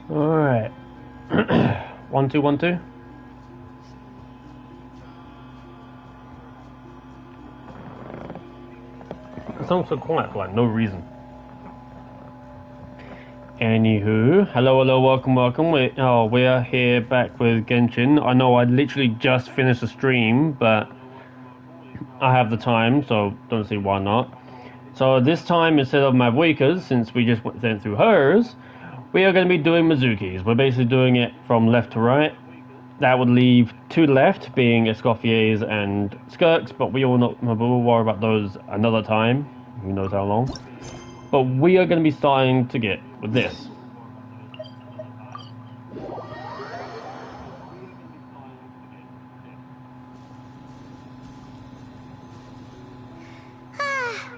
Alright. 1 2 1 2. It sounds so quiet for like no reason. Anywho, hello, welcome. We're here back with Genshin. I know I literally just finished the stream, but I have the time, so don't see why not. So this time, instead of Mavuika's, since we just went through hers, we are going to be doing Mizuki's. We're basically doing it from left to right. That would leave two left, being Escoffier's and Skirks, but we'll worry about those another time. Who knows how long. But we are going to be starting to get with this.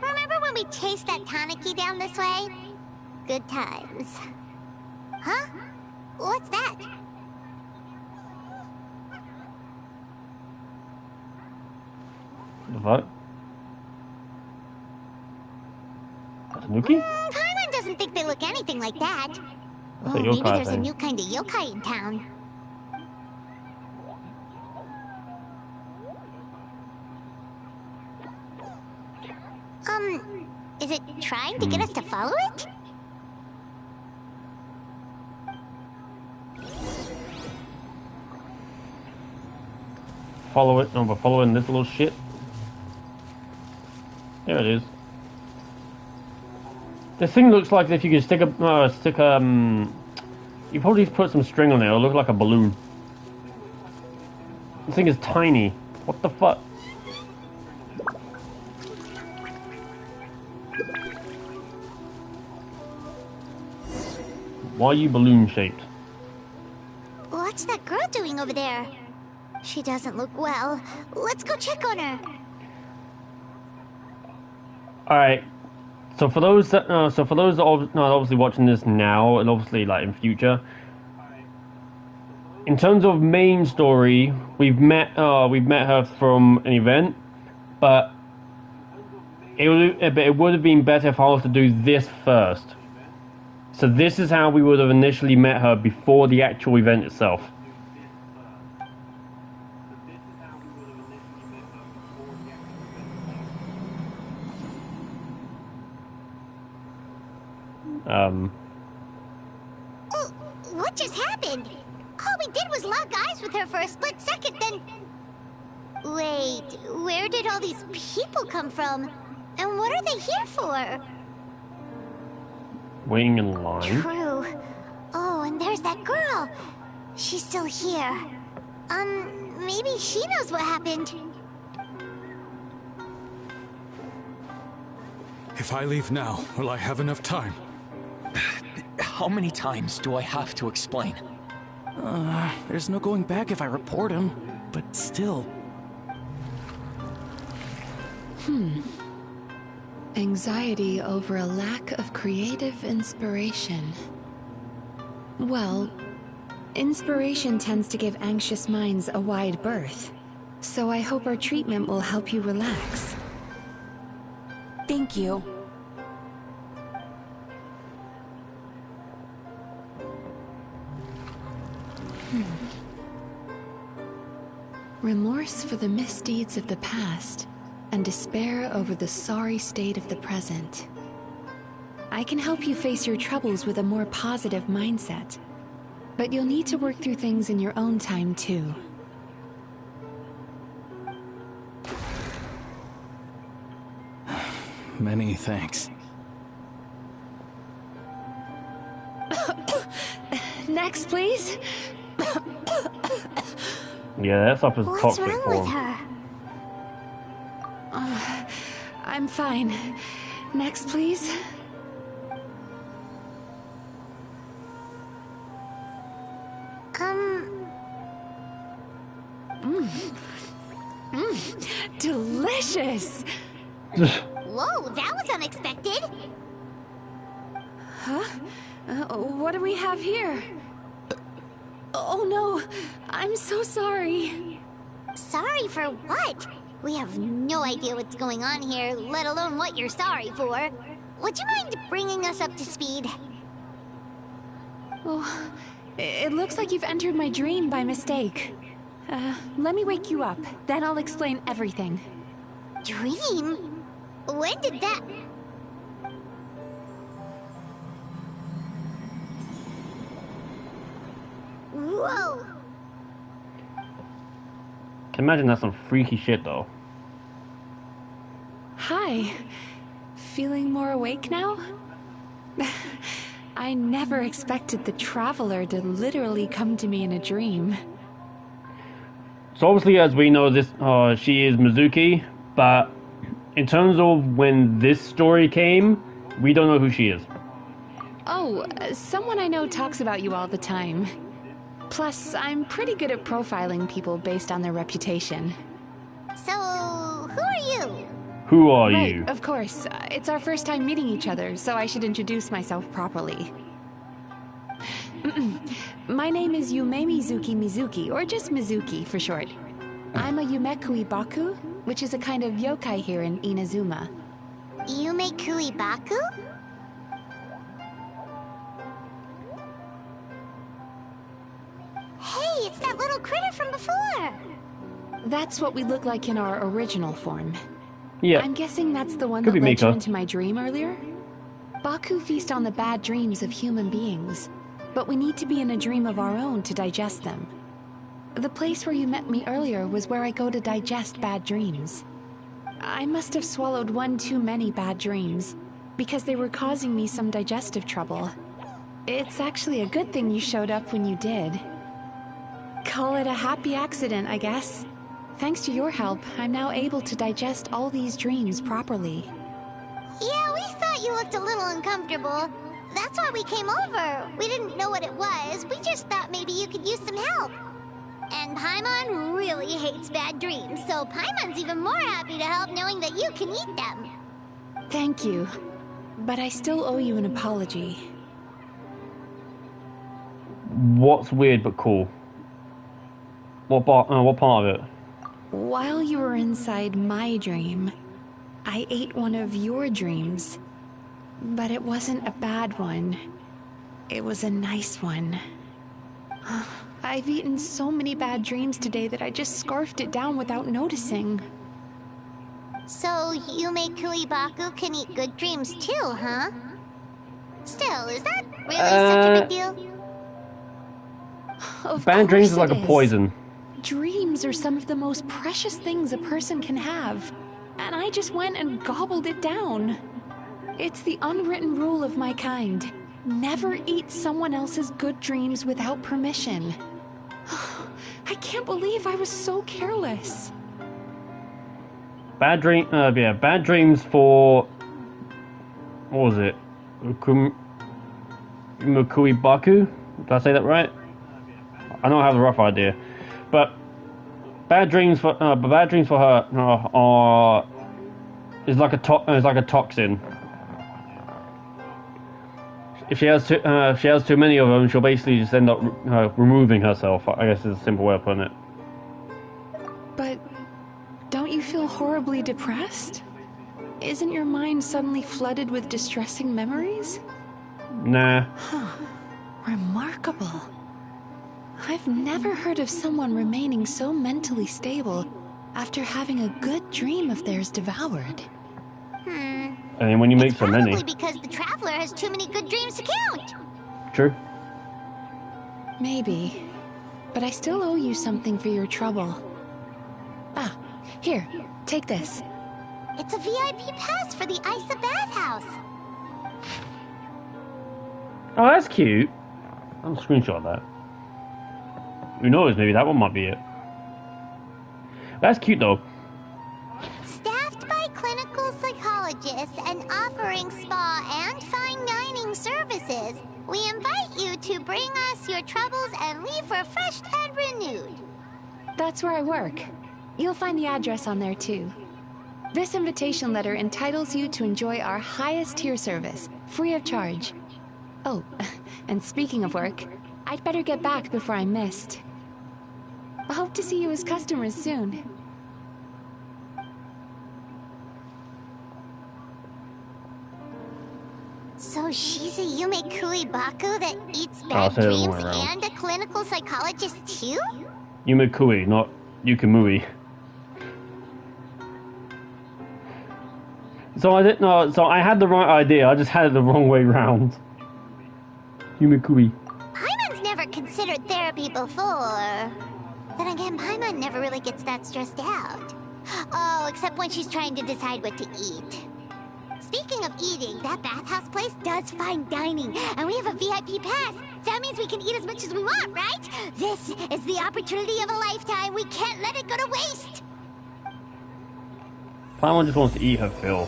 Remember when we chased that Tanuki down this way? Good times. Huh? What's that? The fuck? Tanuki? Paimon doesn't think they look anything like that. That's a maybe yokai there's a thing. new kind of yokai in town. Is it trying to get us to follow it? Follow it. No, we're following this little shit. There it is. This thing looks like if you could stick you probably put some string on it, it'll look like a balloon. This thing is tiny. What the fuck? Why are you balloon shaped? What's that girl doing over there? She doesn't look well. Let's go check on her. Alright. So for those that are not obviously watching this now and obviously like in future, in terms of main story, we've met her from an event, but it would have been better if I was to do this first. So this is how we would have initially met her before the actual event itself. What just happened? All we did was lock eyes with her for a split second, then... Wait, where did all these people come from? And what are they here for? Waiting in line. True. Oh, and there's that girl. She's still here. Maybe she knows what happened. If I leave now, will I have enough time? How many times do I have to explain? There's no going back if I report him, but still. Anxiety over a lack of creative inspiration. Well, inspiration tends to give anxious minds a wide berth, so I hope our treatment will help you relax. Thank you. Remorse for the misdeeds of the past, and despair over the sorry state of the present. I can help you face your troubles with a more positive mindset, but you'll need to work through things in your own time too. Many thanks. Next, please. Yeah, that stuff is What's toxic wrong for with him. her? I'm fine. Next, please. Delicious! Whoa, that was unexpected. Huh? What do we have here? Oh no, I'm so sorry. Sorry for what? We have no idea what's going on here, let alone what you're sorry for. Would you mind bringing us up to speed? Oh, it looks like you've entered my dream by mistake. Let me wake you up, then I'll explain everything. Dream? When did that... Whoa! Can imagine that's some freaky shit though. Hi. Feeling more awake now? I never expected the Traveler to literally come to me in a dream. So obviously, as we know, this she is Mizuki, but in terms of when this story came, we don't know who she is. Oh, someone I know talks about you all the time. Plus, I'm pretty good at profiling people based on their reputation. So, who are you? Who are Right, you? of course. It's our first time meeting each other, so I should introduce myself properly. My name is Yume Mizuki, or just Mizuki for short. I'm a Yumekui Baku, which is a kind of yokai here in Inazuma. Yume Kuibaku? Hey, it's that little critter from before! That's what we look like in our original form. Yeah. I'm guessing that's the one Could that be led you Mika. into my dream earlier? Baku feast on the bad dreams of human beings, but we need to be in a dream of our own to digest them. The place where you met me earlier was where I go to digest bad dreams. I must have swallowed one too many bad dreams, because they were causing me some digestive trouble. It's actually a good thing you showed up when you did. Call it a happy accident, I guess. Thanks to your help, I'm now able to digest all these dreams properly. Yeah, we thought you looked a little uncomfortable. That's why we came over. We didn't know what it was. We just thought maybe you could use some help. And Paimon really hates bad dreams, so Paimon's even more happy to help knowing that you can eat them. Thank you, but I still owe you an apology. What's weird but cool? What part of it? While you were inside my dream, I ate one of your dreams. But it wasn't a bad one. It was a nice one. I've eaten so many bad dreams today that I just scarfed it down without noticing. So, Yume Kuibaku can eat good dreams too, huh? Still, is that really such a big deal? Of Bad dreams course is like it a poison. Dreams are some of the most precious things a person can have, and I just went and gobbled it down. It's the unwritten rule of my kind. Never eat someone else's good dreams without permission. I can't believe I was so careless. Bad dreams for... What was it? Mukui Baku? Did I say that right? I don't have a rough idea. But bad dreams for her are is like a toxin. If she has too many of them, she'll basically just end up removing herself. I guess is a simple way of putting it. But don't you feel horribly depressed? Isn't your mind suddenly flooded with distressing memories? Nah. Remarkable. I've never heard of someone remaining so mentally stable after having a good dream of theirs devoured. I mean, when you make It's so probably many. because the Traveler has too many good dreams to count. True. Maybe. But I still owe you something for your trouble. Ah, here, take this. It's a VIP pass for the Isa bathhouse. Oh, that's cute. I'll screenshot that. Who knows? Maybe that one might be it. That's cute though. Staffed by clinical psychologists and offering spa and fine dining services, we invite you to bring us your troubles and leave refreshed and renewed. That's where I work. You'll find the address on there too. This invitation letter entitles you to enjoy our highest tier service, free of charge. Oh, and speaking of work, I'd better get back before I'm missed. I hope to see you as customers soon. So she's a Yume Kuibaku that eats Oh, bad so the other dreams way around. and a clinical psychologist too? Yumekui, not Yukimui. So I didn't know. So I had the right idea. I just had it the wrong way round. Yumekui. Paimon's never considered therapy before. Then again, Paimon never really gets that stressed out. Oh, except when she's trying to decide what to eat. Speaking of eating, that bathhouse place does fine dining, and we have a VIP pass. That means we can eat as much as we want, right? This is the opportunity of a lifetime. We can't let it go to waste. Paimon just wants to eat her fill.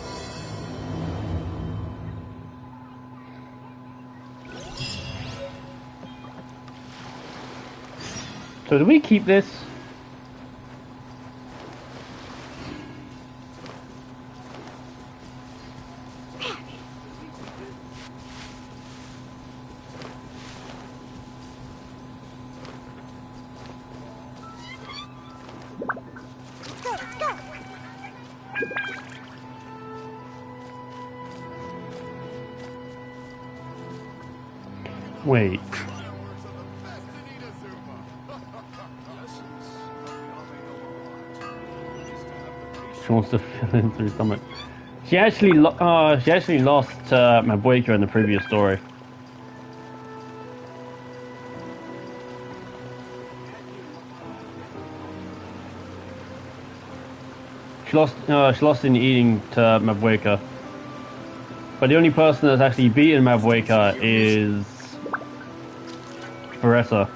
So do we keep this? Let's go, let's go. Wait. She wants to fill in through stomach. She actually lost Mabuika in the previous story. She lost in eating to Mabuika. But the only person that's actually beaten Mabuika is Baressa.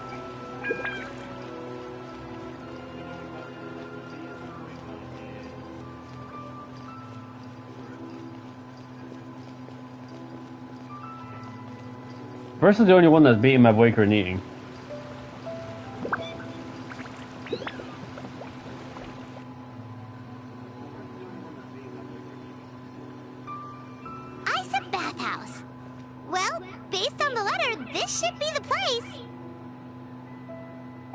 Baressa's the only one that's beaten Mabuika in eating. Isa bathhouse. Well, based on the letter, this should be the place.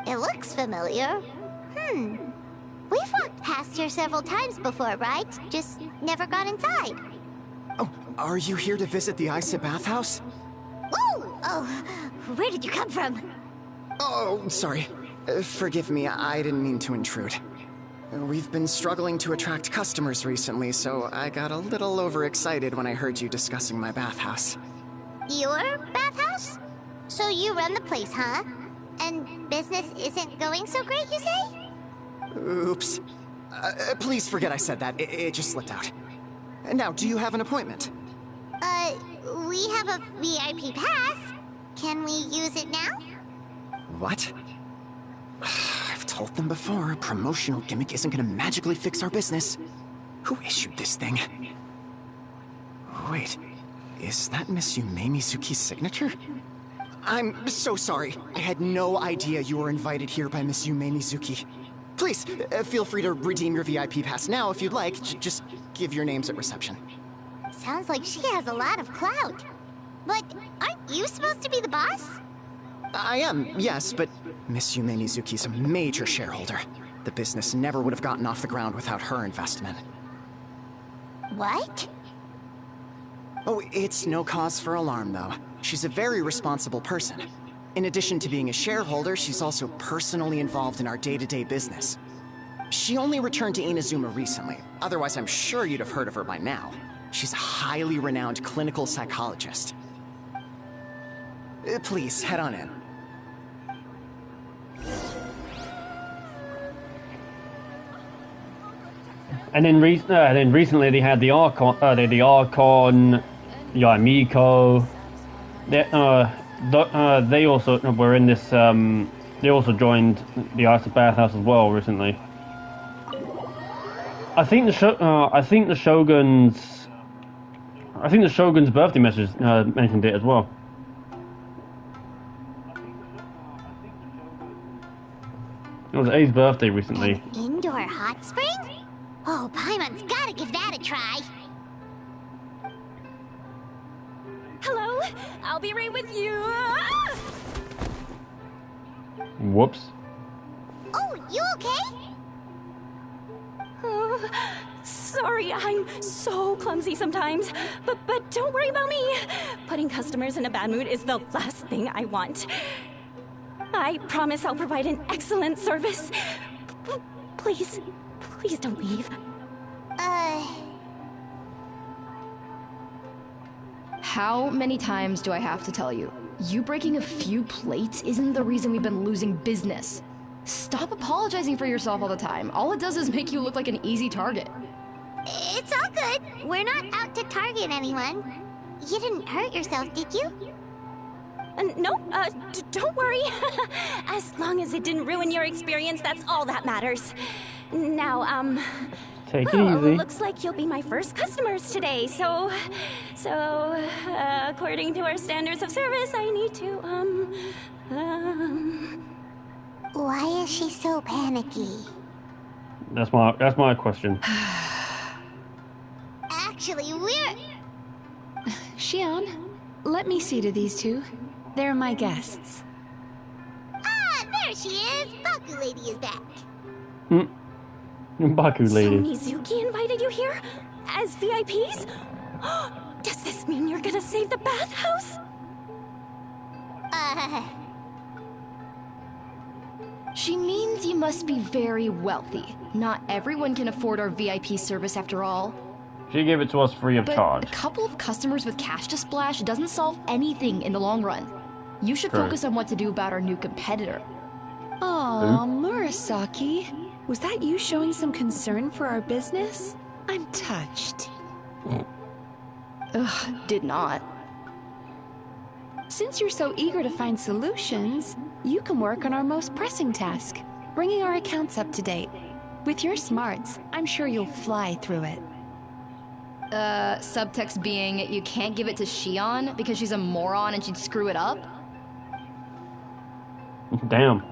It looks familiar. We've walked past here several times before, right? Just never gone inside. Oh, are you here to visit the Isa bathhouse? Ooh! Oh, where did you come from? Oh, sorry. Forgive me, I didn't mean to intrude. We've been struggling to attract customers recently, so I got a little overexcited when I heard you discussing my bathhouse. Your bathhouse? So you run the place, huh? And business isn't going so great, you say? Oops. Please forget I said that. It just slipped out. Now, do you have an appointment? We have a VIP pass. Can we use it now? What? I've told them before, a promotional gimmick isn't gonna magically fix our business. Who issued this thing? Wait, is that Miss Yume Mizuki's signature? I'm so sorry. I had no idea you were invited here by Miss Yume Mizuki. Please, feel free to redeem your VIP pass now if you'd like. Just give your names at reception. Sounds like she has a lot of clout. But aren't you supposed to be the boss? I am, yes, but Miss Yume Mizuki's a major shareholder. The business never would have gotten off the ground without her investment. What? Oh, it's no cause for alarm, though. She's a very responsible person. In addition to being a shareholder, she's also personally involved in our day-to-day business. She only returned to Inazuma recently. Otherwise, I'm sure you'd have heard of her by now. She's a highly renowned clinical psychologist. Please, head on in. And then, recently they had the Archon, yeah, Miko. They also were in this. They also joined the Ice of Bathhouse as well recently. I think the Shogun's birthday message mentioned it as well. It was A's birthday recently. An indoor hot spring? Oh, Paimon's gotta give that a try. Hello, I'll be right with you. Whoops. Oh, you okay? Oh, sorry, I'm so clumsy sometimes. But don't worry about me. Putting customers in a bad mood is the last thing I want. I promise I'll provide an excellent service. Please don't leave. How many times do I have to tell you? You breaking a few plates isn't the reason we've been losing business. Stop apologizing for yourself all the time. All it does is make you look like an easy target. It's all good. We're not out to target anyone. You didn't hurt yourself, did you? No, don't worry. As long as it didn't ruin your experience, that's all that matters. Now, take it easy. Looks like you'll be my first customers today, so, according to our standards of service, I need to, Why is she so panicky? That's my question. Actually, we're... Shion, let me see to these two. They're my guests. Ah, there she is! Baku Lady is back. Baku Lady. So Mizuki invited you here? As VIPs? Does this mean you're gonna save the bathhouse? She means you must be very wealthy. Not everyone can afford our VIP service after all. She gave it to us free of charge. A couple of customers with cash to splash doesn't solve anything in the long run. You should focus on what to do about our new competitor. Aw, Murasaki. Was that you showing some concern for our business? I'm touched. Ugh, did not. Since you're so eager to find solutions, you can work on our most pressing task, bringing our accounts up to date. With your smarts, I'm sure you'll fly through it. Subtext being, you can't give it to Shion because she's a moron and she'd screw it up? Damn.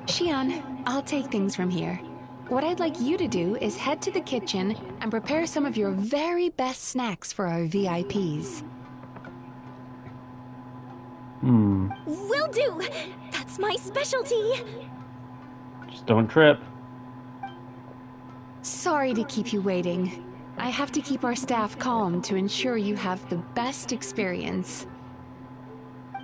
Shion, I'll take things from here. What I'd like you to do is head to the kitchen and prepare some of your very best snacks for our VIPs. Will do! That's my specialty! Just don't trip. Sorry to keep you waiting. I have to keep our staff calm to ensure you have the best experience.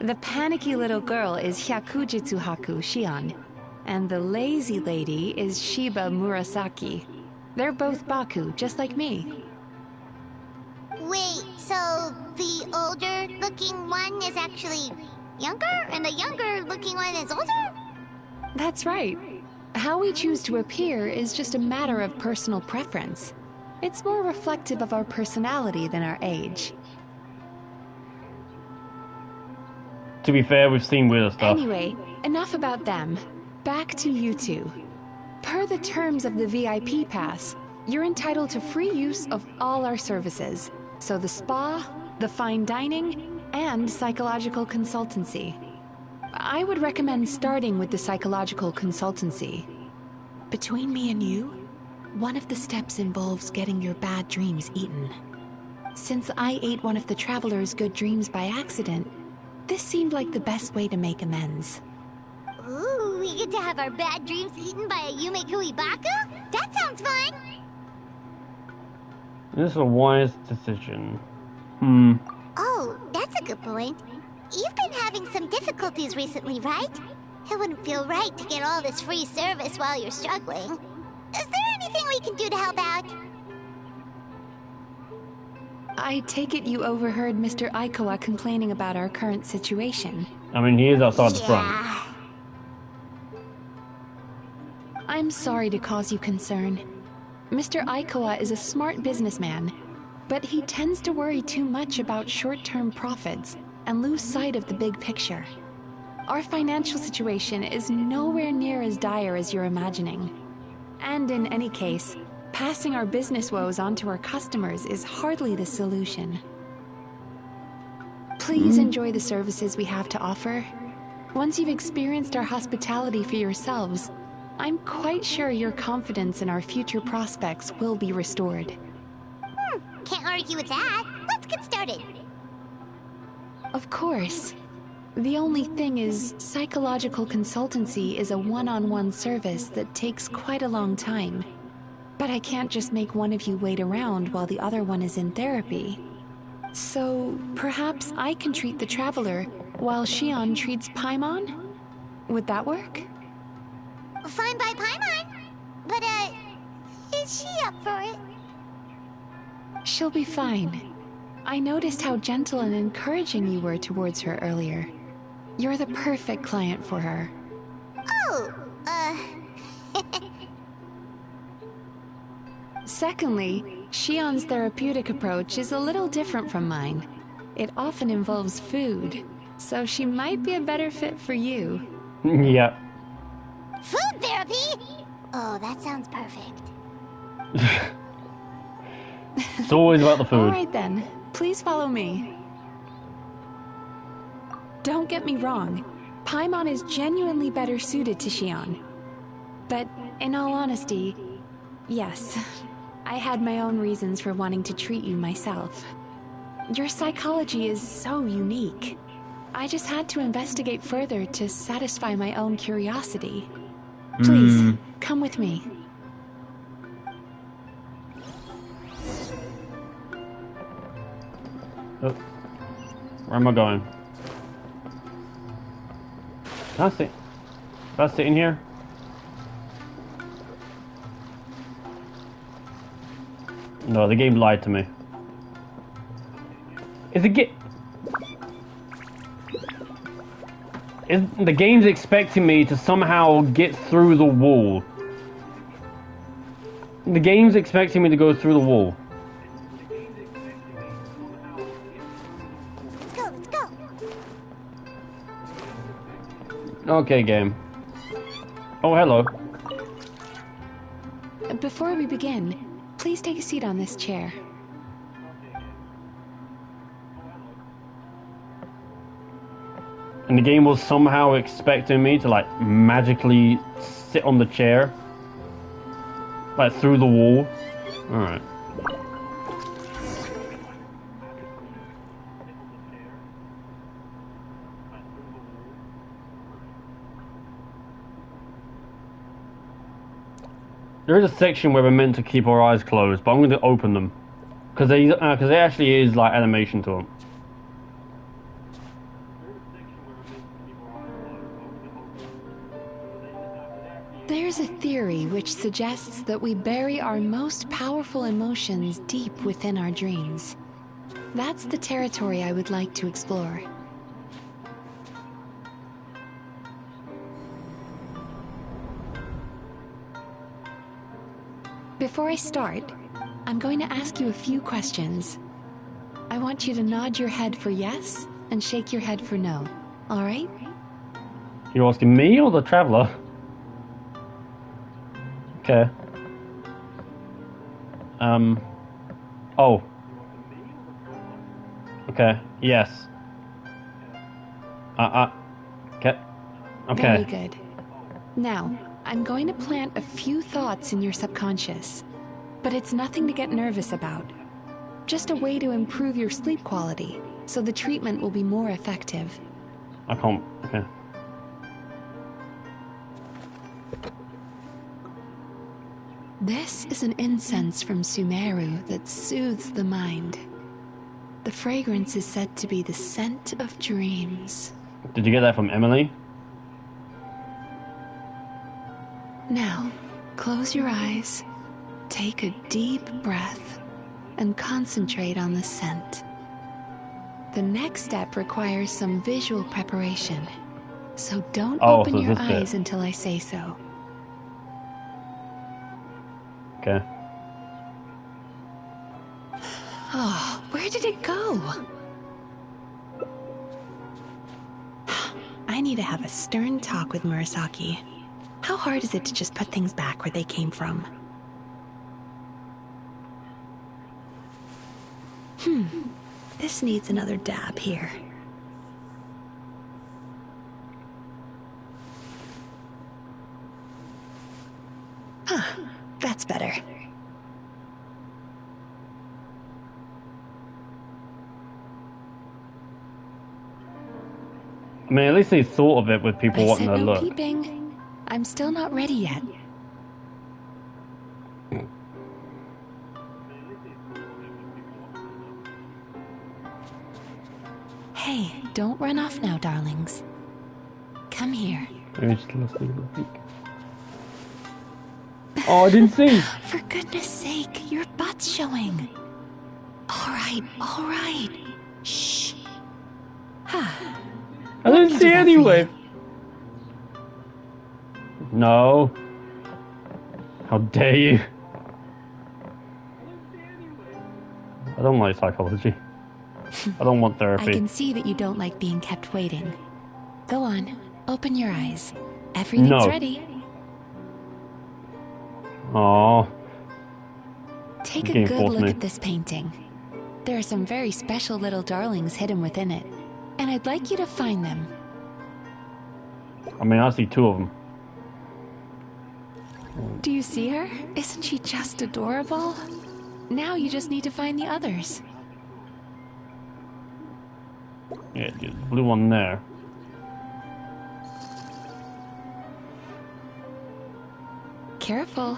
The panicky little girl is Hyakujitsu Haku Shion, and the lazy lady is Shiba Murasaki. They're both Baku, just like me. Wait, so the older-looking one is actually younger, and the younger-looking one is older? That's right. How we choose to appear is just a matter of personal preference. It's more reflective of our personality than our age. To be fair, we've seen weirder stuff. Anyway, enough about them. Back to you two. Per the terms of the VIP pass, you're entitled to free use of all our services. So the spa, the fine dining, and psychological consultancy. I would recommend starting with the psychological consultancy. Between me and you, one of the steps involves getting your bad dreams eaten. Since I ate one of the traveler's good dreams by accident, this seemed like the best way to make amends. Ooh, we get to have our bad dreams eaten by a Yumekui Baku? That sounds fun! This is a wise decision. Oh, that's a good point. You've been having some difficulties recently, right? It wouldn't feel right to get all this free service while you're struggling. Is there anything we can do to help out? I take it you overheard Mr. Aikawa complaining about our current situation. I mean, he is outside the front. I'm sorry to cause you concern. Mr. Aikawa is a smart businessman, but he tends to worry too much about short-term profits and lose sight of the big picture. Our financial situation is nowhere near as dire as you're imagining. And in any case, passing our business woes on to our customers is hardly the solution. Please enjoy the services we have to offer. Once you've experienced our hospitality for yourselves, I'm quite sure your confidence in our future prospects will be restored. Can't argue with that. Let's get started. Of course. The only thing is, psychological consultancy is a one-on-one service that takes quite a long time. But I can't just make one of you wait around while the other one is in therapy. So, perhaps I can treat the traveler while Shion treats Paimon? Would that work? Fine by Paimon. But, is she up for it? She'll be fine. I noticed how gentle and encouraging you were towards her earlier. You're the perfect client for her. Oh, Secondly, Shion's therapeutic approach is a little different from mine. It often involves food, so she might be a better fit for you. Yeah. food therapy? Oh, that sounds perfect. It's always about the food. Alright then, please follow me. Don't get me wrong, Paimon is genuinely better suited to Shion. But in all honesty, yes, I had my own reasons for wanting to treat you myself. Your psychology is so unique. I just had to investigate further to satisfy my own curiosity. Please, come with me. Oh. Where am I going? Can I sit? Can I sit in here? No, the game lied to me. Is the game's expecting me to somehow get through the wall? The game's expecting me to go through the wall. Let's go. Okay, game. Oh, hello. Before we begin, please take a seat on this chair. And the game was somehow expecting me to, like, magically sit on the chair. Like, through the wall. Alright. There is a section where we're meant to keep our eyes closed, but I'm going to open them. Because there actually is, like, animation to them. There's a theory which suggests that we bury our most powerful emotions deep within our dreams. That's the territory I would like to explore. Before I start, I'm going to ask you a few questions. I want you to nod your head for yes and shake your head for no, all right? You're asking me or the traveler? Okay. Oh. Okay, yes. Okay. Very good. Now, I'm going to plant a few thoughts in your subconscious, but it's nothing to get nervous about. Just a way to improve your sleep quality, so the treatment will be more effective. I can't, okay. This is an incense from Sumeru that soothes the mind. The fragrance is said to be the scent of dreams. Did you get that from Emily? Now, close your eyes, take a deep breath, and concentrate on the scent. The next step requires some visual preparation, so don't open your eyes until I say so. Okay. Oh, where did it go? I need to have a stern talk with Murasaki. How hard is it to just put things back where they came from? This needs another dab here. That's better. I mean, at least they thought of it with people I wanting said to no look. peeping. I'm still not ready yet. Hey, don't run off now, darlings. Come here. Maybe just let's take a little peek. Oh, I didn't see. For goodness sake, your butt's showing. All right. Shh. I didn't see anyway. No. How dare you? I don't like psychology. I don't want therapy. I can see that you don't like being kept waiting. Go on, open your eyes. Everything's ready. Oh. Take a good look at this painting. There are some very special little darlings hidden within it, and I'd like you to find them. I mean, I see two of them. Do you see her? Isn't she just adorable? Now you just need to find the others. Yeah, the blue one there. Careful.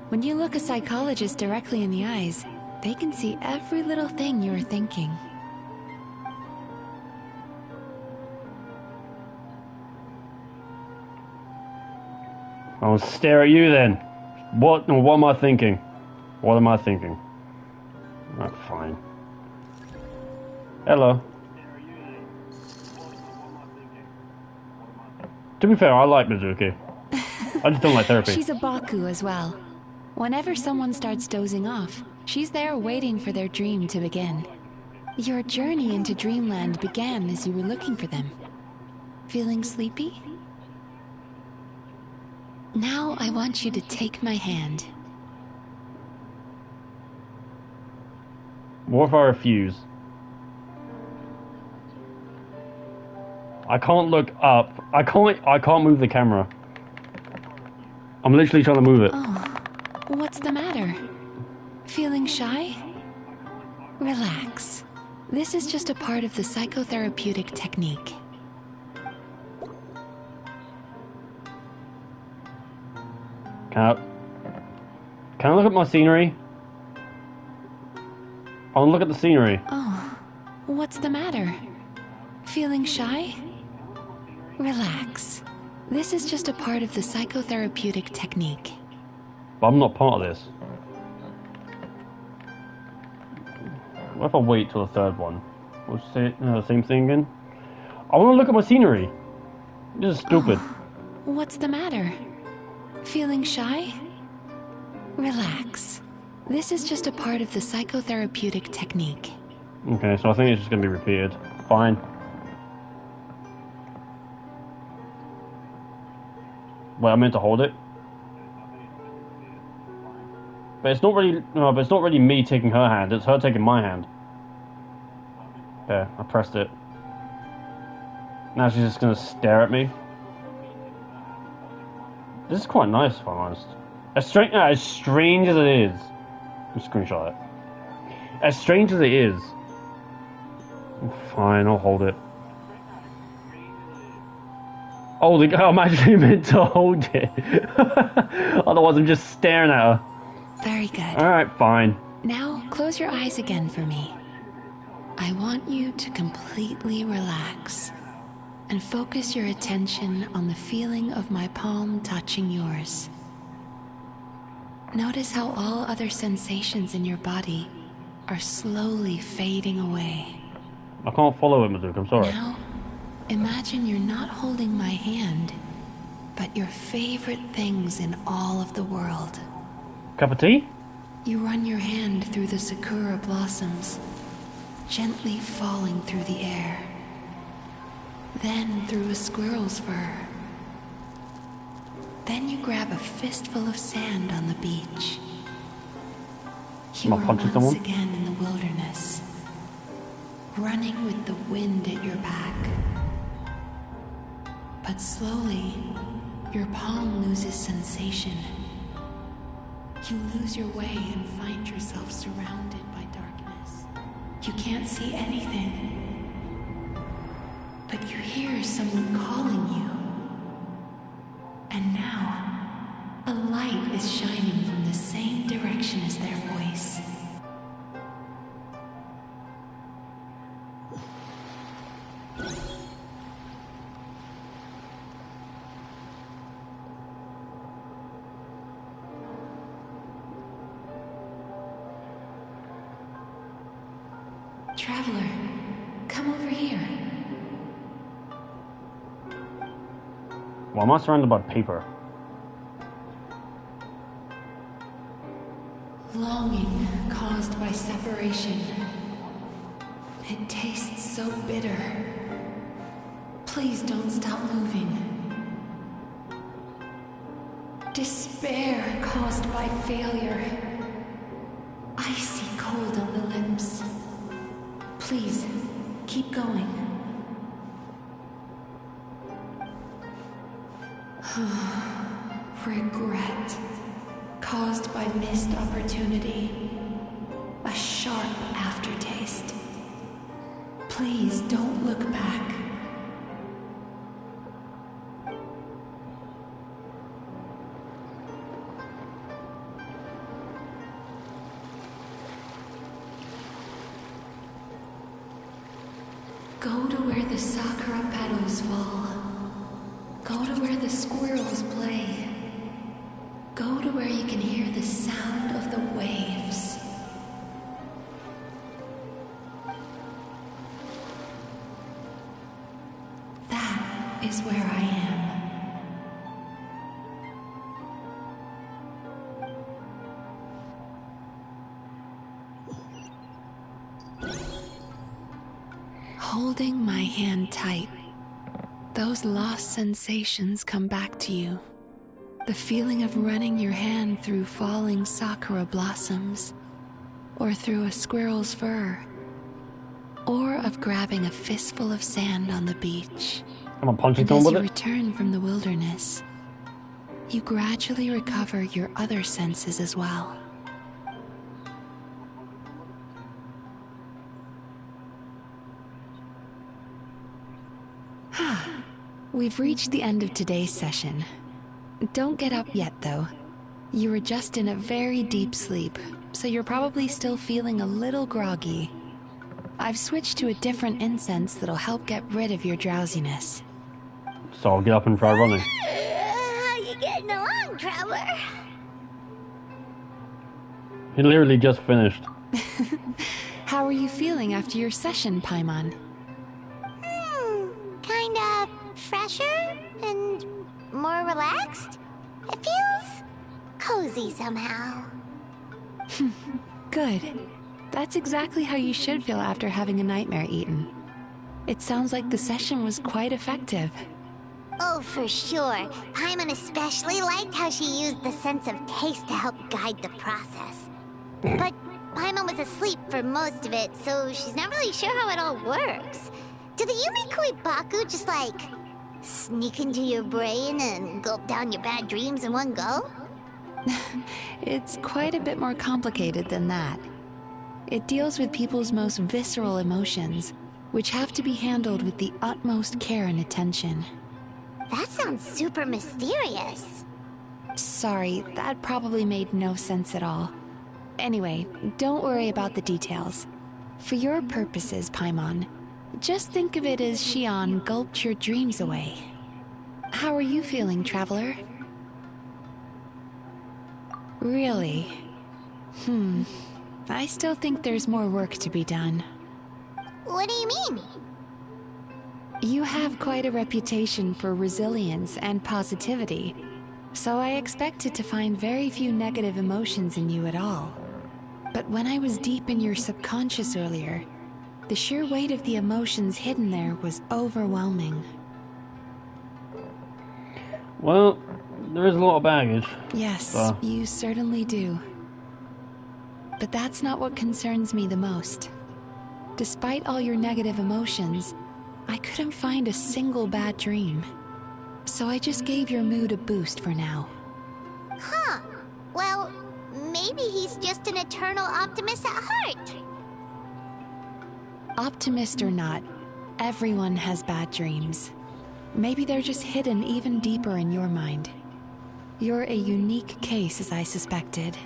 When you look a psychologist directly in the eyes, they can see every little thing you're thinking. I'll stare at you then. What am I thinking? What am I thinking? That's fine. Hello. To be fair, I like Mizuki. I just don't like therapy. She's a Baku as well. Whenever someone starts dozing off, she's there waiting for their dream to begin. Your journey into Dreamland began as you were looking for them. Feeling sleepy? Now I want you to take my hand. What if I refuse? I can't look up. I can't move the camera. I'm literally trying to move it. Oh, what's the matter? Feeling shy? Relax. This is just a part of the psychotherapeutic technique. Can I look at my scenery? I want to look at the scenery. Oh, what's the matter? Feeling shy? Relax. This is just a part of the psychotherapeutic technique. But I'm not part of this. What if I wait till the third one? We'll say same thing again. I want to look at my scenery. This is stupid. Oh, what's the matter? Feeling shy? Relax. This is just a part of the psychotherapeutic technique. Okay, so I think it's just going to be repeated. Fine. Wait, I meant to hold it. But it's not really. No, but it's not really me taking her hand. It's her taking my hand. There, I pressed it. Now she's just gonna stare at me. This is quite nice, if I'm honest. As strange as it is. I'll screenshot it. As strange as it is. Fine, I'll hold it. Oh, I'm actually meant to hold it. Otherwise, I'm just staring at her. Very good. Alright, fine. Now, close your eyes again for me. I want you to completely relax and focus your attention on the feeling of my palm touching yours. Notice how all other sensations in your body are slowly fading away. I can't follow it, Mizuki, I'm sorry. Now, imagine you're not holding my hand, but your favorite things in all of the world. Cup of tea? You run your hand through the sakura blossoms, gently falling through the air. Then through a squirrel's fur. Then you grab a fistful of sand on the beach. You are once again in the wilderness, running with the wind at your back. But slowly, your palm loses sensation. You lose your way and find yourself surrounded by darkness. You can't see anything, but you hear someone calling you. And now, a light is shining from the same direction as their voice. Traveler, come over here. Why am I surrounded by paper? Longing caused by separation. It tastes so bitter. Please don't stop moving. Despair caused by failure. Icy cold on the lips. Please, keep going. Regret, caused by missed opportunity. A sharp aftertaste. Please don't look back. Go to where the sakura petals fall. Go to where the squirrels play. Go to where you can hear the sound of the waves. That is where I am. Holding my hand tight, those lost sensations come back to you. The feeling of running your hand through falling sakura blossoms, or through a squirrel's fur, or of grabbing a fistful of sand on the beach. I'm a punching And someone as with you it. return from the wilderness, you gradually recover your other senses as well. We've reached the end of today's session. Don't get up yet, though. You were just in a very deep sleep, so you're probably still feeling a little groggy. I've switched to a different incense that'll help get rid of your drowsiness. So I'll get up and try running. How you getting along, Traveler? He literally just finished. How are you feeling after your session, Paimon? Kinda fresher and more relaxed. It feels cozy somehow. Good. That's exactly how you should feel after having a nightmare eaten. It sounds like the session was quite effective. Oh, for sure. Paimon especially liked how she used the sense of taste to help guide the process. But Paimon was asleep for most of it, so she's not really sure how it all works. Do the Yumi Kuibaku just like sneak into your brain and gulp down your bad dreams in one go? It's quite a bit more complicated than that. It deals with people's most visceral emotions, which have to be handled with the utmost care and attention. That sounds super mysterious. Sorry, that probably made no sense at all. Anyway, don't worry about the details. For your purposes, Paimon, just think of it as Xion gulped your dreams away. How are you feeling, Traveler? Really? I still think there's more work to be done. What do you mean? You have quite a reputation for resilience and positivity, so I expected to find very few negative emotions in you at all. But when I was deep in your subconscious earlier, the sheer weight of the emotions hidden there was overwhelming. Well, there is a lot of baggage. Yes, you certainly do. But that's not what concerns me the most. Despite all your negative emotions, I couldn't find a single bad dream. So I just gave your mood a boost for now. Huh. Well, maybe he's just an eternal optimist at heart. Optimist or not, everyone has bad dreams. Maybe they're just hidden even deeper in your mind. You're a unique case, as I suspected.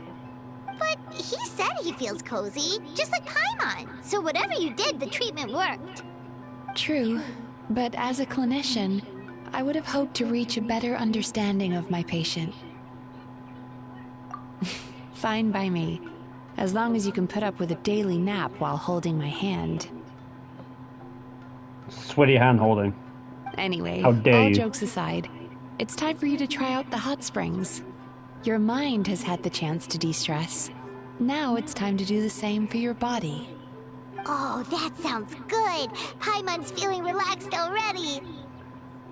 But he said he feels cozy, just like Paimon. So whatever you did, the treatment worked. True, but as a clinician, I would have hoped to reach a better understanding of my patient. Fine by me, as long as you can put up with a daily nap while holding my hand. Sweaty hand holding. Anyway, How dare all you. jokes aside, it's time for you to try out the hot springs. Your mind has had the chance to de-stress. Now it's time to do the same for your body. Oh, that sounds good. Paimon's feeling relaxed already.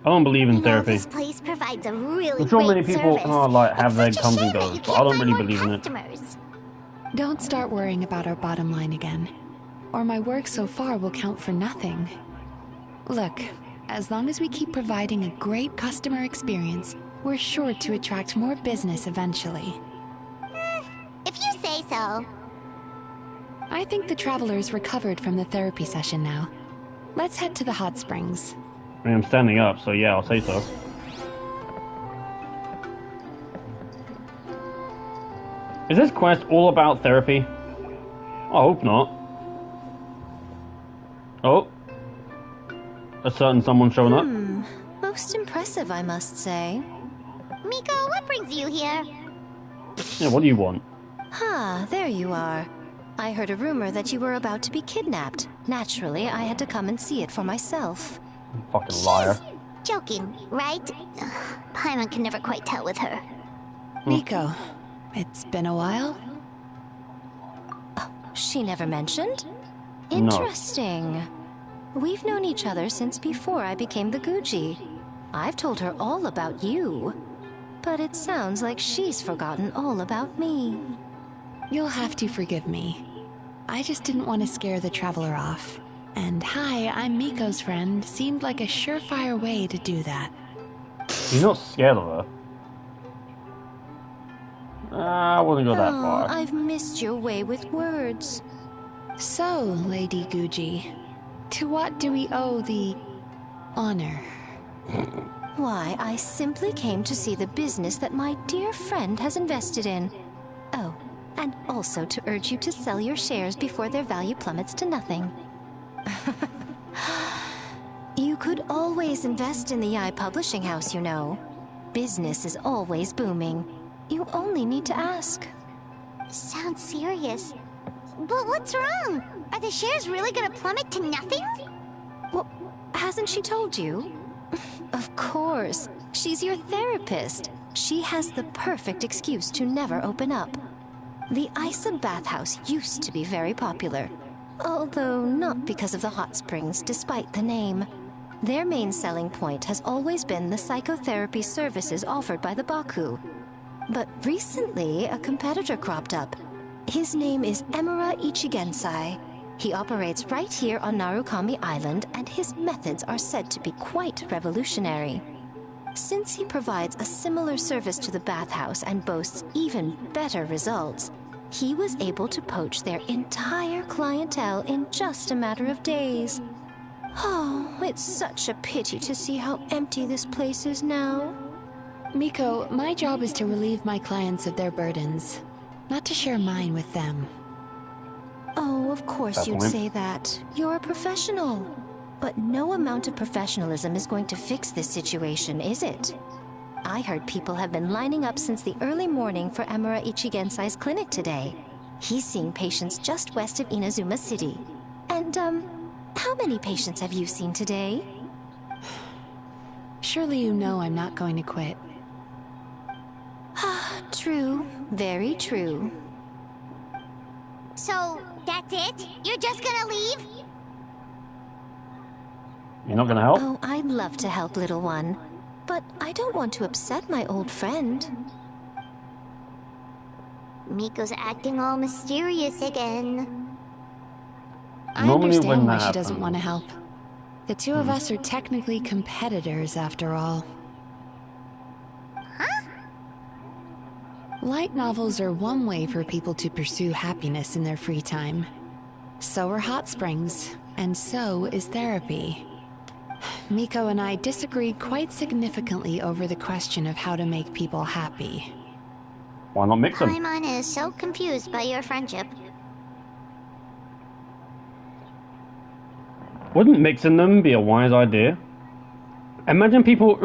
I don't believe in therapy. This place provides a really I'm sure great many people service. like have It's their such a comes and shame that goes, you but I can't don't find really more believe in it. customers. Don't start worrying about our bottom line again, or my work so far will count for nothing. Look, as long as we keep providing a great customer experience, we're sure to attract more business eventually. If you say so. I think the traveler's recovered from the therapy session now. Let's head to the hot springs. I mean, I'm standing up, so yeah, I'll say so. Is this quest all about therapy? I hope not. Oh. A certain someone showing up. Most impressive, I must say. Miko, what brings you here? Yeah, what do you want? Ah, there you are. I heard a rumor that you were about to be kidnapped. Naturally, I had to come and see it for myself. Fucking liar. Joking, right? Ugh, Paimon can never quite tell with her. Miko, it's been a while? She never mentioned? No. Interesting. We've known each other since before I became the Guji. I've told her all about you. But it sounds like she's forgotten all about me. You'll have to forgive me. I just didn't want to scare the traveler off. And hi, I'm Miko's friend seemed like a surefire way to do that. You're not scared of her. I wouldn't go that far. I've missed your way with words. So, Lady Guji, to what do we owe the honor? Why, I simply came to see the business that my dear friend has invested in. Oh, and also to urge you to sell your shares before their value plummets to nothing. You could always invest in the publishing house, you know. Business is always booming. You only need to ask. Sounds serious. But what's wrong? Are the shares really gonna plummet to nothing? Well, hasn't she told you? Of course. She's your therapist. She has the perfect excuse to never open up. The Isa bathhouse used to be very popular. Although not because of the hot springs, despite the name. Their main selling point has always been the psychotherapy services offered by the Baku. But recently, a competitor cropped up. His name is Emura Ichigensai. He operates right here on Narukami Island, and his methods are said to be quite revolutionary. Since he provides a similar service to the bathhouse and boasts even better results, he was able to poach their entire clientele in just a matter of days. Oh, it's such a pity to see how empty this place is now. Miko, my job is to relieve my clients of their burdens, not to share mine with them. Oh, of course you'd say that. You're a professional. But no amount of professionalism is going to fix this situation, is it? I heard people have been lining up since the early morning for Emura Ichigensai's clinic today. He's seeing patients just west of Inazuma City. And, how many patients have you seen today? Surely you know I'm not going to quit. True. Very true. So, that's it? You're just gonna leave? You're not gonna help? Oh, I'd love to help, little one. But I don't want to upset my old friend. Miko's acting all mysterious again. I Normally when understand why that she doesn't happens- want to help. The two of us are technically competitors, after all. Huh? Light novels are one way for people to pursue happiness in their free time. So are hot springs, and so is therapy. Miko and I disagreed quite significantly over the question of how to make people happy. Why not mix them? Paimon is so confused by your friendship. Wouldn't mixing them be a wise idea? Imagine people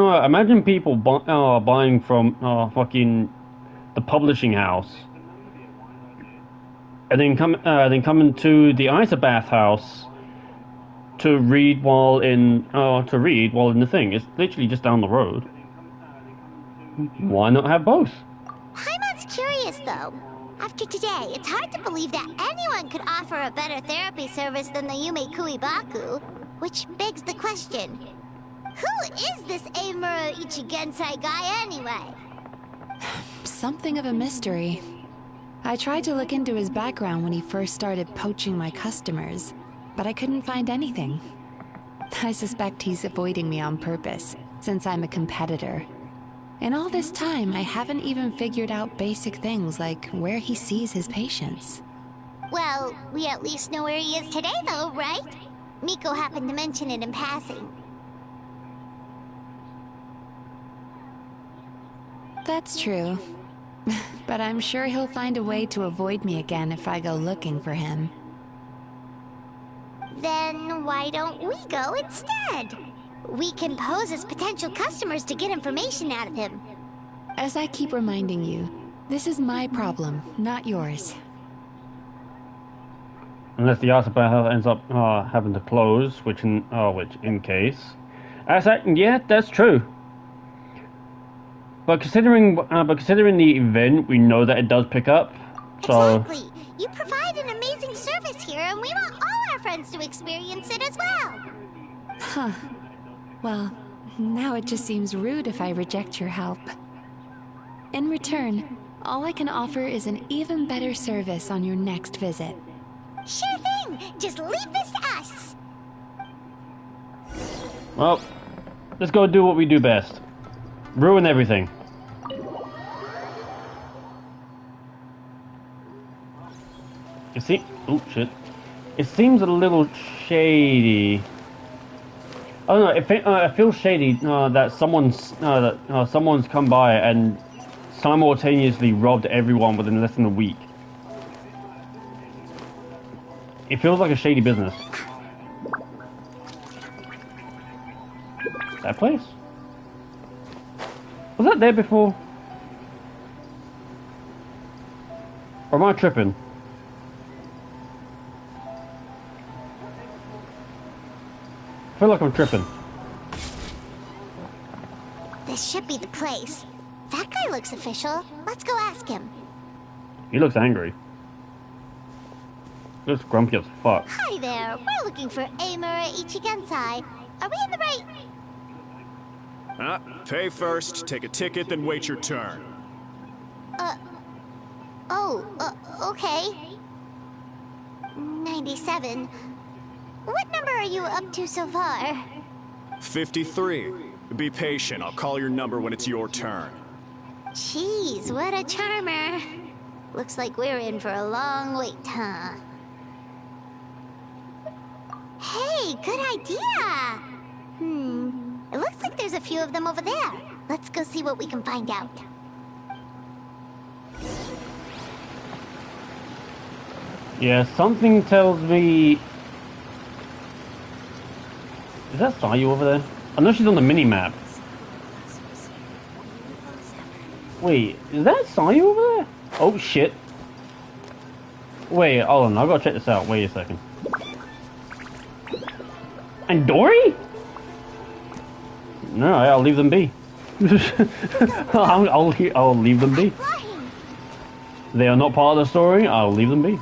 buying from fucking the publishing house, and then coming to the isobath house to read while in the thing. It's literally just down the road. Why not have both? Paimon's curious, though. After today, it's hard to believe that anyone could offer a better therapy service than the Yume Kuibaku, which begs the question, who is this Eimura Ichigensai guy anyway? Something of a mystery. I tried to look into his background when he first started poaching my customers, but I couldn't find anything. I suspect he's avoiding me on purpose, since I'm a competitor. In all this time, I haven't even figured out basic things like where he sees his patients. Well, we at least know where he is today, though, right? Miko happened to mention it in passing. That's true. But I'm sure he'll find a way to avoid me again if I go looking for him. Then why don't we go instead? We can pose as potential customers to get information out of him. As I keep reminding you, this is my problem, not yours. Unless the isobath ends up having to close, which in case, yeah, that's true. But considering the event, we know that it does pick up. So Exactly. You provide an amazing service here, and we want all our friends to experience it as well. Huh. Well, now it just seems rude if I reject your help. In return, all I can offer is an even better service on your next visit. Sure thing. Just leave this to us. well, let's go do what we do best. Ruin everything. You see? Oh shit! It seems a little shady. Oh no! It feels shady that someone's come by and simultaneously robbed everyone within less than a week. It feels like a shady business. That place? Was that there before? Or am I tripping? I feel like I'm tripping. This should be the place. That guy looks official. Let's go ask him. He looks angry. He looks grumpy as fuck. Hi there. We're looking for Eimura Ichigensai. Are we in the right... Pay first, take a ticket, then wait your turn. Okay. 97. What number are you up to so far? 53. Be patient, I'll call your number when it's your turn. Jeez, what a charmer. Looks like we're in for a long wait, huh? Hey, good idea! It looks like there's a few of them over there. Let's go see what we can find out. Yeah, something tells me... Is that Sayu over there? I know she's on the mini-map. Wait, is that Sayu over there? Oh shit. Wait, hold on, I gotta check this out. Wait a second. And Dory? No, I'll leave them be. I'll leave them be. They are not part of the story, I'll leave them be.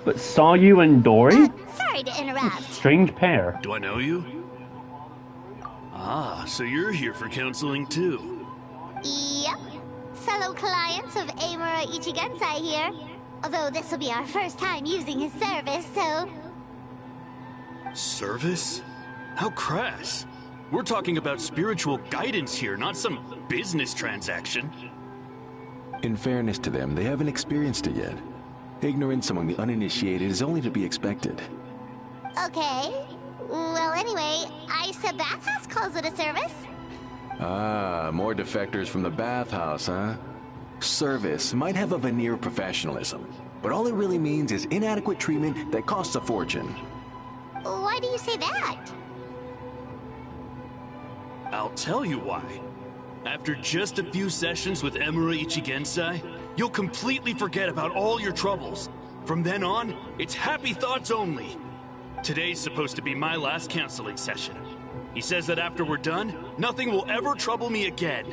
But Sayu and Dory? Sorry to interrupt. Strange pair. Do I know you? Ah, so you're here for counseling too. Yep. Fellow clients of Amura Ichigensai here. Although this will be our first time using his service, so... Service? How crass. We're talking about spiritual guidance here, not some business transaction. In fairness to them, they haven't experienced it yet. Ignorance among the uninitiated is only to be expected. Okay. Well, anyway, Isa Bathhouse calls it a service. Ah, more defectors from the bathhouse, huh? Service might have a veneer of professionalism, but all it really means is inadequate treatment that costs a fortune. Why do you say that? I'll tell you why. After just a few sessions with Emura Ichigensai, you'll completely forget about all your troubles. From then on, it's happy thoughts only. Today's supposed to be my last counseling session. He says that after we're done, nothing will ever trouble me again.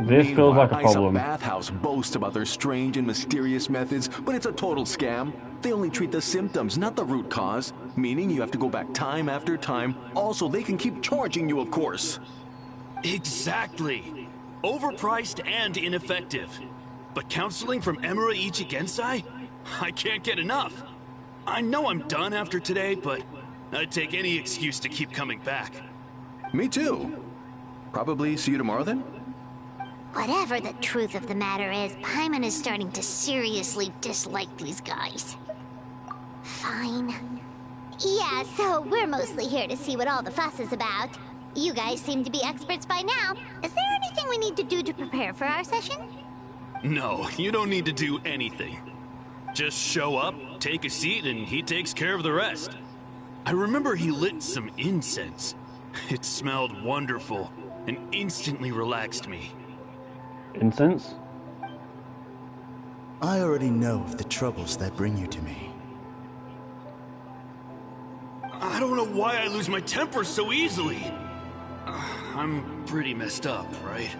This feels like a problem. Isa Bathhouse boasts about their strange and mysterious methods, but it's a total scam. They only treat the symptoms, not the root cause. Meaning you have to go back time after time. Also, they can keep charging you, of course. Exactly. Overpriced and ineffective. But counseling from Emura Ichigensai? I can't get enough. I know I'm done after today, but I'd take any excuse to keep coming back. Me too. Probably see you tomorrow then? Whatever the truth of the matter is, Paimon is starting to seriously dislike these guys. Fine. Yeah, so we're mostly here to see what all the fuss is about. You guys seem to be experts by now. Is there anything we need to do to prepare for our session? No, you don't need to do anything. Just show up, take a seat, and he takes care of the rest. I remember he lit some incense. It smelled wonderful and instantly relaxed me. Incense? I already know of the troubles that bring you to me. I don't know why I lose my temper so easily. I'm pretty messed up, right?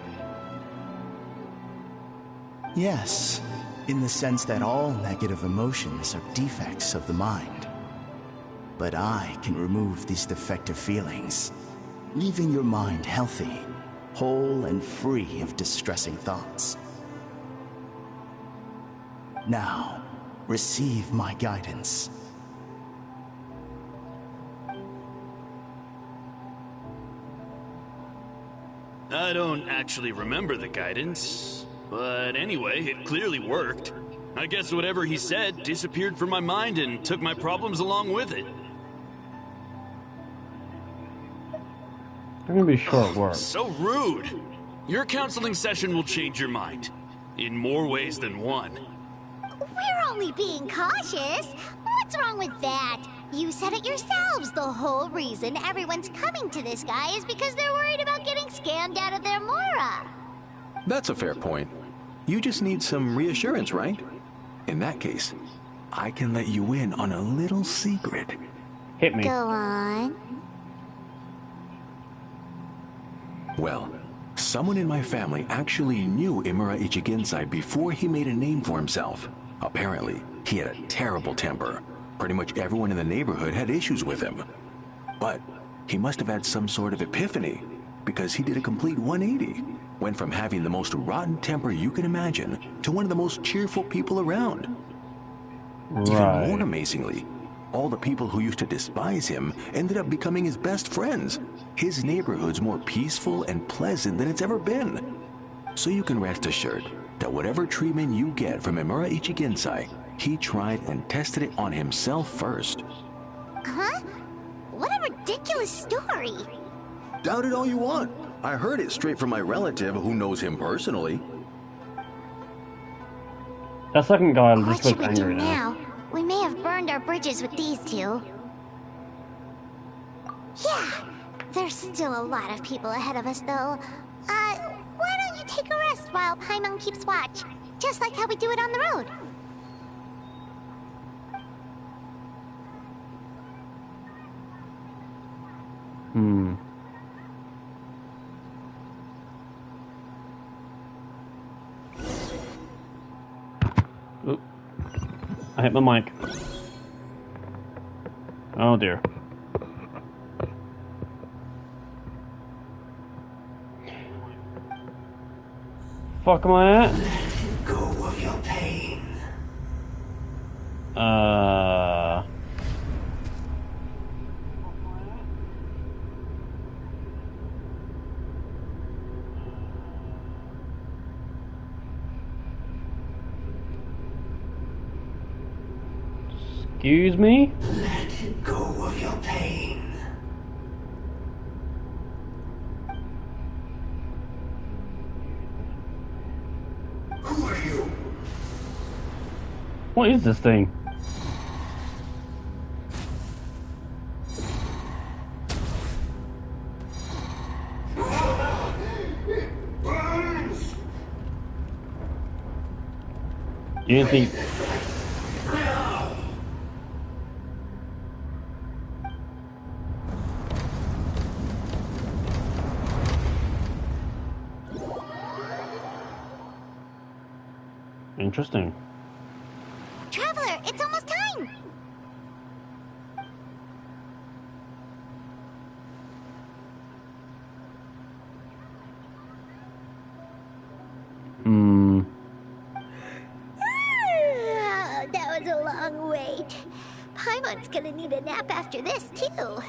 Yes, in the sense that all negative emotions are defects of the mind. But I can remove these defective feelings, leaving your mind healthy, whole and free of distressing thoughts. Now, receive my guidance. I don't actually remember the guidance, but anyway, it clearly worked. I guess whatever he said disappeared from my mind and took my problems along with it. I'm gonna be sure it works. So rude! Your counseling session will change your mind. In more ways than one. We're only being cautious. What's wrong with that? You said it yourselves. The whole reason everyone's coming to this guy is because they're worried about getting scammed out of their Mora. That's a fair point. You just need some reassurance, right? In that case, I can let you in on a little secret. Hit me. Go on. Well, someone in my family actually knew Imura Ichigensai before he made a name for himself. Apparently, he had a terrible temper. Pretty much everyone in the neighborhood had issues with him. But he must have had some sort of epiphany, because he did a complete 180. Went from having the most rotten temper you can imagine to one of the most cheerful people around. Even more amazingly, all the people who used to despise him ended up becoming his best friends. His neighborhood's more peaceful and pleasant than it's ever been. So you can rest assured that whatever treatment you get from Imura Ichigensai, he tried and tested it on himself first. Huh? What a ridiculous story. Doubt it all you want. I heard it straight from my relative who knows him personally. That second guy What just should looks we do angry now. now? We may have burned our bridges with these two. Yeah, there's still a lot of people ahead of us, though. Why don't you take a rest while Paimon keeps watch? Just like how we do it on the road. I hit my mic. Oh dear. Fuck am I at? Let go of your pain. Excuse me? Let go of your pain. Who are you? What is this thing? You didn't think... Interesting. Traveler, it's almost time! That was a long wait. Paimon's gonna need a nap after this, too.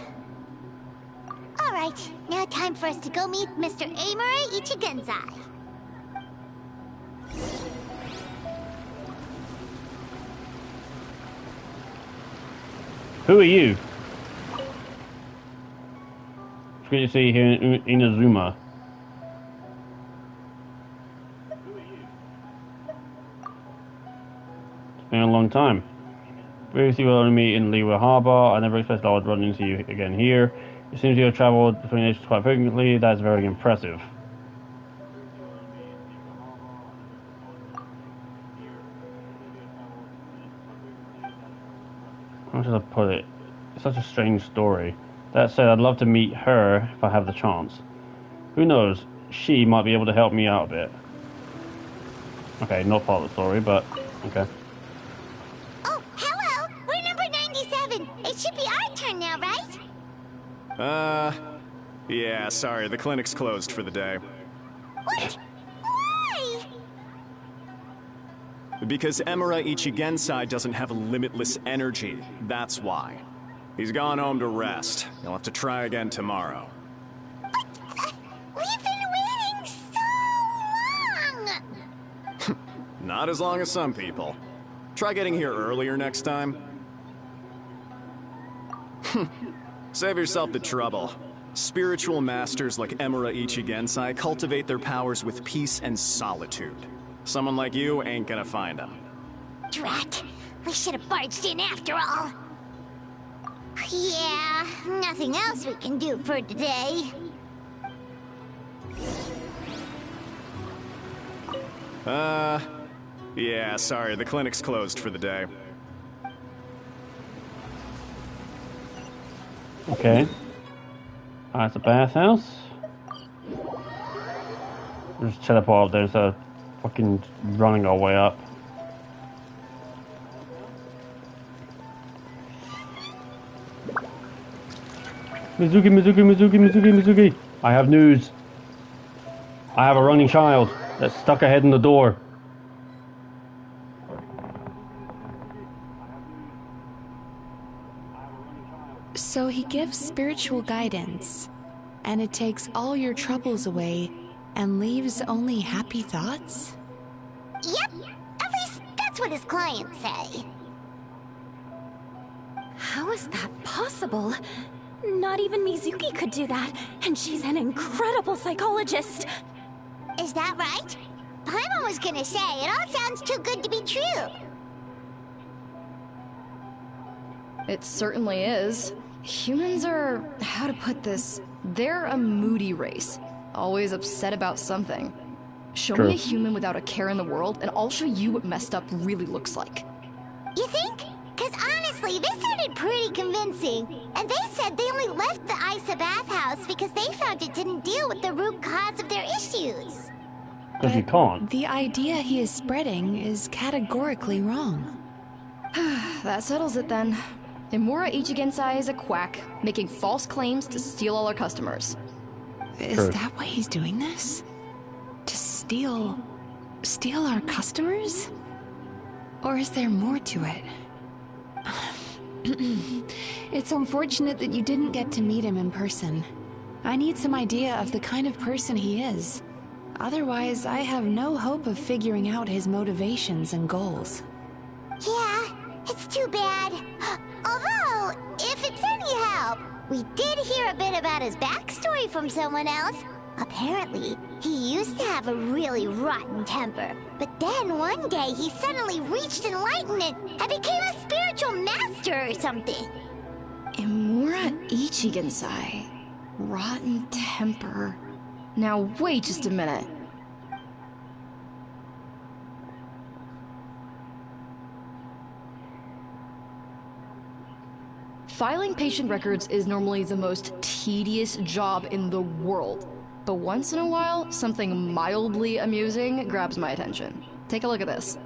Alright, now time for us to go meet Mr. Amura Ichigenzai. Who are you? It's great to see you here in Inazuma. It's been a long time. Previously we were only meet in Liwa Harbor. I never expected I would run into you again here. It seems you have traveled between nations quite frequently. That's very impressive. How should I put it? It's such a strange story. That said, I'd love to meet her if I have the chance. Who knows? She might be able to help me out a bit. Okay, not part of the story, but okay. Oh, hello! We're number 97. It should be our turn now, right? Yeah, sorry, the clinic's closed for the day. What? Why? Because Emura Ichigensai doesn't have limitless energy, that's why. He's gone home to rest. He'll have to try again tomorrow. But, we've been waiting so long! Not as long as some people. Try getting here earlier next time. Save yourself the trouble. Spiritual masters like Emura Ichigensai cultivate their powers with peace and solitude. Someone like you ain't gonna find them. Drat! We should have barged in after all. Yeah, nothing else we can do for today. Yeah, sorry, the clinic's closed for the day. Okay. That's a bathhouse. Just teleport up there instead of fucking running our way up. Mizuki. I have news. I have a running child that's stuck ahead in the door. So he gives spiritual guidance, and it takes all your troubles away and leaves only happy thoughts? Yep, at least that's what his clients say. How is that possible? Not even Mizuki could do that, and she's an incredible psychologist. Is that right? Paimon was gonna say, it all sounds too good to be true. It certainly is. Humans are, how to put this, they're a moody race. Always upset about something. Show me a human without a care in the world, and I'll show you what messed up really looks like. You think? Because honestly, this sounded pretty convincing. And they said they only left the Isa bathhouse because they found it didn't deal with the root cause of their issues. Because you can't. The idea he is spreading is categorically wrong. That settles it then. Imura Ichigensai is a quack, making false claims to steal all our customers. Is that why he's doing this? To steal our customers? Or is there more to it? It's unfortunate that you didn't get to meet him in person. I need some idea of the kind of person he is. Otherwise, I have no hope of figuring out his motivations and goals. Yeah, it's too bad. Although, if it's any help, we did hear a bit about his backstory from someone else. Apparently, he used to have a really rotten temper, but then one day he suddenly reached enlightenment and became a spiritual master or something. Imura Ichigensai. Rotten temper. Now wait just a minute. Filing patient records is normally the most tedious job in the world. But once in a while, something mildly amusing grabs my attention. Take a look at this.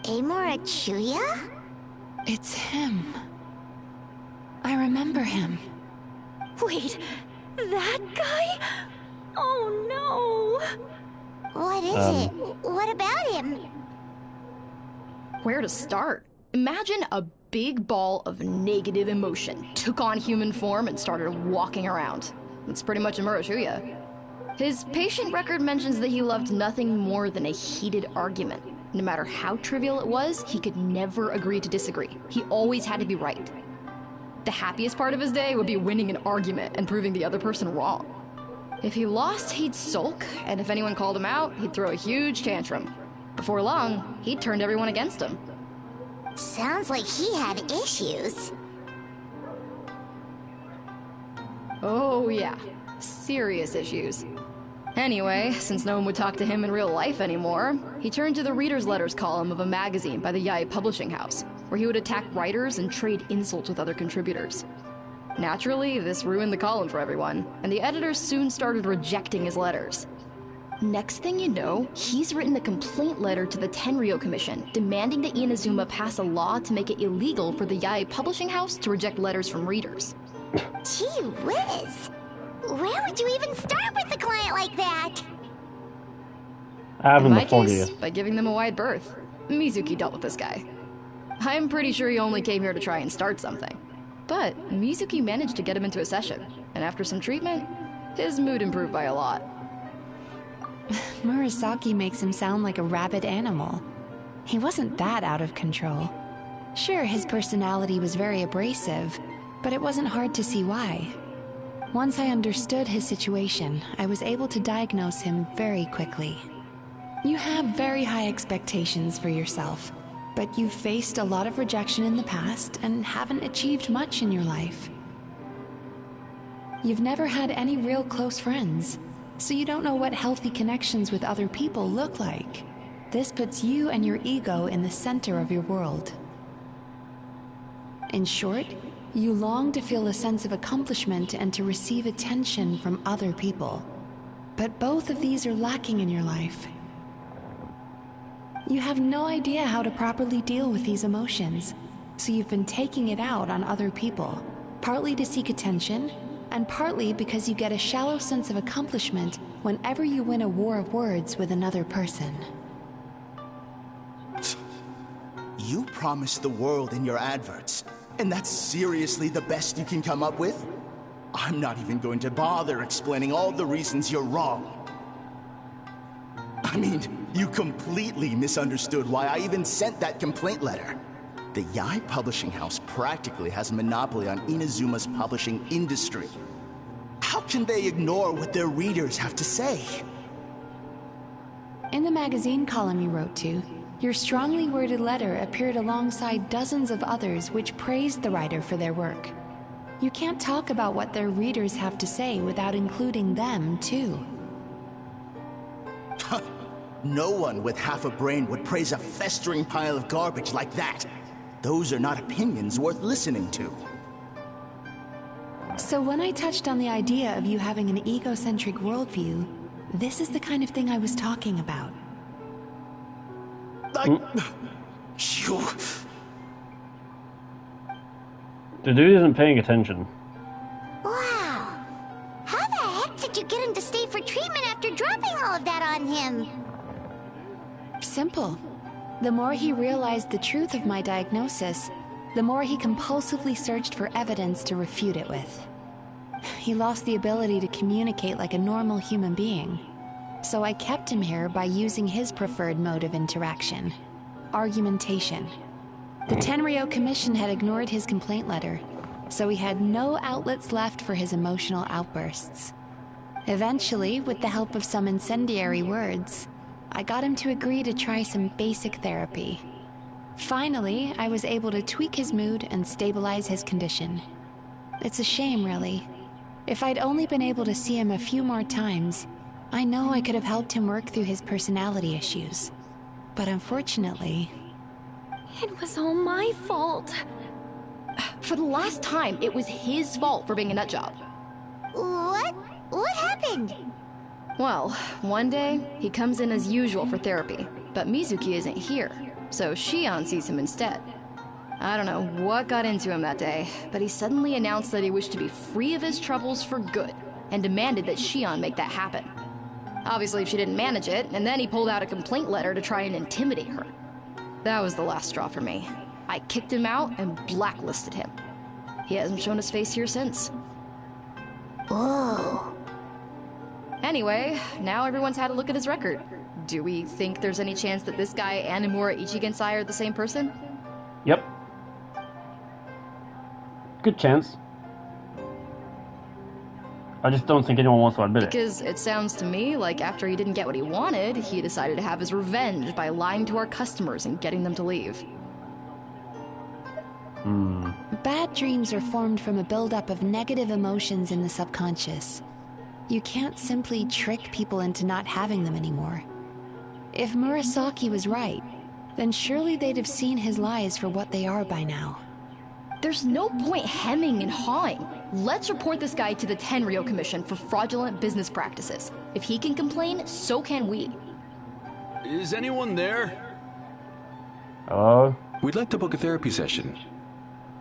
Amora Chuya? It's him. I remember him. Wait, that guy? Oh no! What is it? What about him? Where to start? Imagine a big ball of negative emotion took on human form and started walking around. That's pretty much Imura Chuya. His patient record mentions that he loved nothing more than a heated argument. No matter how trivial it was, he could never agree to disagree. He always had to be right. The happiest part of his day would be winning an argument and proving the other person wrong. If he lost, he'd sulk, and if anyone called him out, he'd throw a huge tantrum. Before long, he'd turned everyone against him. Sounds like he had issues. Oh yeah, serious issues. Anyway, since no one would talk to him in real life anymore, he turned to the reader's letters column of a magazine by the Yae Publishing House, where he would attack writers and trade insults with other contributors. Naturally, this ruined the column for everyone, and the editors soon started rejecting his letters. Next thing you know, he's written a complaint letter to the Tenryou Commission, demanding that Inazuma pass a law to make it illegal for the Yae Publishing House to reject letters from readers. Gee whiz! Where would you even start with a client like that? In my case, by giving them a wide berth. Mizuki dealt with this guy. I'm pretty sure he only came here to try and start something. But Mizuki managed to get him into a session, and after some treatment, his mood improved by a lot. Murasaki makes him sound like a rabid animal. He wasn't that out of control. Sure, his personality was very abrasive, but it wasn't hard to see why. Once I understood his situation, I was able to diagnose him very quickly. You have very high expectations for yourself, but you've faced a lot of rejection in the past and haven't achieved much in your life. You've never had any real close friends, so you don't know what healthy connections with other people look like. This puts you and your ego in the center of your world. In short, you long to feel a sense of accomplishment and to receive attention from other people. But both of these are lacking in your life. You have no idea how to properly deal with these emotions, so you've been taking it out on other people, partly to seek attention, and partly because you get a shallow sense of accomplishment whenever you win a war of words with another person. You promised the world in your adverts, and that's seriously the best you can come up with? I'm not even going to bother explaining all the reasons you're wrong. I mean, you completely misunderstood why I even sent that complaint letter. The Yae Publishing House practically has a monopoly on Inazuma's publishing industry. How can they ignore what their readers have to say? In the magazine column you wrote to, your strongly worded letter appeared alongside dozens of others which praised the writer for their work. You can't talk about what their readers have to say without including them, too. No one with half a brain would praise a festering pile of garbage like that. Those are not opinions worth listening to. So when I touched on the idea of you having an egocentric worldview, this is the kind of thing I was talking about. The dude isn't paying attention. Wow. How the heck did you get him to stay for treatment after dropping all of that on him? Simple. The more he realized the truth of my diagnosis, the more he compulsively searched for evidence to refute it with. He lost the ability to communicate like a normal human being. So I kept him here by using his preferred mode of interaction: argumentation. The Tenryo Commission had ignored his complaint letter, so he had no outlets left for his emotional outbursts. Eventually, with the help of some incendiary words, I got him to agree to try some basic therapy. Finally, I was able to tweak his mood and stabilize his condition. It's a shame, really. If I'd only been able to see him a few more times, I know I could have helped him work through his personality issues. But unfortunately... It was all my fault. For the last time, it was his fault for being a nutjob. What? What happened? Well, one day, he comes in as usual for therapy, but Mizuki isn't here, so Shion sees him instead. I don't know what got into him that day, but he suddenly announced that he wished to be free of his troubles for good, and demanded that Shion make that happen. Obviously, she didn't manage it, and then he pulled out a complaint letter to try and intimidate her. That was the last straw for me. I kicked him out and blacklisted him. He hasn't shown his face here since. Whoa. Anyway, now everyone's had a look at his record. Do we think there's any chance that this guy and Imura Ichigensai are the same person? Yep. Good chance. I just don't think anyone wants to admit it. Because it sounds to me like after he didn't get what he wanted, he decided to have his revenge by lying to our customers and getting them to leave. Bad dreams are formed from a buildup of negative emotions in the subconscious. You can't simply trick people into not having them anymore. If Murasaki was right, then surely they'd have seen his lies for what they are by now. There's no point hemming and hawing. Let's report this guy to the Tenryo Commission for fraudulent business practices. If he can complain, so can we. Is anyone there? Hello? We'd like to book a therapy session.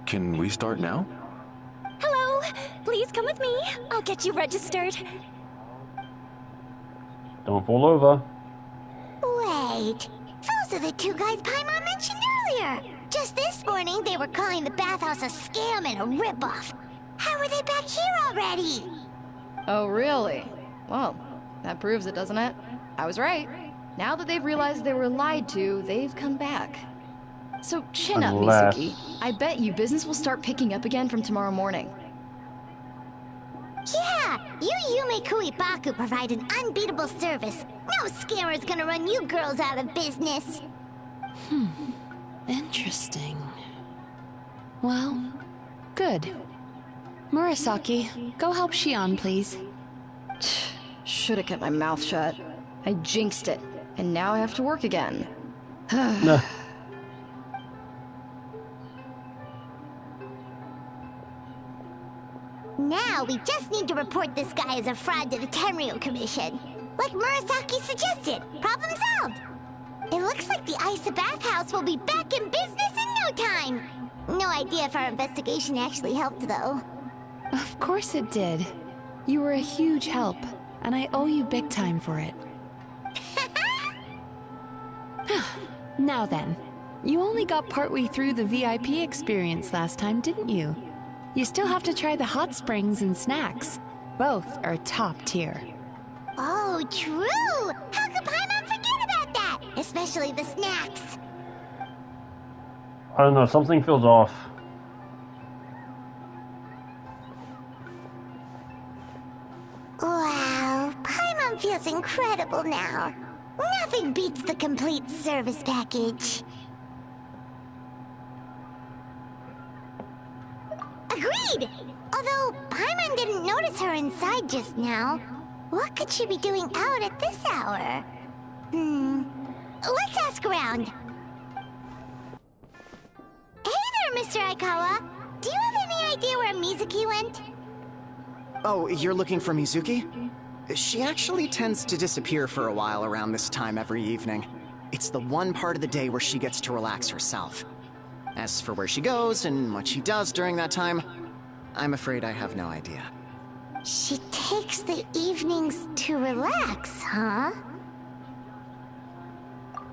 Can we start now? Hello! Please come with me. I'll get you registered. Don't fall over. Wait. Those are the two guys Paimon mentioned earlier. Just this morning, they were calling the bathhouse a scam and a ripoff. How are they back here already? Oh, really? Well, that proves it, doesn't it? I was right. Now that they've realized they were lied to, they've come back. So chin up, Mizuki. I bet you business will start picking up again from tomorrow morning. Yeah, you Yume Kuibaku provide an unbeatable service. No scammer's gonna run you girls out of business. Interesting. Well, good. Murasaki, go help Shion, please. Should have kept my mouth shut. I jinxed it, and now I have to work again. Now we just need to report this guy as a fraud to the Tenryo Commission. Like Murasaki suggested. Problem solved. It looks like the Isa bathhouse will be back in business in no time. No idea if our investigation actually helped, though. Of course it did. You were a huge help, and I owe you big time for it. Now then, you only got partway through the VIP experience last time, didn't you? You still have to try the hot springs and snacks. Both are top tier. Oh, true! How could Paimon forget about that? Especially the snacks. I don't know, something feels off. Wow, Paimon feels incredible now. Nothing beats the complete service package. Agreed! Although Paimon didn't notice her inside just now. What could she be doing out at this hour? Let's ask around. Hey there, Mr. Aikawa. Do you have any idea where Mizuki went? Oh, you're looking for Mizuki? She actually tends to disappear for a while around this time every evening. It's the one part of the day where she gets to relax herself. As for where she goes and what she does during that time, I'm afraid I have no idea. She takes the evenings to relax, huh?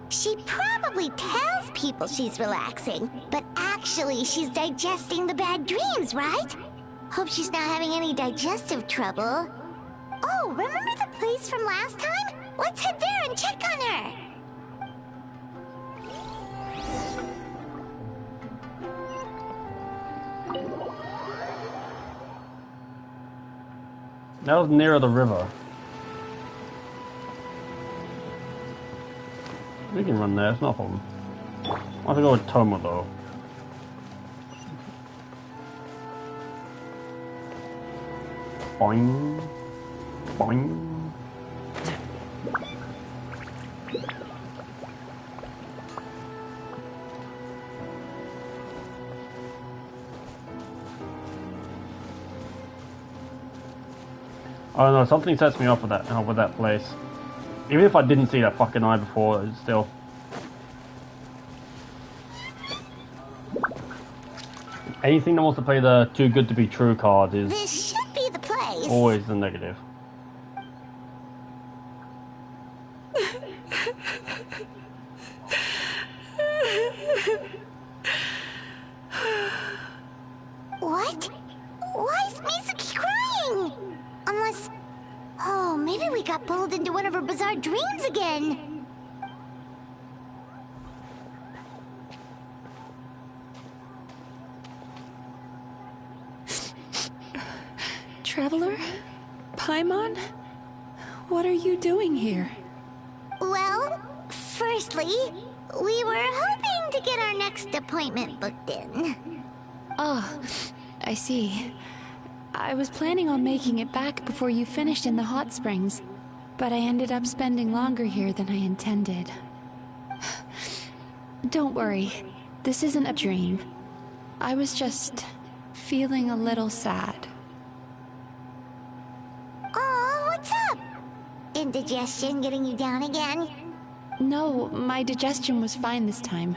She probably tells people she's relaxing, but actually she's digesting the bad dreams, right? Hope she's not having any digestive trouble. Oh, remember the place from last time? Let's head there and check on her. That was nearer the river. We can run there, it's not a problem. I have to go with Toma though. Boing. Boing. Oh no, something sets me off with that place. Even if I didn't see that fucking eye before, it's still. Anything that wants to play the too good to be true card is This should be the place. always the negative. What? Why is Mizuki crying? Unless... Oh, maybe we got pulled into one of her bizarre dreams again. Traveler? Paimon? What are you doing here? Well, firstly, we were hoping to get our next appointment booked in. Oh, I see. I was planning on making it back before you finished in the hot springs, but I ended up spending longer here than I intended. Don't worry, this isn't a dream. I was just feeling a little sad. Oh, what's up? Indigestion getting you down again? No, my digestion was fine this time.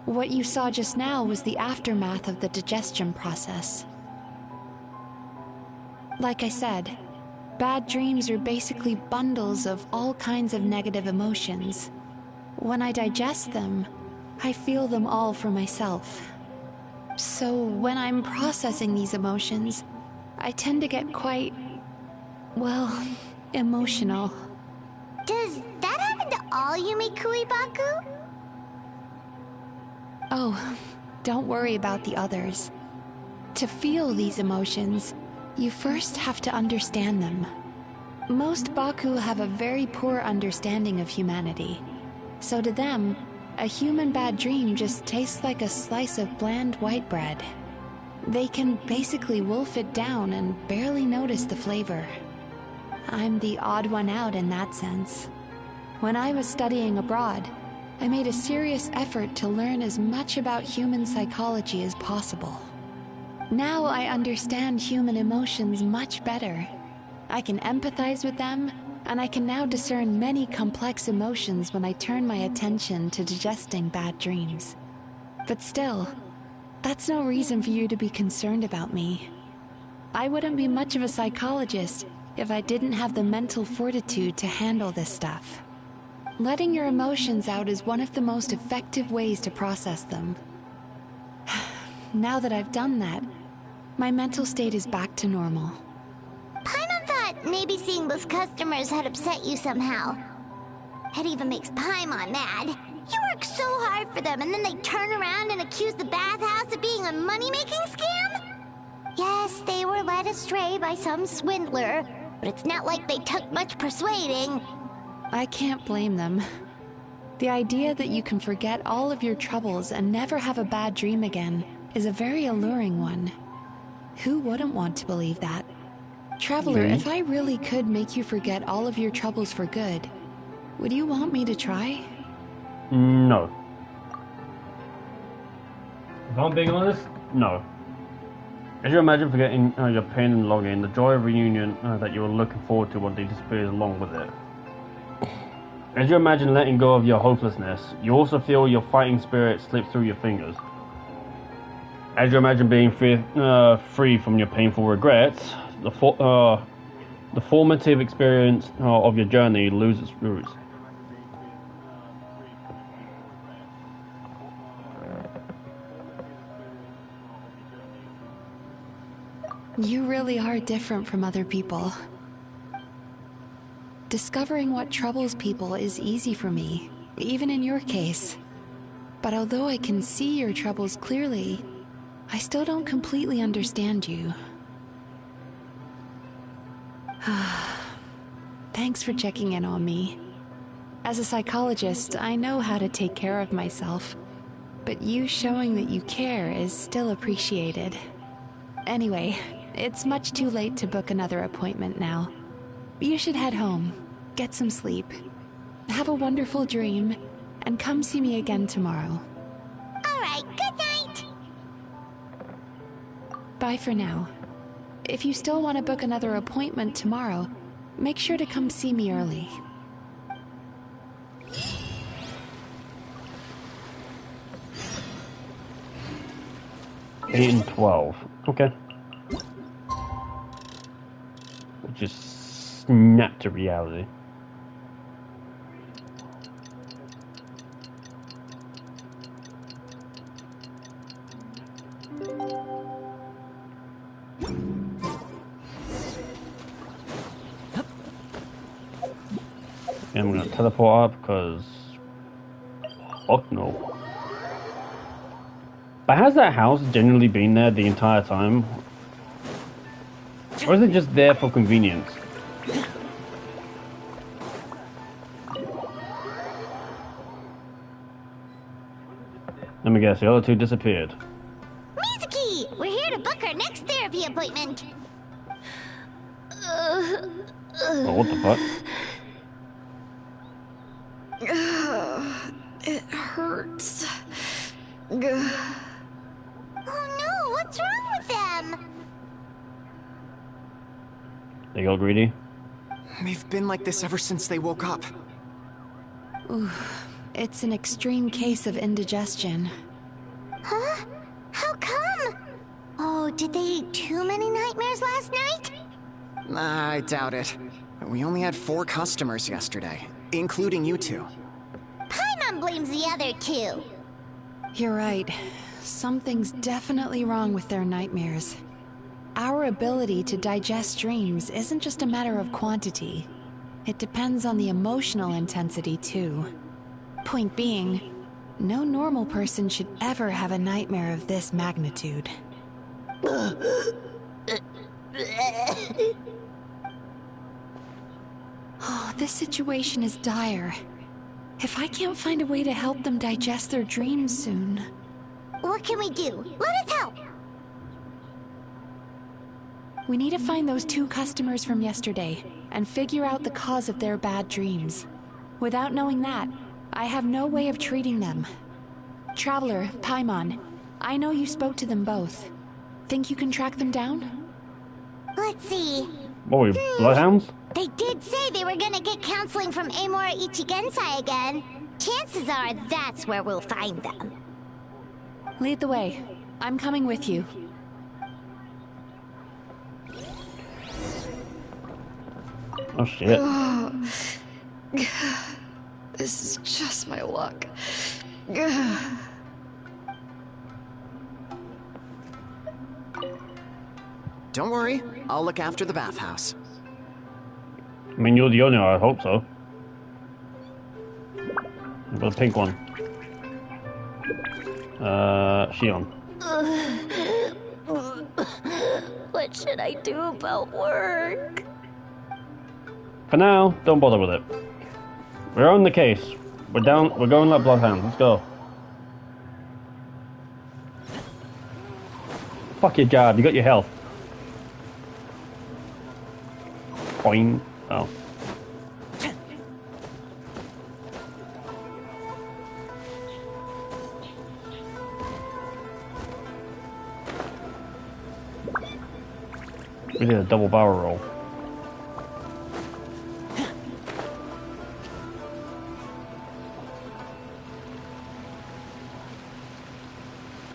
What you saw just now was the aftermath of the digestion process. Like I said, bad dreams are basically bundles of all kinds of negative emotions. When I digest them, I feel them all for myself. So when I'm processing these emotions, I tend to get quite, well, emotional. Does that happen to all Yumikui Baku? Oh, don't worry about the others. To feel these emotions, you first have to understand them. Most Baku have a very poor understanding of humanity. So to them, a human bad dream just tastes like a slice of bland white bread. They can basically wolf it down and barely notice the flavor. I'm the odd one out in that sense. When I was studying abroad, I made a serious effort to learn as much about human psychology as possible. Now I understand human emotions much better. I can empathize with them, and I can now discern many complex emotions when I turn my attention to digesting bad dreams. But still, that's no reason for you to be concerned about me. I wouldn't be much of a psychologist if I didn't have the mental fortitude to handle this stuff. Letting your emotions out is one of the most effective ways to process them. Now that I've done that, my mental state is back to normal. Paimon thought maybe seeing those customers had upset you somehow. It even makes Paimon mad. You work so hard for them and then they turn around and accuse the bathhouse of being a money-making scam? Yes, they were led astray by some swindler, but it's not like they took much persuading. I can't blame them. The idea that you can forget all of your troubles and never have a bad dream again is a very alluring one. Who wouldn't want to believe that? Traveler, if I really could make you forget all of your troubles for good, would you want me to try? No. If I'm being honest, no. As you imagine forgetting your pain and longing, the joy of reunion that you were looking forward to one day disappears along with it. As you imagine letting go of your hopelessness, you also feel your fighting spirit slip through your fingers. As you imagine being free from your painful regrets, the formative experience of your journey loses roots. You really are different from other people. Discovering what troubles people is easy for me, even in your case. But although I can see your troubles clearly, I still don't completely understand you. Thanks for checking in on me. As a psychologist, I know how to take care of myself, but you showing that you care is still appreciated. Anyway, it's much too late to book another appointment now. You should head home, get some sleep, have a wonderful dream, and come see me again tomorrow. All right, good night. Bye for now. If you still want to book another appointment tomorrow, make sure to come see me early. Eight and 12. Okay. Just snap to reality. And I'm gonna teleport up because fuck no. But has that house genuinely been there the entire time? Or is it just there for convenience? Let me guess, the other two disappeared. Mizuki! We're here to book our next therapy appointment. Oh, what the fuck? It hurts. Oh no, what's wrong with them? They go greedy? They've been like this ever since they woke up. Ooh, it's an extreme case of indigestion. Huh? How come? Oh, did they eat too many nightmares last night? I doubt it. We only had 4 customers yesterday, including you two. Paimon blames the other two. You're right. Something's definitely wrong with their nightmares. Our ability to digest dreams isn't just a matter of quantity. It depends on the emotional intensity, too. Point being, no normal person should ever have a nightmare of this magnitude. Oh, this situation is dire. If I can't find a way to help them digest their dreams soon... What can we do? Let us help! We need to find those 2 customers from yesterday, and figure out the cause of their bad dreams. Without knowing that, I have no way of treating them. Traveler, Paimon, I know you spoke to them both. Think you can track them down? Let's see. What are we, bloodhounds? They did say they were gonna get counseling from Amora Ichigensai again. Chances are that's where we'll find them. Lead the way. I'm coming with you. Oh shit. This is just my luck. Don't worry, I'll look after the bathhouse. I mean, you're the owner, I hope so. I've got a pink one. Shion. What should I do about work? For now, don't bother with it. We're on the case. We're going like bloodhounds. Let's go. Fuck your job, you got your health. Boing. Oh. We did a double barrel roll.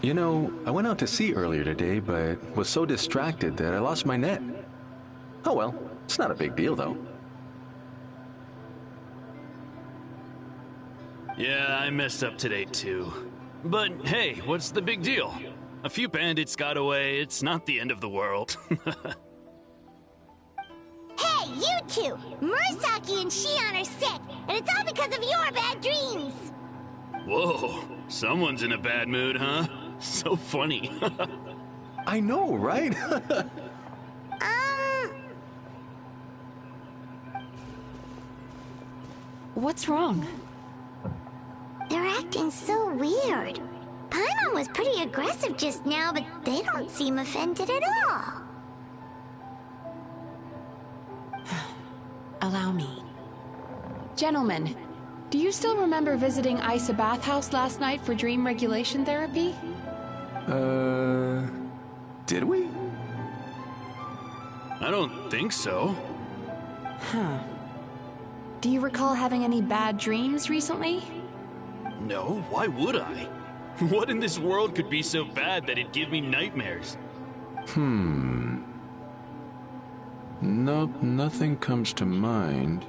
You know, I went out to sea earlier today, but was so distracted that I lost my net. Oh well, it's not a big deal though. Yeah, I messed up today too. But hey, what's the big deal? A few bandits got away, it's not the end of the world. Hey, you two! Murasaki and Shion are sick, and it's all because of your bad dreams! Whoa, someone's in a bad mood, huh? So funny. I know, right? What's wrong? They're acting so weird. Paimon was pretty aggressive just now, but they don't seem offended at all. Allow me. Gentlemen, do you still remember visiting Isa Bathhouse last night for dream regulation therapy? Did we? I don't think so. Huh. Do you recall having any bad dreams recently? No, why would I? What in this world could be so bad that it'd give me nightmares? Nope, nothing comes to mind.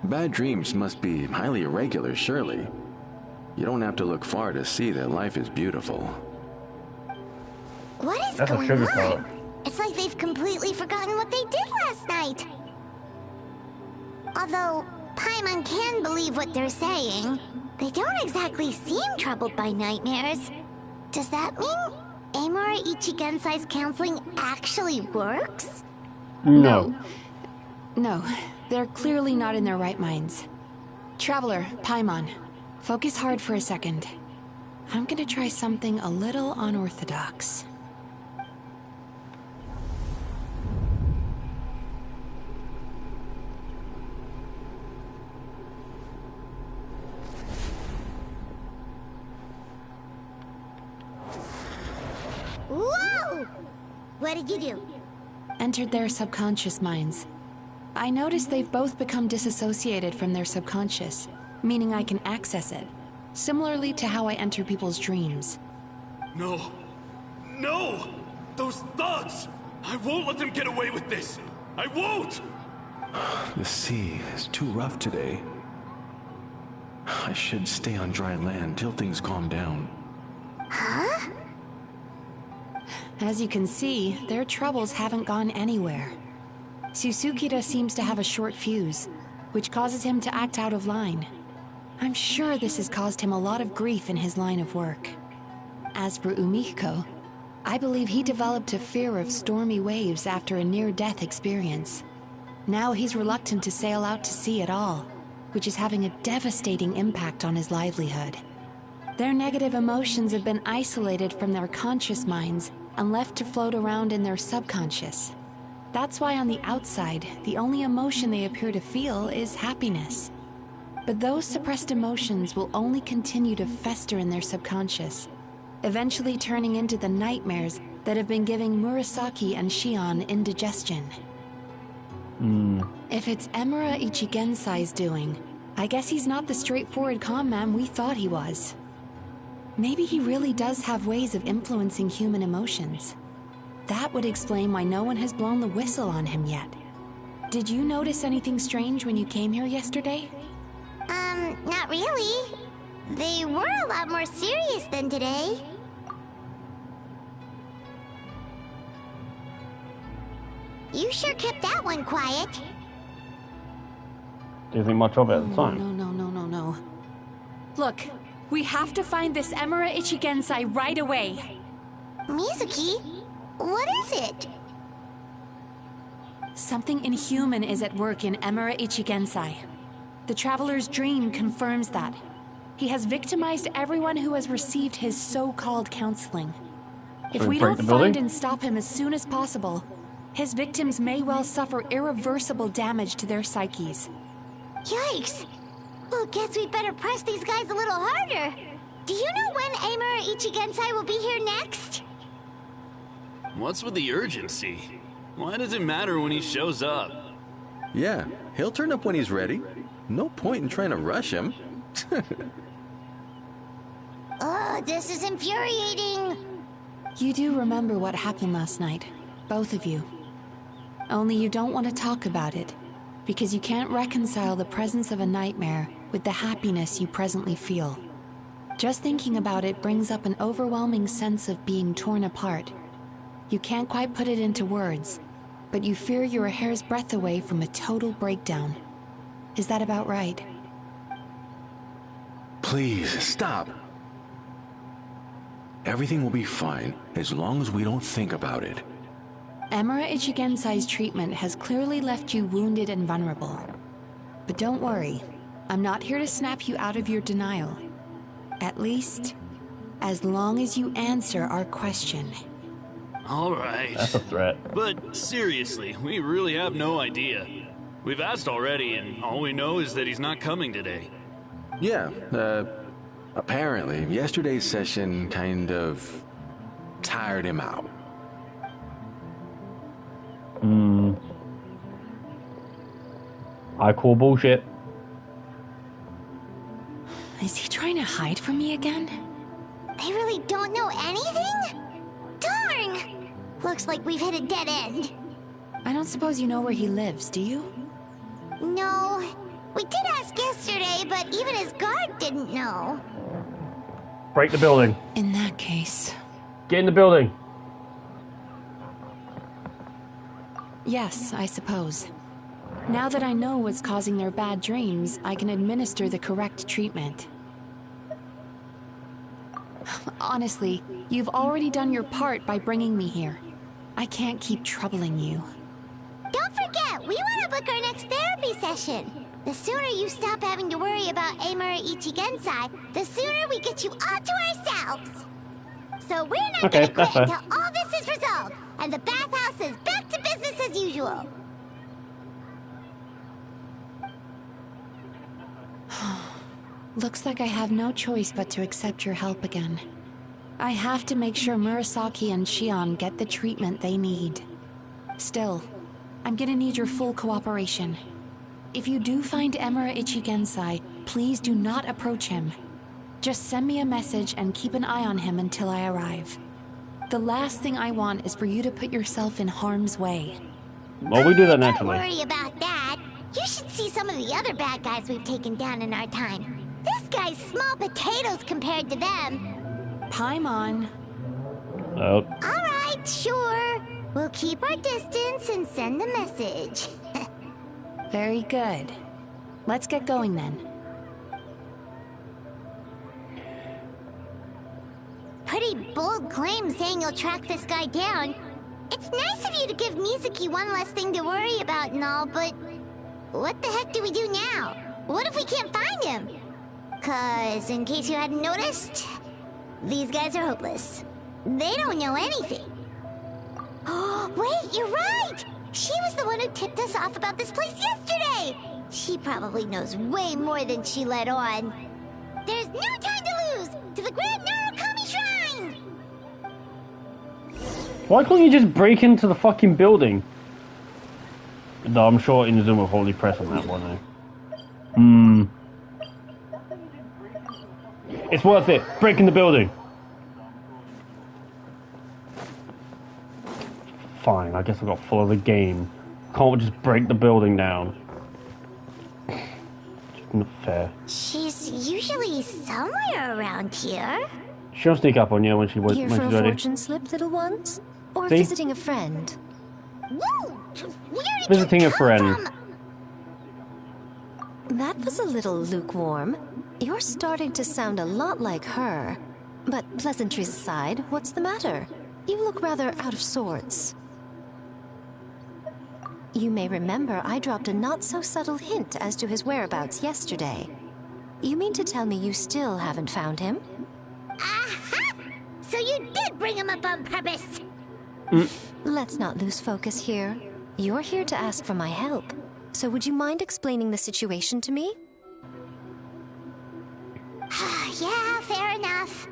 Bad dreams must be highly irregular, surely. You don't have to look far to see that life is beautiful. What is That's a going sugarcoat. on? It's like they've completely forgotten what they did last night. Although Paimon can believe what they're saying, they don't exactly seem troubled by nightmares. Does that mean Amura Ichigensai's counseling actually works? No. No, they're clearly not in their right minds. Traveler, Paimon, focus hard for a second. I'm gonna try something a little unorthodox. Whoa! What did you do? Entered their subconscious minds. I noticed they've both become disassociated from their subconscious, meaning I can access it, similarly to how I enter people's dreams. No. No! Those thugs! I won't let them get away with this! I won't! The sea is too rough today. I should stay on dry land till things calm down. Huh? As you can see, their troubles haven't gone anywhere. Susukira seems to have a short fuse, which causes him to act out of line. I'm sure this has caused him a lot of grief in his line of work. As for Umiko, I believe he developed a fear of stormy waves after a near-death experience. Now he's reluctant to sail out to sea at all, which is having a devastating impact on his livelihood. Their negative emotions have been isolated from their conscious minds and left to float around in their subconscious. That's why on the outside, the only emotion they appear to feel is happiness. But those suppressed emotions will only continue to fester in their subconscious, eventually turning into the nightmares that have been giving Murasaki and Shion indigestion. If it's Emura Ichigensai's doing, I guess he's not the straightforward calm man we thought he was. Maybe he really does have ways of influencing human emotions. That would explain why no one has blown the whistle on him yet. Did you notice anything strange when you came here yesterday? Not really. They were a lot more serious than today. You sure kept that one quiet. Didn't think much of it at the time. No. Look, we have to find this Emura Ichigensai right away. Mizuki, what is it? Something inhuman is at work in Emura Ichigensai. The Traveler's dream confirms that. He has victimized everyone who has received his so-called counseling. If we don't find and stop him as soon as possible, his victims may well suffer irreversible damage to their psyches. Yikes! Well, guess we'd better press these guys a little harder. Do you know when Amura Ichigensai will be here next? What's with the urgency? Why does it matter when he shows up? Yeah, he'll turn up when he's ready. No point in trying to rush him. Oh, this is infuriating. You do remember what happened last night, both of you. Only you don't want to talk about it, because you can't reconcile the presence of a nightmare with the happiness you presently feel. Just thinking about it brings up an overwhelming sense of being torn apart. You can't quite put it into words, but you fear you're a hair's breadth away from a total breakdown. Is that about right? Please, stop. Everything will be fine as long as we don't think about it. Emura Ichigensai's treatment has clearly left you wounded and vulnerable. But don't worry, I'm not here to snap you out of your denial. At least, as long as you answer our question. All right. That's a threat. But seriously, we really have no idea. We've asked already, and all we know is that he's not coming today. Yeah, apparently, yesterday's session kind of tired him out. I call bullshit. Is he trying to hide from me again? They really don't know anything? Darn! Looks like we've hit a dead end. I don't suppose you know where he lives, do you? No. We did ask yesterday, but even his guard didn't know. Break the building. In that case... Get in the building. Yes, I suppose. Now that I know what's causing their bad dreams, I can administer the correct treatment. Honestly, you've already done your part by bringing me here. I can't keep troubling you. Don't forget, we want to book our next therapy session. The sooner you stop having to worry about Emura Ichigensai, the sooner we get you all to ourselves. So we're not gonna quit until all this is resolved, and the bathhouse is back to business as usual. Looks like I have no choice but to accept your help again. I have to make sure Murasaki and Shion get the treatment they need. Still, I'm gonna need your full cooperation. If you do find Emura Ichigensai, please do not approach him. Just send me a message and keep an eye on him until I arrive. The last thing I want is for you to put yourself in harm's way. Well, we do that naturally. Don't worry about that. You should see some of the other bad guys we've taken down in our time. This guy's small potatoes compared to them. Paimon. Oh. Alright, sure. We'll keep our distance and send the message. Very good. Let's get going then. Pretty bold claim saying you'll track this guy down. It's nice of you to give Mizuki one less thing to worry about and all, but what the heck do we do now? What if we can't find him? 'Cause, in case you hadn't noticed, these guys are hopeless. They don't know anything. Oh, wait, you're right! She was the one who tipped us off about this place yesterday! She probably knows way more than she let on. There's no time to lose! To the Grand Narukami Shrine! Why can't you just break into the fucking building? Though I'm sure Inazuma will probably press on that one, eh? It's worth it. Break in the building. Fine, I guess I got to follow the game. Can't we just break the building down? Just not fair. She's usually somewhere around here. She'll sneak up on you when she's ready. Here for a fortune slip, little ones? Or See? visiting a friend? Whoa! Visiting a friend. That was a little lukewarm. You're starting to sound a lot like her. But pleasantries aside, what's the matter? You look rather out of sorts. You may remember I dropped a not-so-subtle hint as to his whereabouts yesterday. You mean to tell me you still haven't found him? Aha! So you did bring him up on purpose! Let's not lose focus here. You're here to ask for my help. So would you mind explaining the situation to me? Yeah, fair enough.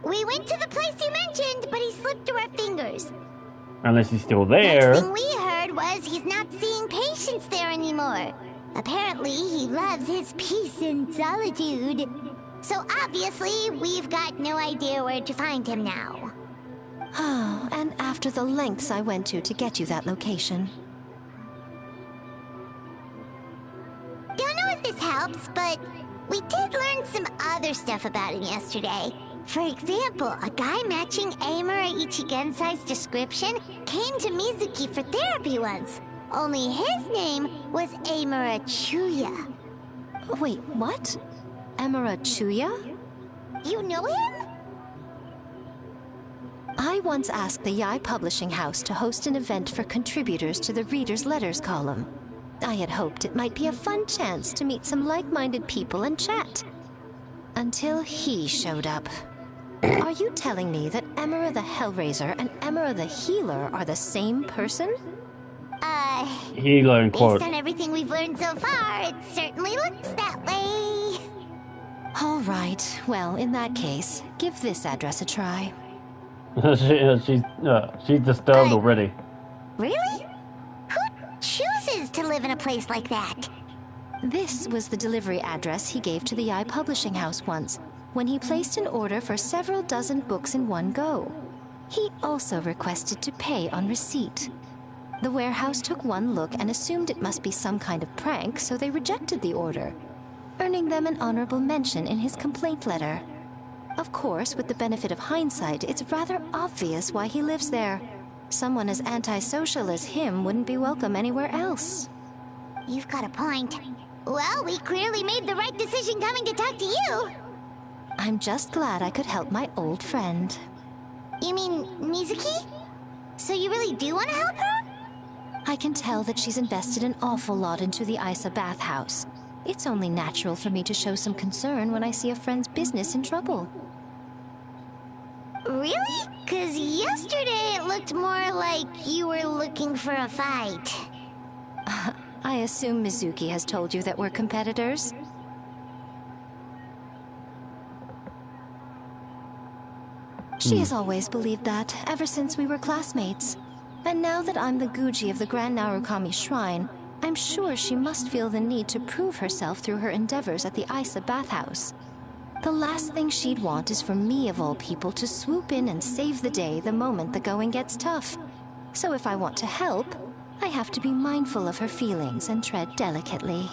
We went to the place you mentioned, but he slipped through our fingers. Unless he's still there. Next thing we heard was he's not seeing patients there anymore. Apparently, he loves his peace and solitude. So obviously, we've got no idea where to find him now. Oh, and after the lengths I went to get you that location. Don't know if this helps, but we did learn some other stuff about him yesterday. For example, a guy matching Amura Ichigensai's description came to Mizuki for therapy once. Only his name was Amura Chuya. Wait, what? Amura Chuya? You know him? I once asked the Yai Publishing House to host an event for contributors to the Reader's Letters column. I had hoped it might be a fun chance to meet some like-minded people and chat. Until he showed up. Are you telling me that Amura the Hellraiser and Amura the Healer are the same person? Healer in quotes. Based on everything we've learned so far, it certainly looks that way. All right, well, in that case, give this address a try. She's disturbed already. Really? Who chooses to live in a place like that? This was the delivery address he gave to the Yai Publishing House once, when he placed an order for several dozen books in one go. He also requested to pay on receipt. The warehouse took one look and assumed it must be some kind of prank, so they rejected the order, earning them an honorable mention in his complaint letter. Of course, with the benefit of hindsight, it's rather obvious why he lives there. Someone as antisocial as him wouldn't be welcome anywhere else. You've got a point. Well, we clearly made the right decision coming to talk to you. I'm just glad I could help my old friend. You mean Mizuki? So you really do want to help her? I can tell that she's invested an awful lot into the Isa bathhouse. It's only natural for me to show some concern when I see a friend's business in trouble. Really? 'Cause yesterday it looked more like you were looking for a fight. I assume Mizuki has told you that we're competitors? She has always believed that, ever since we were classmates. And now that I'm the Guji of the Grand Narukami Shrine, I'm sure she must feel the need to prove herself through her endeavors at the Isa bathhouse. The last thing she'd want is for me, of all people, to swoop in and save the day the moment the going gets tough. So if I want to help, I have to be mindful of her feelings and tread delicately.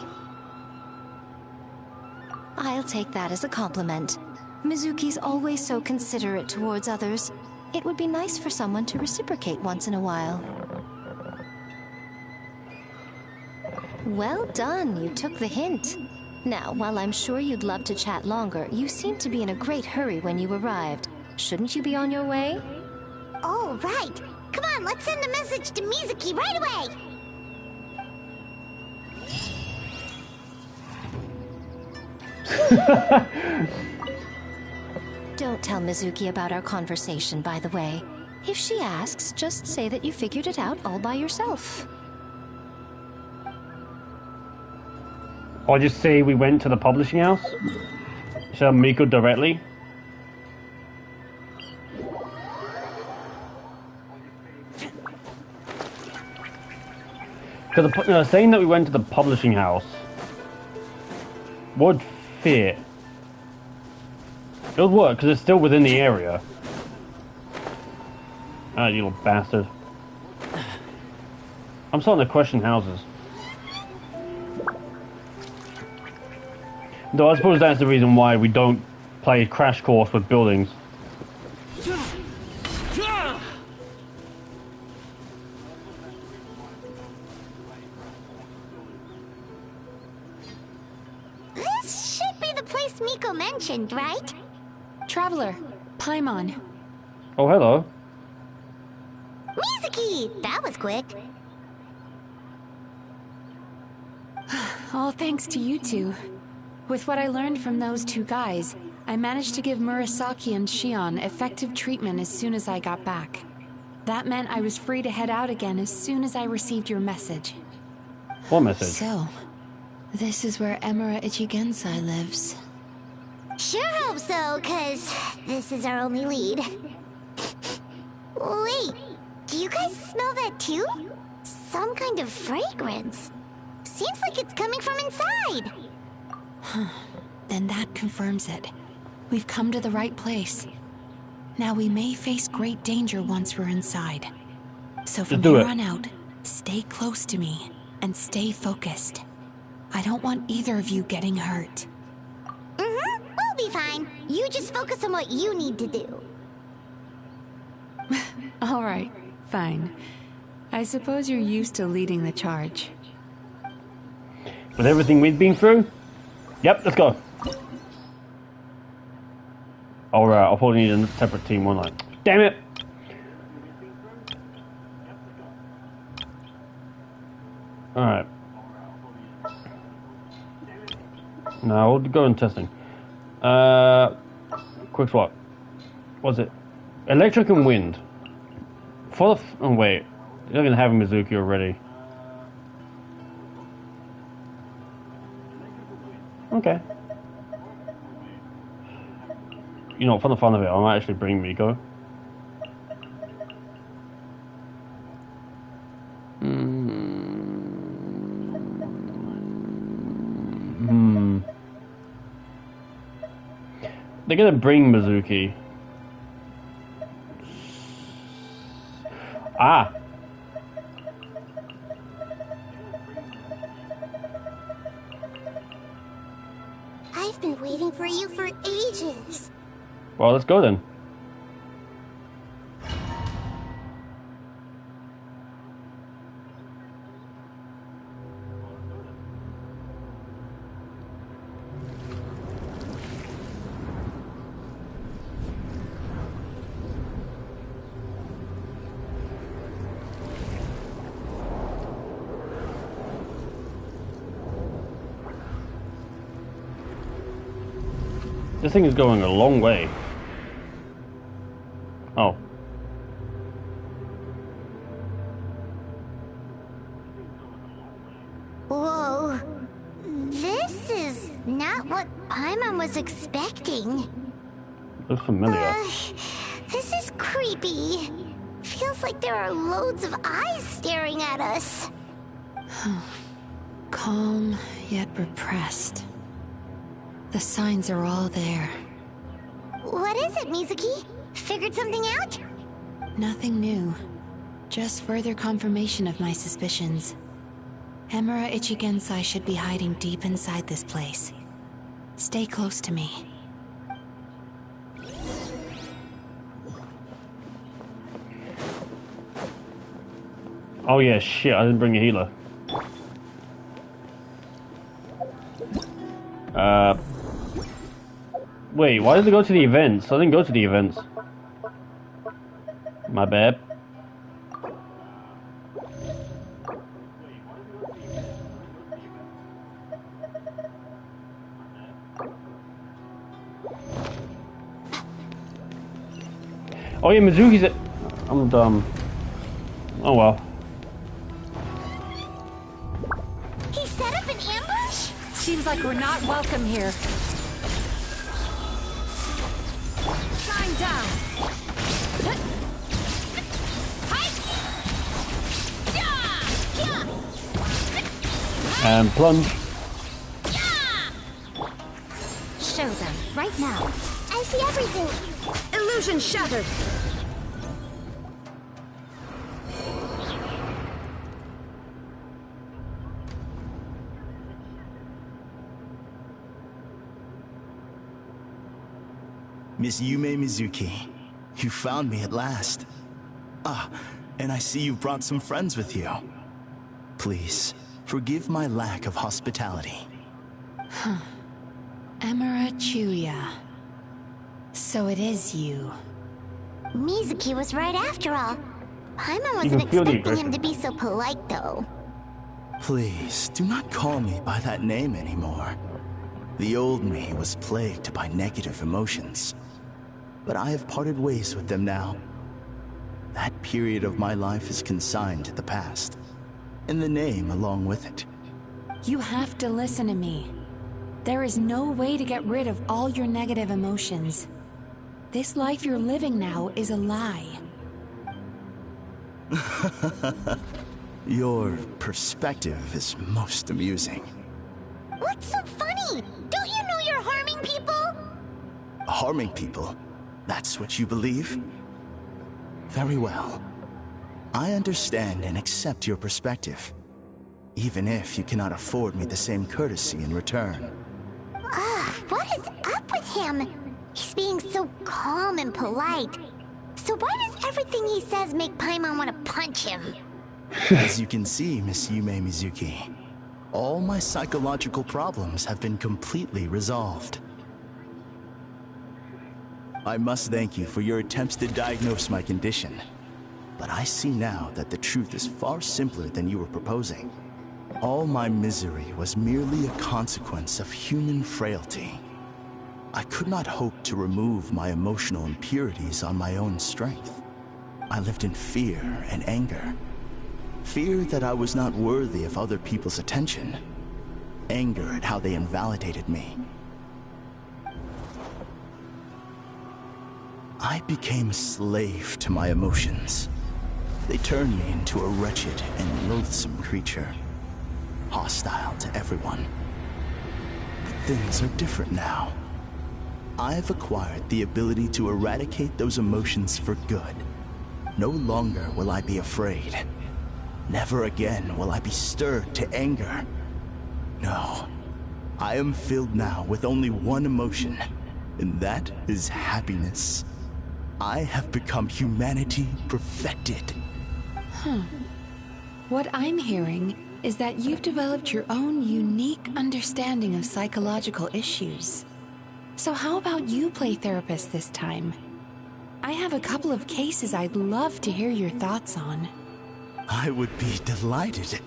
I'll take that as a compliment. Mizuki's always so considerate towards others. It would be nice for someone to reciprocate once in a while. Well done, you took the hint. Now, while I'm sure you'd love to chat longer, you seemed to be in a great hurry when you arrived. Shouldn't you be on your way? Oh, right. Come on, let's send a message to Mizuki right away. Don't tell Mizuki about our conversation, by the way. If she asks, just say that you figured it out all by yourself. Or just say we went to the publishing house? Tell Miko directly? Because saying that we went to the publishing house would fit. It would work, because it's still within the area. Ah, you little bastard. I'm starting to question houses. Though I suppose that's the reason why we don't play Crash Course with buildings. This should be the place Miko mentioned, right? Traveler, Paimon. Oh, hello. Mizuki! That was quick. All thanks to you two. With what I learned from those two guys, I managed to give Murasaki and Shion effective treatment as soon as I got back. That meant I was free to head out again as soon as I received your message. What message? So, this is where Amura Ichigensai lives. Sure hope so, 'cause this is our only lead. Wait, do you guys smell that too? Some kind of fragrance. Seems like it's coming from inside. then that confirms it. We've come to the right place. Now we may face great danger once we're inside. So from here on out, stay close to me and stay focused. I don't want either of you getting hurt. We'll be fine. You just focus on what you need to do. All right, fine. I suppose you're used to leading the charge. With everything we've been through? Yep, let's go. Alright, I'll probably need a separate team, won't I? Damn it! Alright. Now we'll go on testing. Quick swap. What's it? Electric and wind. For the oh wait, you're gonna have a Mizuki already. Okay. You know, for the fun of it, I might actually bring Miko. They're gonna bring Mizuki. Ah. I've been waiting for you for ages. Well, let's go then. This thing is going a long way. Oh. Whoa. This is not what Paimon was expecting. Looks familiar. This is creepy. Feels like there are loads of eyes staring at us. Calm, yet repressed. The signs are all there. What is it, Mizuki? Figured something out? Nothing new. Just further confirmation of my suspicions. Emura Ichigensai should be hiding deep inside this place. Stay close to me. Oh yeah, shit, I didn't bring a healer. Wait, why did they go to the events? I didn't go to the events. My bad. Oh yeah, Mizuki's at... I'm dumb. Oh well. He set up an ambush? Seems like we're not welcome here. Shine down. And plunge. Show them, right now. I see everything. Illusion shattered. Miss Yume Mizuki, you found me at last. Ah, and I see you brought some friends with you. Please, forgive my lack of hospitality. Huh. Emura Chuya. So it is you. Mizuki was right after all. Paimon wasn't expecting him to be so polite, though. Please, do not call me by that name anymore. The old me was plagued by negative emotions. But I have parted ways with them now. That period of my life is consigned to the past. And the name along with it. You have to listen to me. There is no way to get rid of all your negative emotions. This life you're living now is a lie. Your perspective is most amusing. What's so funny? Don't you know you're harming people? Harming people? That's what you believe? Very well. I understand and accept your perspective, even if you cannot afford me the same courtesy in return. What is up with him? He's being so calm and polite. So why does everything he says make Paimon want to punch him? As you can see, Miss Yume Mizuki, all my psychological problems have been completely resolved. I must thank you for your attempts to diagnose my condition, but I see now that the truth is far simpler than you were proposing. All my misery was merely a consequence of human frailty. I could not hope to remove my emotional impurities on my own strength. I lived in fear and anger. Fear that I was not worthy of other people's attention. Anger at how they invalidated me. I became a slave to my emotions. They turned me into a wretched and loathsome creature. Hostile to everyone. But things are different now. I've acquired the ability to eradicate those emotions for good. No longer will I be afraid. Never again will I be stirred to anger. No, I am filled now with only one emotion, and that is happiness. I have become humanity perfected. What I'm hearing is that you've developed your own unique understanding of psychological issues. So how about you play therapist this time? I have a couple of cases I'd love to hear your thoughts on. I would be delighted.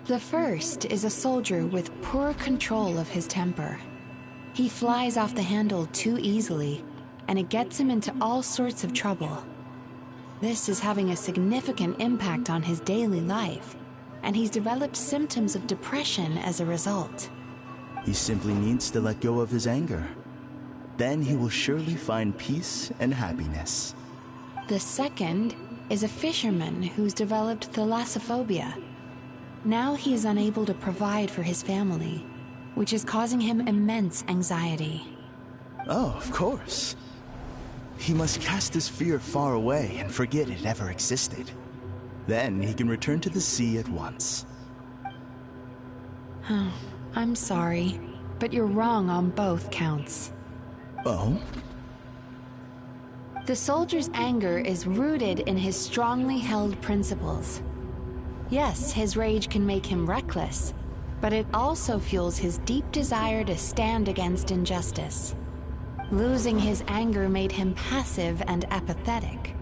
The first is a soldier with poor control of his temper. He flies off the handle too easily, and it gets him into all sorts of trouble. This is having a significant impact on his daily life, and he's developed symptoms of depression as a result. He simply needs to let go of his anger. Then he will surely find peace and happiness. The second is a fisherman who's developed thalassophobia. Now he is unable to provide for his family, which is causing him immense anxiety. Oh, of course. He must cast his fear far away and forget it ever existed. Then he can return to the sea at once. I'm sorry, but you're wrong on both counts. Oh? The soldier's anger is rooted in his strongly held principles. Yes, his rage can make him reckless, but it also fuels his deep desire to stand against injustice. Losing his anger made him passive and apathetic.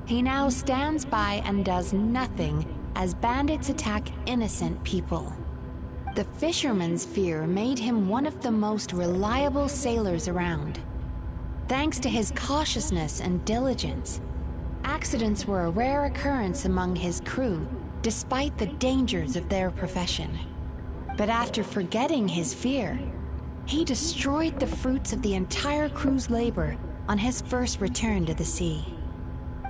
He now stands by and does nothing as bandits attack innocent people. The fisherman's fear made him one of the most reliable sailors around. Thanks to his cautiousness and diligence, accidents were a rare occurrence among his crew, despite the dangers of their profession. But after forgetting his fear, he destroyed the fruits of the entire crew's labor on his first return to the sea.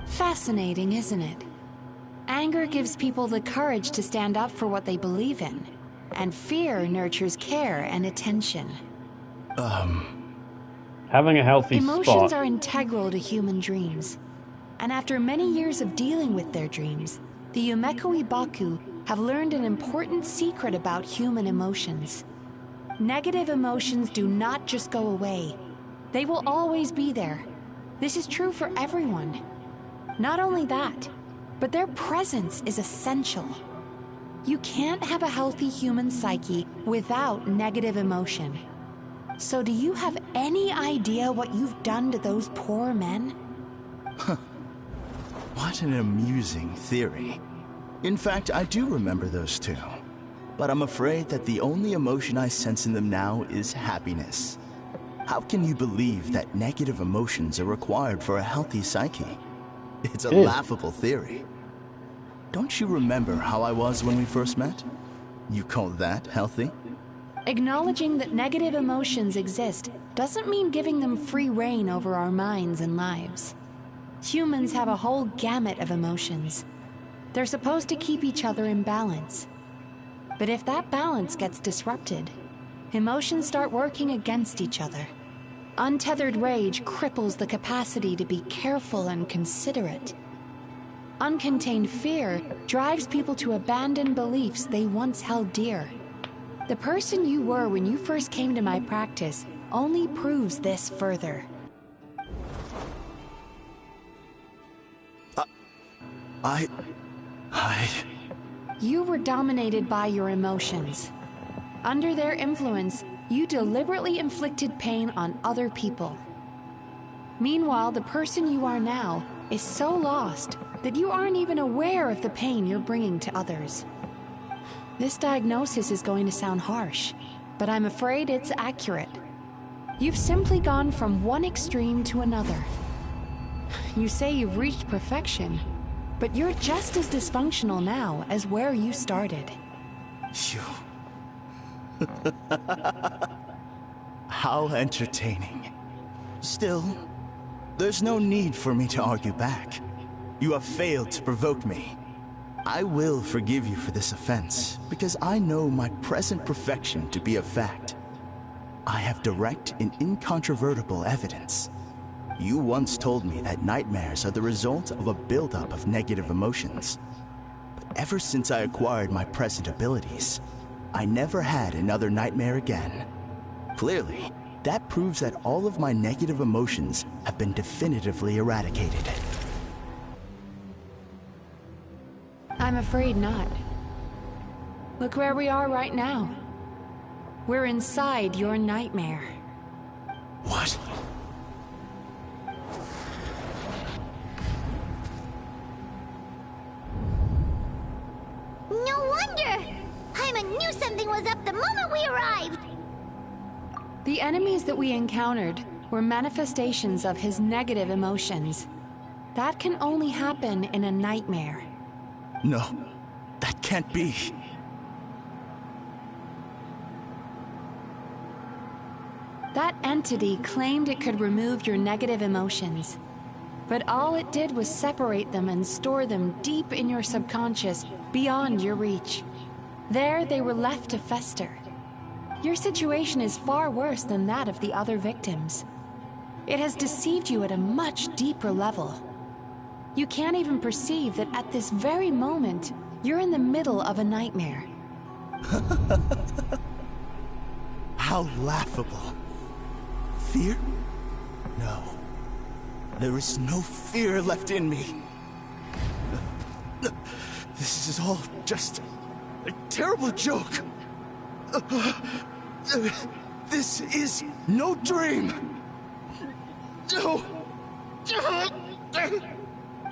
Fascinating, isn't it? Anger gives people the courage to stand up for what they believe in, and fear nurtures care and attention. Having a healthy Emotions spot. are integral to human dreams, and after many years of dealing with their dreams, the Yumeko Ibaku have learned an important secret about human emotions. Negative emotions do not just go away. They will always be there. This is true for everyone. Not only that, but their presence is essential. You can't have a healthy human psyche without negative emotion. So do you have any idea what you've done to those poor men? What an amusing theory. In fact, I do remember those two. But I'm afraid that the only emotion I sense in them now is happiness. How can you believe that negative emotions are required for a healthy psyche? It's a laughable theory. Don't you remember how I was when we first met? You call that healthy? Acknowledging that negative emotions exist doesn't mean giving them free rein over our minds and lives. Humans have a whole gamut of emotions. They're supposed to keep each other in balance. But if that balance gets disrupted, emotions start working against each other. Untethered rage cripples the capacity to be careful and considerate. Uncontained fear drives people to abandon beliefs they once held dear. The person you were when you first came to my practice only proves this further. You were dominated by your emotions. Under their influence, you deliberately inflicted pain on other people. Meanwhile, the person you are now is so lost that you aren't even aware of the pain you're bringing to others. This diagnosis is going to sound harsh, but I'm afraid it's accurate. You've simply gone from one extreme to another. You say you've reached perfection, but you're just as dysfunctional now as where you started. You... How entertaining. Still, there's no need for me to argue back. You have failed to provoke me. I will forgive you for this offense, because I know my present perfection to be a fact. I have direct and incontrovertible evidence. You once told me that nightmares are the result of a buildup of negative emotions. But ever since I acquired my present abilities, I never had another nightmare again. Clearly, that proves that all of my negative emotions have been definitively eradicated. I'm afraid not. Look where we are right now. We're inside your nightmare. What? No wonder! Paimon knew something was up the moment we arrived! The enemies that we encountered were manifestations of his negative emotions. That can only happen in a nightmare. No, that can't be. That entity claimed it could remove your negative emotions. But all it did was separate them and store them deep in your subconscious, beyond your reach. There, they were left to fester. Your situation is far worse than that of the other victims. It has deceived you at a much deeper level. You can't even perceive that at this very moment, you're in the middle of a nightmare. How laughable. Fear? No. There is no fear left in me. This is all just a terrible joke. This is no dream. No.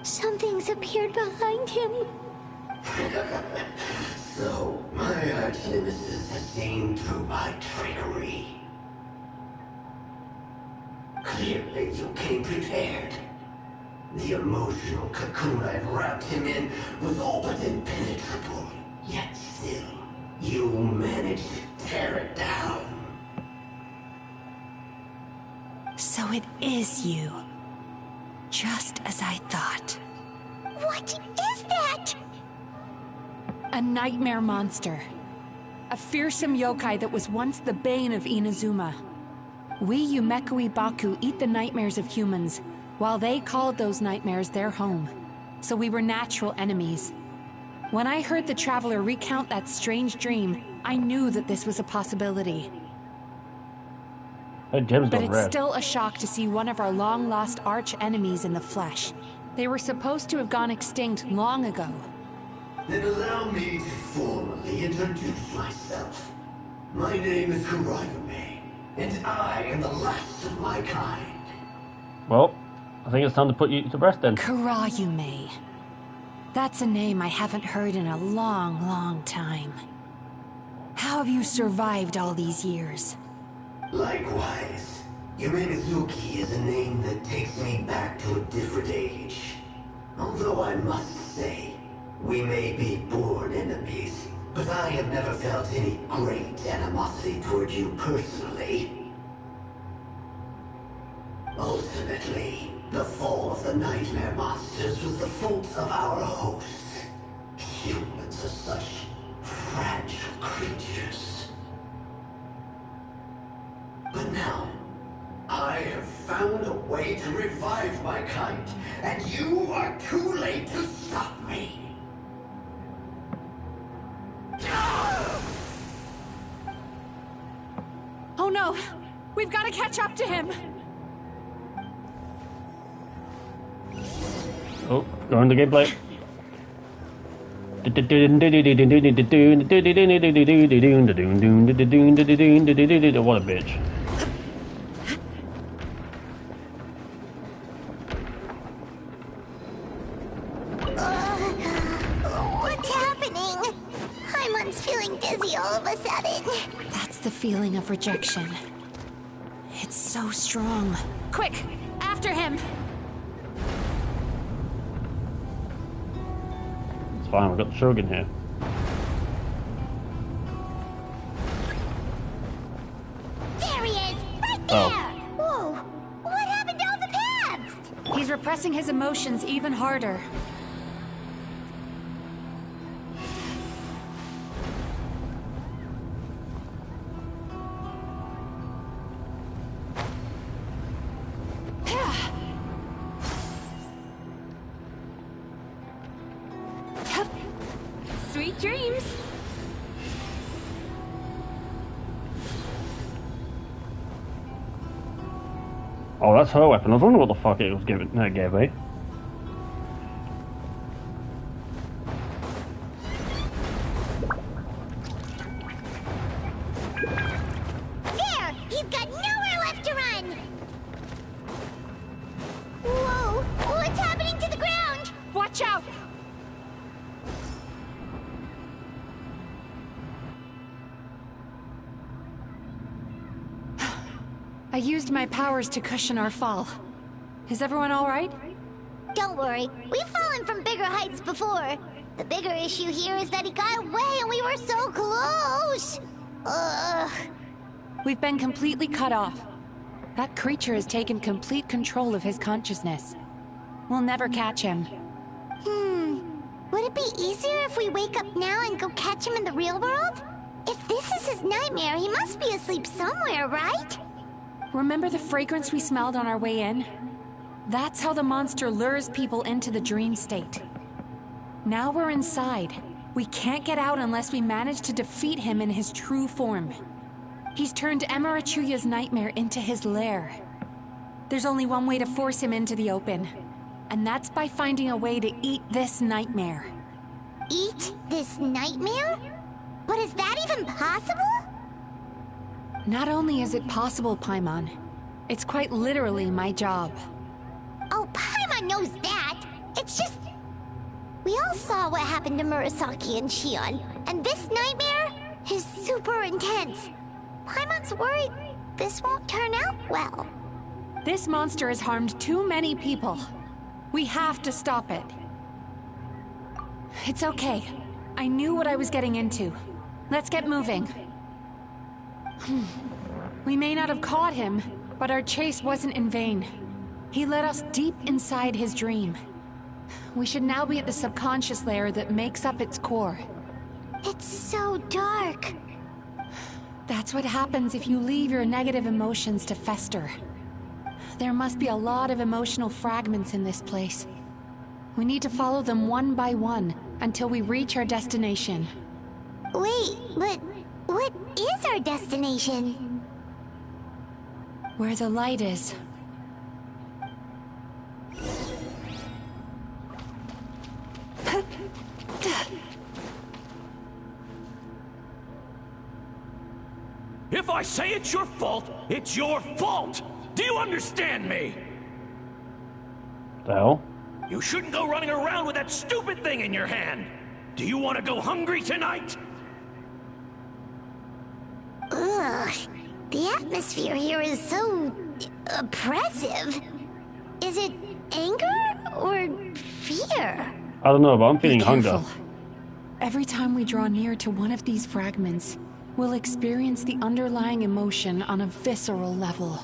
Something's appeared behind him. So, my arch-nemesis has seen through my trickery. Clearly, you came prepared. The emotional cocoon I've wrapped him in was all but impenetrable. Yet still, you managed to tear it down. So it is you. Just as I thought. What is that? A nightmare monster. A fearsome yokai that was once the bane of Inazuma. We Yumekui Baku eat the nightmares of humans, while they called those nightmares their home. So we were natural enemies. When I heard the Traveler recount that strange dream, I knew that this was a possibility. That gem's But gone it's red. still a shock to see one of our long-lost arch-enemies in the flesh. They were supposed to have gone extinct long ago. Then allow me to formally introduce myself. My name is Kurayume, and I am the last of my kind. Well, I think it's time to put you to rest then. Kurayume. That's a name I haven't heard in a long, long time. How have you survived all these years? Likewise, Mizuki is a name that takes me back to a different age. Although I must say, we may be born enemies, but I have never felt any great animosity toward you personally. Ultimately, the fall of the nightmare monsters was the fault of our hosts. Humans are such fragile creatures. But now, I have found a way to revive my kind, and you are too late to stop me. Oh no! We've got to catch up to him! Oh, go on the gameplay. What a bitch. What's happening? Paimon's feeling dizzy all of a sudden. That's the feeling of rejection. It's so strong. Quick! After him! It's fine, we've got the Shogun here. There he is! Right there! Whoa! What happened to all the paths? He's repressing his emotions even harder. Sweet dreams! Oh, that's her weapon. I was wondering what the fuck it was giving. No, it gave me. There! He's got nowhere left to run! Whoa! What's happening to the ground? Watch out! I used my powers to cushion our fall. Is everyone all right? Don't worry, we've fallen from bigger heights before. The bigger issue here is that he got away and we were so close! Ugh. We've been completely cut off. That creature has taken complete control of his consciousness. We'll never catch him. Would it be easier if we wake up now and go catch him in the real world? If this is his nightmare, he must be asleep somewhere, right? Remember the fragrance we smelled on our way in? That's how the monster lures people into the dream state. Now we're inside. We can't get out unless we manage to defeat him in his true form. He's turned Emarachuya's nightmare into his lair. There's only one way to force him into the open, and that's by finding a way to eat this nightmare. Eat this nightmare? But is that even possible? Not only is it possible, Paimon, it's quite literally my job. Oh, Paimon knows that! It's just... We all saw what happened to Murasaki and Shion, and this nightmare is super intense. Paimon's worried this won't turn out well. This monster has harmed too many people. We have to stop it. It's okay. I knew what I was getting into. Let's get moving. We may not have caught him, but our chase wasn't in vain. He led us deep inside his dream. We should now be at the subconscious layer that makes up its core. It's so dark. That's what happens if you leave your negative emotions to fester. There must be a lot of emotional fragments in this place. We need to follow them one by one until we reach our destination. Wait, but what is our destination? Where the light is. If I say it's your fault, it's your fault! Do you understand me? The hell? You shouldn't go running around with that stupid thing in your hand! Do you want to go hungry tonight? Ugh, the atmosphere here is so... oppressive. Is it anger or fear? I don't know, but I'm feeling hunger. Every time we draw near to one of these fragments, we'll experience the underlying emotion on a visceral level.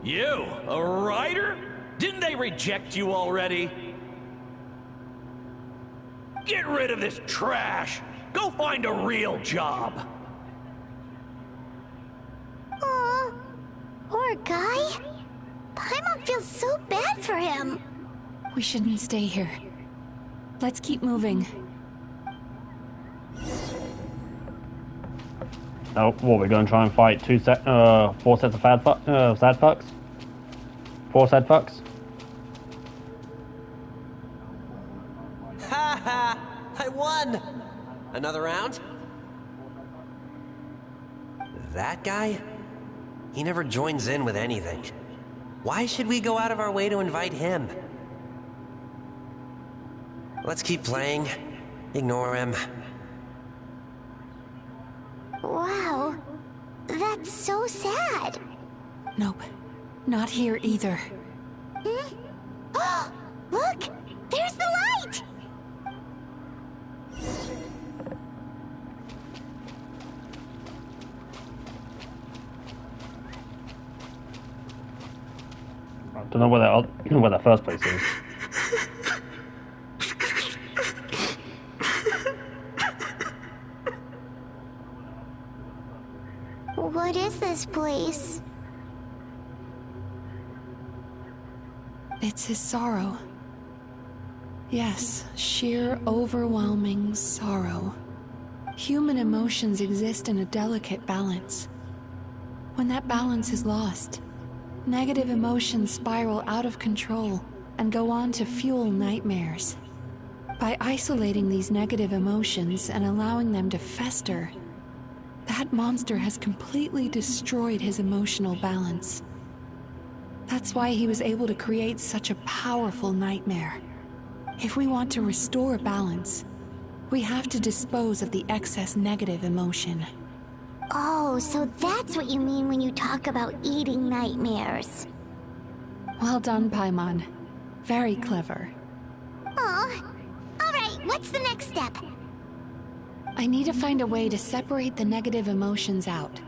You, a writer? Didn't they reject you already? Get rid of this trash! Go find a real job! Aw, poor guy. Paimon feels so bad for him. We shouldn't stay here. Let's keep moving. Oh, what, we're going to try and fight 4 sets of sad fucks? 4 sad fucks? Ha ha! I won! Another round? That guy? He never joins in with anything. Why should we go out of our way to invite him? Let's keep playing. Ignore him. Wow, that's so sad. Nope, not here either. Hmm? Oh, look! There's the light! I don't know where that first place is. What is this place? It's his sorrow. Yes, sheer overwhelming sorrow. Human emotions exist in a delicate balance. When that balance is lost, negative emotions spiral out of control and go on to fuel nightmares. By isolating these negative emotions and allowing them to fester, that monster has completely destroyed his emotional balance. That's why he was able to create such a powerful nightmare. If we want to restore balance, we have to dispose of the excess negative emotion. Oh, so that's what you mean when you talk about eating nightmares. Well done, Paimon. Very clever. Aw. Alright, what's the next step? I need to find a way to separate the negative emotions out.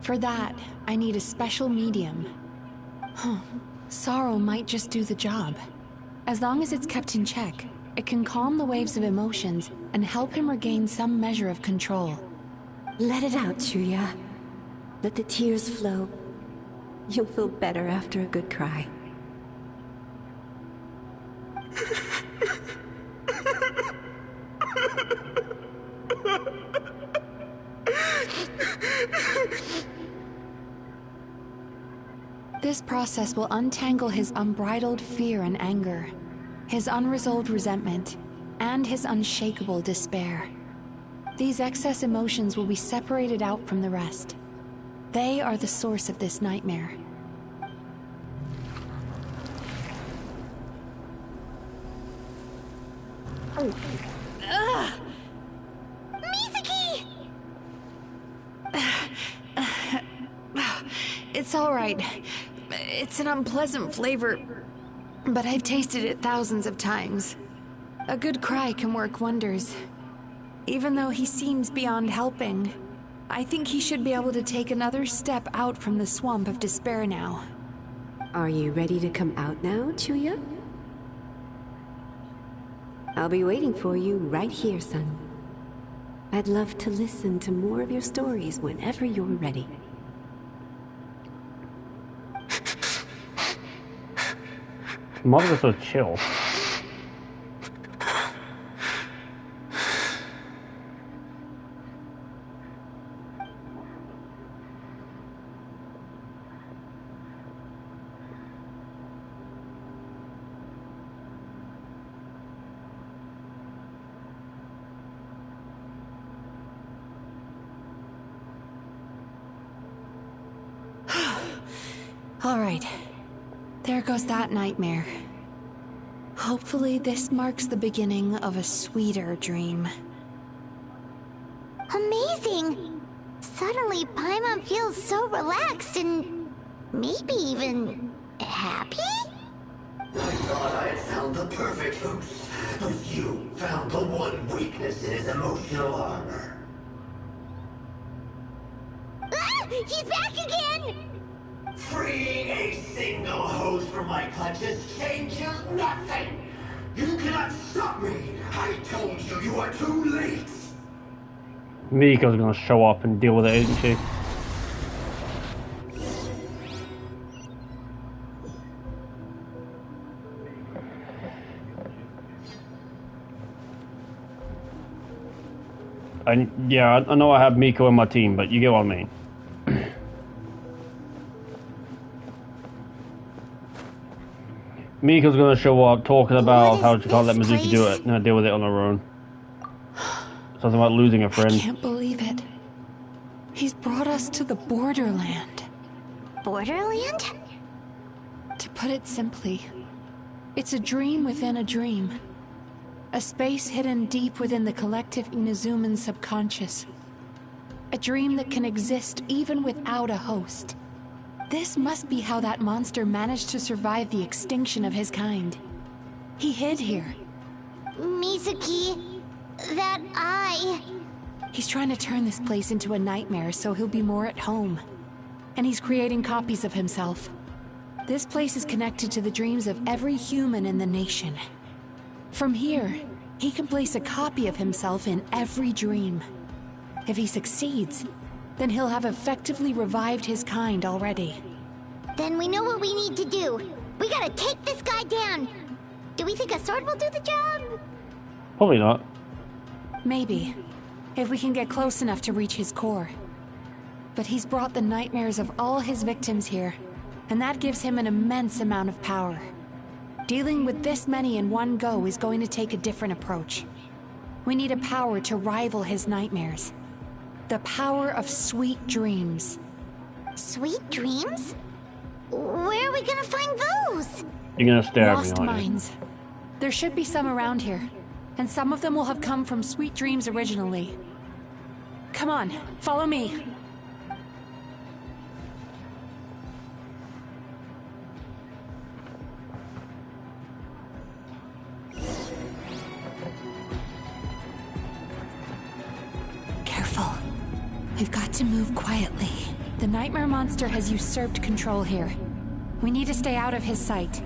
For that, I need a special medium. Sorrow might just do the job. As long as it's kept in check, it can calm the waves of emotions and help him regain some measure of control. Let it out, Chuya. Let the tears flow. You'll feel better after a good cry. This process will untangle his unbridled fear and anger, his unresolved resentment, and his unshakable despair. These excess emotions will be separated out from the rest. They are the source of this nightmare. Ugh! Mizuki! It's all right. It's an unpleasant flavor, but I've tasted it thousands of times. A good cry can work wonders. Even though he seems beyond helping, I think he should be able to take another step out from the swamp of despair now. Are you ready to come out now, Chuya? I'll be waiting for you right here, son. I'd love to listen to more of your stories whenever you're ready. Mother was so chill. All right. There goes that nightmare. Hopefully this marks the beginning of a sweeter dream. amazing! Suddenly, Paimon feels so relaxed and maybe even happy? I thought I had found the perfect host, but you found the one weakness in his emotional armor. Ah! He's back again! Freeing a single host from my clutches changes nothing! You cannot stop me! I told you, you are too late! Miko's gonna show up and deal with it, isn't she? And yeah, I know I have Miko in my team, but you get what I mean. Miko's gonna show up talking about how she can't let Mizuki do it and deal with it on her own. Something about losing a friend. I can't believe it. He's brought us to the borderland. Borderland? To put it simply, it's a dream within a dream. A space hidden deep within the collective Inazuman subconscious. A dream that can exist even without a host. This must be how that monster managed to survive the extinction of his kind. He hid here. Mizuki, that eye... He's trying to turn this place into a nightmare so he'll be more at home. And he's creating copies of himself. This place is connected to the dreams of every human in the nation. From here, he can place a copy of himself in every dream. If he succeeds, then he'll have effectively revived his kind already. Then we know what we need to do. We gotta take this guy down. Do we think a sword will do the job? Probably not. Maybe, if we can get close enough to reach his core. But he's brought the nightmares of all his victims here, and that gives him an immense amount of power. Dealing with this many in one go is going to take a different approach. We need a power to rival his nightmares. The power of sweet dreams. Sweet dreams? Where are we gonna find those? You're gonna stare at me, Lost aren't you? minds. There should be some around here, and some of them will have come from sweet dreams originally. Come on, follow me. Careful. We've got to move quietly. The nightmare monster has usurped control here. We need to stay out of his sight.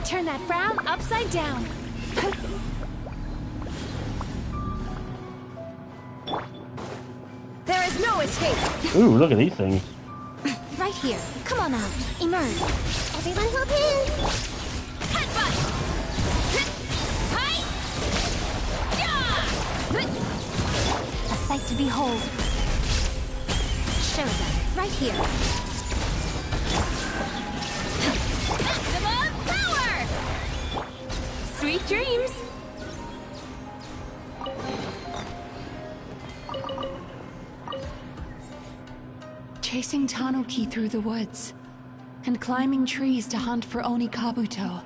Turn that frown upside down. There is no escape. Ooh, look at these things. Right here. Come on out. Emerge. Everyone hold hands. Headbutt. Hi. A sight to behold. Sharingan. Right here. Maximum power. Sweet dreams. Chasing Tanuki through the woods, and climbing trees to hunt for Oni Kabuto.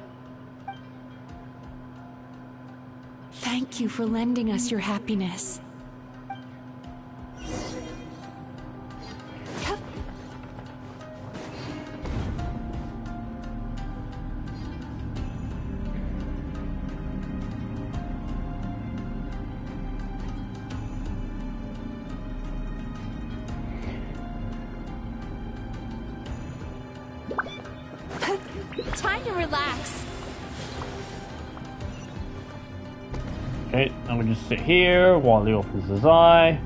Thank you for lending us your happiness. Time to relax. Okay, I'm gonna just sit here while he opens his eye.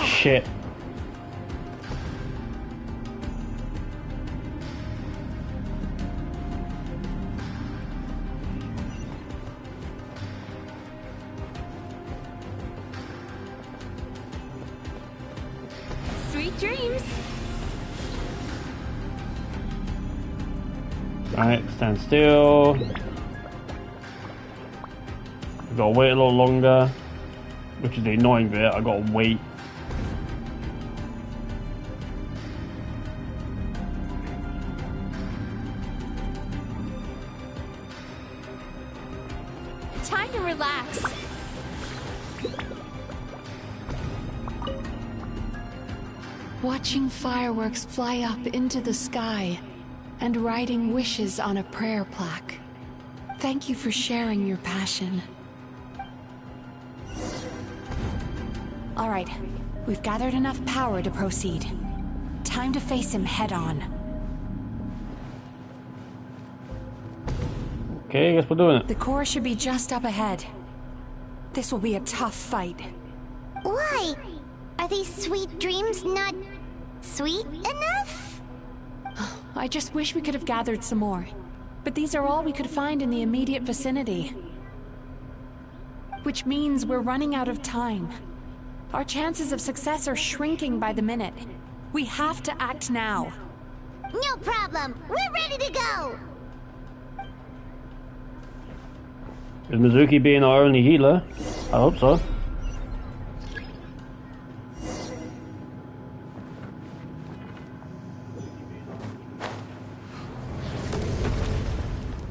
Shit. Sweet dreams. Right, stand still. I've got to wait a little longer, which is the annoying bit. I've got to wait. Time to relax. Watching fireworks fly up into the sky and writing wishes on a prayer plaque. Thank you for sharing your passion. All right, we've gathered enough power to proceed. Time to face him head on. Okay, I guess we're doing it. The core should be just up ahead. This will be a tough fight. Why? Are these sweet dreams not sweet enough? I just wish we could have gathered some more. But these are all we could find in the immediate vicinity. Which means we're running out of time. Our chances of success are shrinking by the minute. We have to act now. No problem. We're ready to go. Is Mizuki being our only healer? I hope so.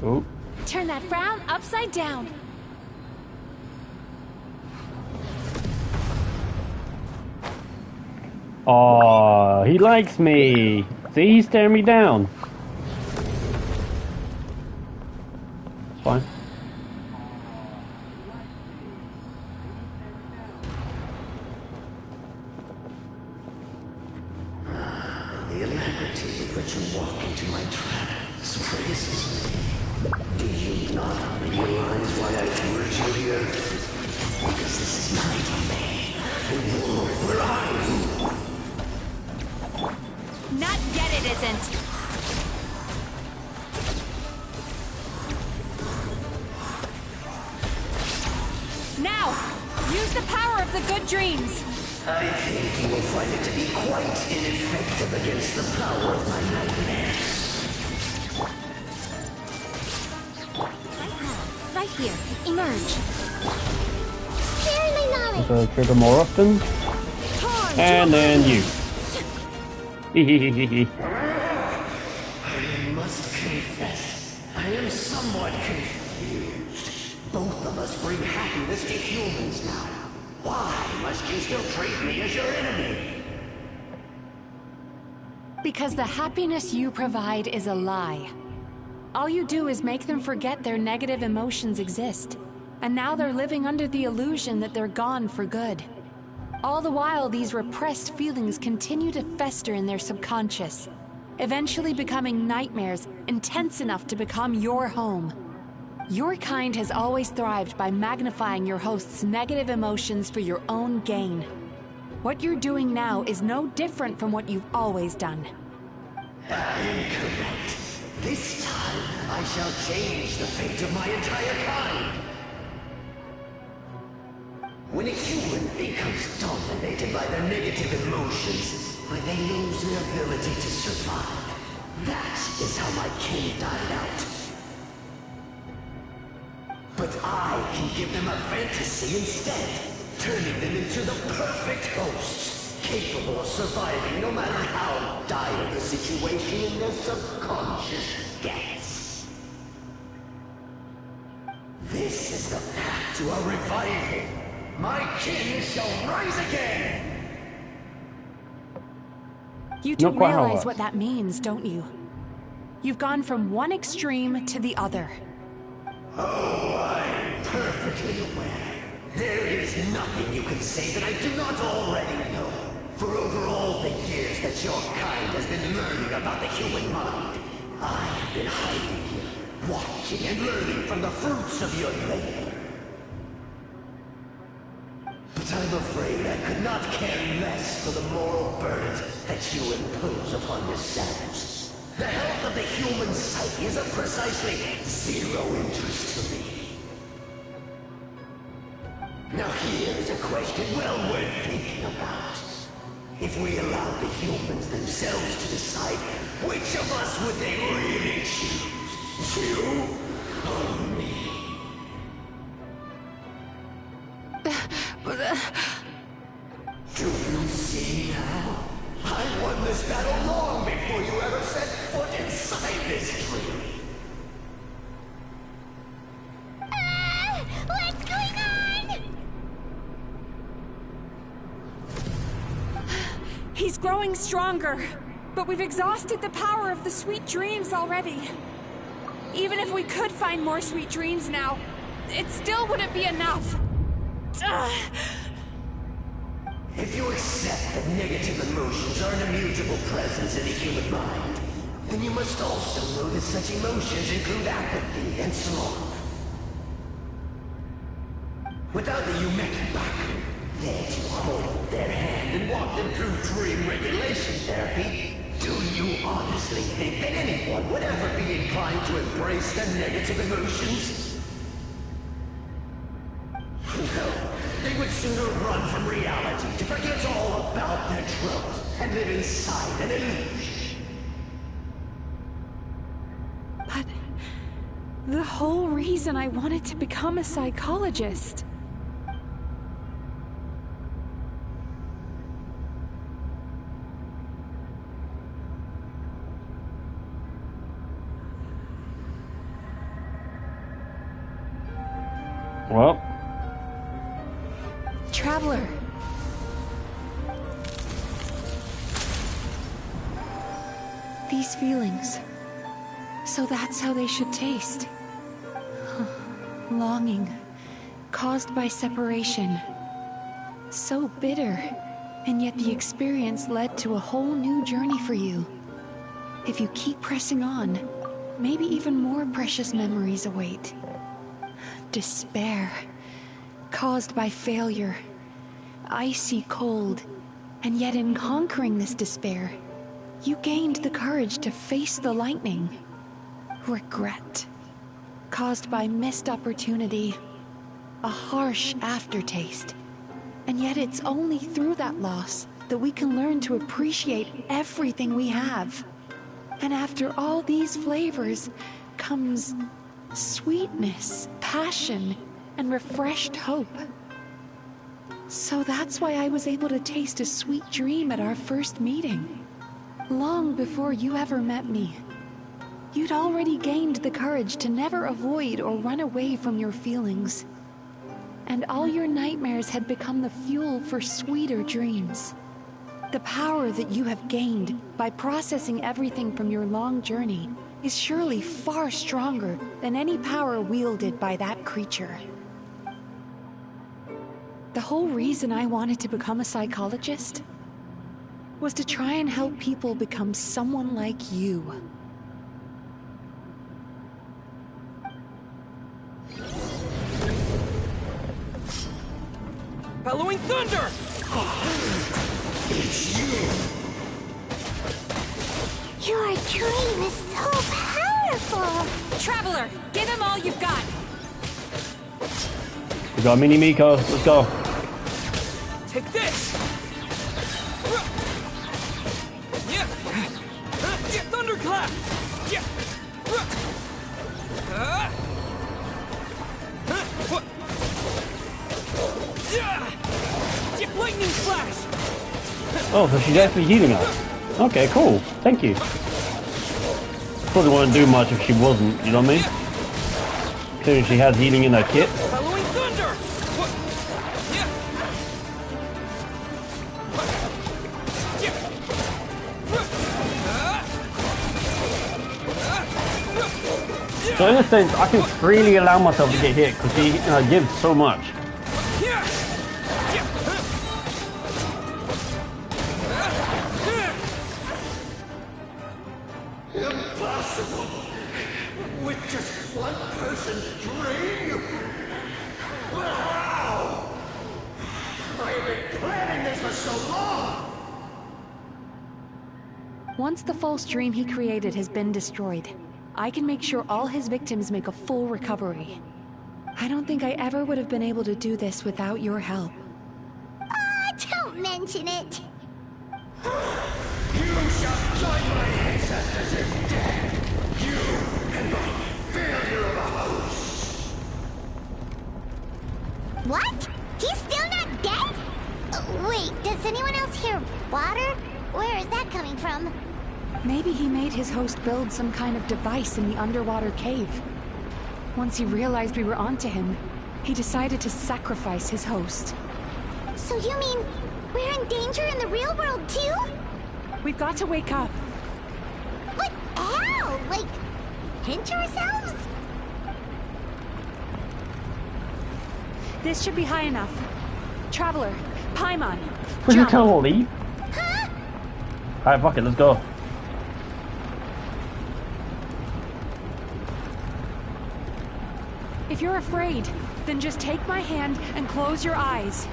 Oh. Turn that frown upside down. Oh, he likes me. See, he's staring me down. It's fine. The alacrity with which you walk into my trap surprises me. Do you not realize why I lured you here? Because this is my domain, and you're where I rule. Not yet, it isn't. Now, use the power of the good dreams. I think you will find it to be quite ineffective against the power of my nightmares. Right here. Emerge. Clearly not. So trigger more often. And then you. I must confess, I am somewhat confused. Both of us bring happiness to humans now. Why must you still treat me as your enemy? Because the happiness you provide is a lie. All you do is make them forget their negative emotions exist. And now they're living under the illusion that they're gone for good. All the while, these repressed feelings continue to fester in their subconscious, eventually becoming nightmares intense enough to become your home. Your kind has always thrived by magnifying your host's negative emotions for your own gain. What you're doing now is no different from what you've always done. Incorrect. This time, I shall change the fate of my entire kind. When a human becomes dominated by their negative emotions, when they lose their ability to survive, that is how my kin died out. But I can give them a fantasy instead, turning them into the perfect hosts, capable of surviving no matter how dire the situation in their subconscious gets. This is the path to a revival. My kin shall rise again! You do realize what that means, don't you? You've gone from one extreme to the other. Oh, I'm perfectly aware. There is nothing you can say that I do not already know. For over all the years that your kind has been learning about the human mind, I have been hiding here, watching and learning from the fruits of your labor. But I'm afraid I could not care less for the moral burdens that you impose upon yourselves. The health of the human psyche is of precisely zero interest to me. Now here is a question well worth thinking about. If we allowed the humans themselves to decide, which of us would they really choose? You or me? Do you see now? I won this battle long before you ever set foot inside this tree. What's going on? He's growing stronger, but we've exhausted the power of the sweet dreams already. Even if we could find more sweet dreams now, it still wouldn't be enough. If you accept that negative emotions are an immutable presence in the human mind, then you must also know that such emotions include apathy and sloth. Without the Yumeki Baku there to hold their hand and walk them through dream regulation therapy, do you honestly think that anyone would ever be inclined to embrace their negative emotions? No, they would sooner run from reality to forget all about their troubles and live inside an illusion. But the whole reason I wanted to become a psychologist. Well. Traveler. These feelings. So that's how they should taste. Longing. Caused by separation. So bitter. And yet the experience led to a whole new journey for you. If you keep pressing on, maybe even more precious memories await. Despair. Caused by failure. Icy cold. And yet in conquering this despair, you gained the courage to face the lightning. Regret. Caused by missed opportunity. A harsh aftertaste. And yet it's only through that loss that we can learn to appreciate everything we have. And after all these flavors comes sweetness, passion, and refreshed hope. So that's why I was able to taste a sweet dream at our first meeting. Long before you ever met me. You'd already gained the courage to never avoid or run away from your feelings. And all your nightmares had become the fuel for sweeter dreams. The power that you have gained by processing everything from your long journey is surely far stronger than any power wielded by that creature. The whole reason I wanted to become a psychologist was to try and help people become someone like you. Bellowing thunder! It's you! Your dream is so powerful! Traveler, give him all you've got! We got Mini Miko, let's go. Take this! Yeah! Thunderclap! Yeah! Lightning flash! Oh, so she's actually healing us. Okay, cool. Thank you. Probably wouldn't do much if she wasn't, you know what I mean? Considering she has healing in her kit. Following thunder! So in a sense, I can freely allow myself to get hit because she gives so much. Impossible! With just one person's dream? But how? I have been planning this for so long! Once the false dream he created has been destroyed, I can make sure all his victims make a full recovery. I don't think I ever would have been able to do this without your help. Don't mention it. You shall join my ancestors in death! You and my failure of a host! What? He's still not dead? Wait, does anyone else hear water? Where is that coming from? Maybe he made his host build some kind of device in the underwater cave. Once he realized we were onto him, he decided to sacrifice his host. So you mean we're in danger in the real world too? We've got to wake up. But how? Like, pinch ourselves? This should be high enough. Traveler, Paimon, Would you jump. tell her to leave? Alright, fuck it, let's go. If you're afraid, then just take my hand and close your eyes.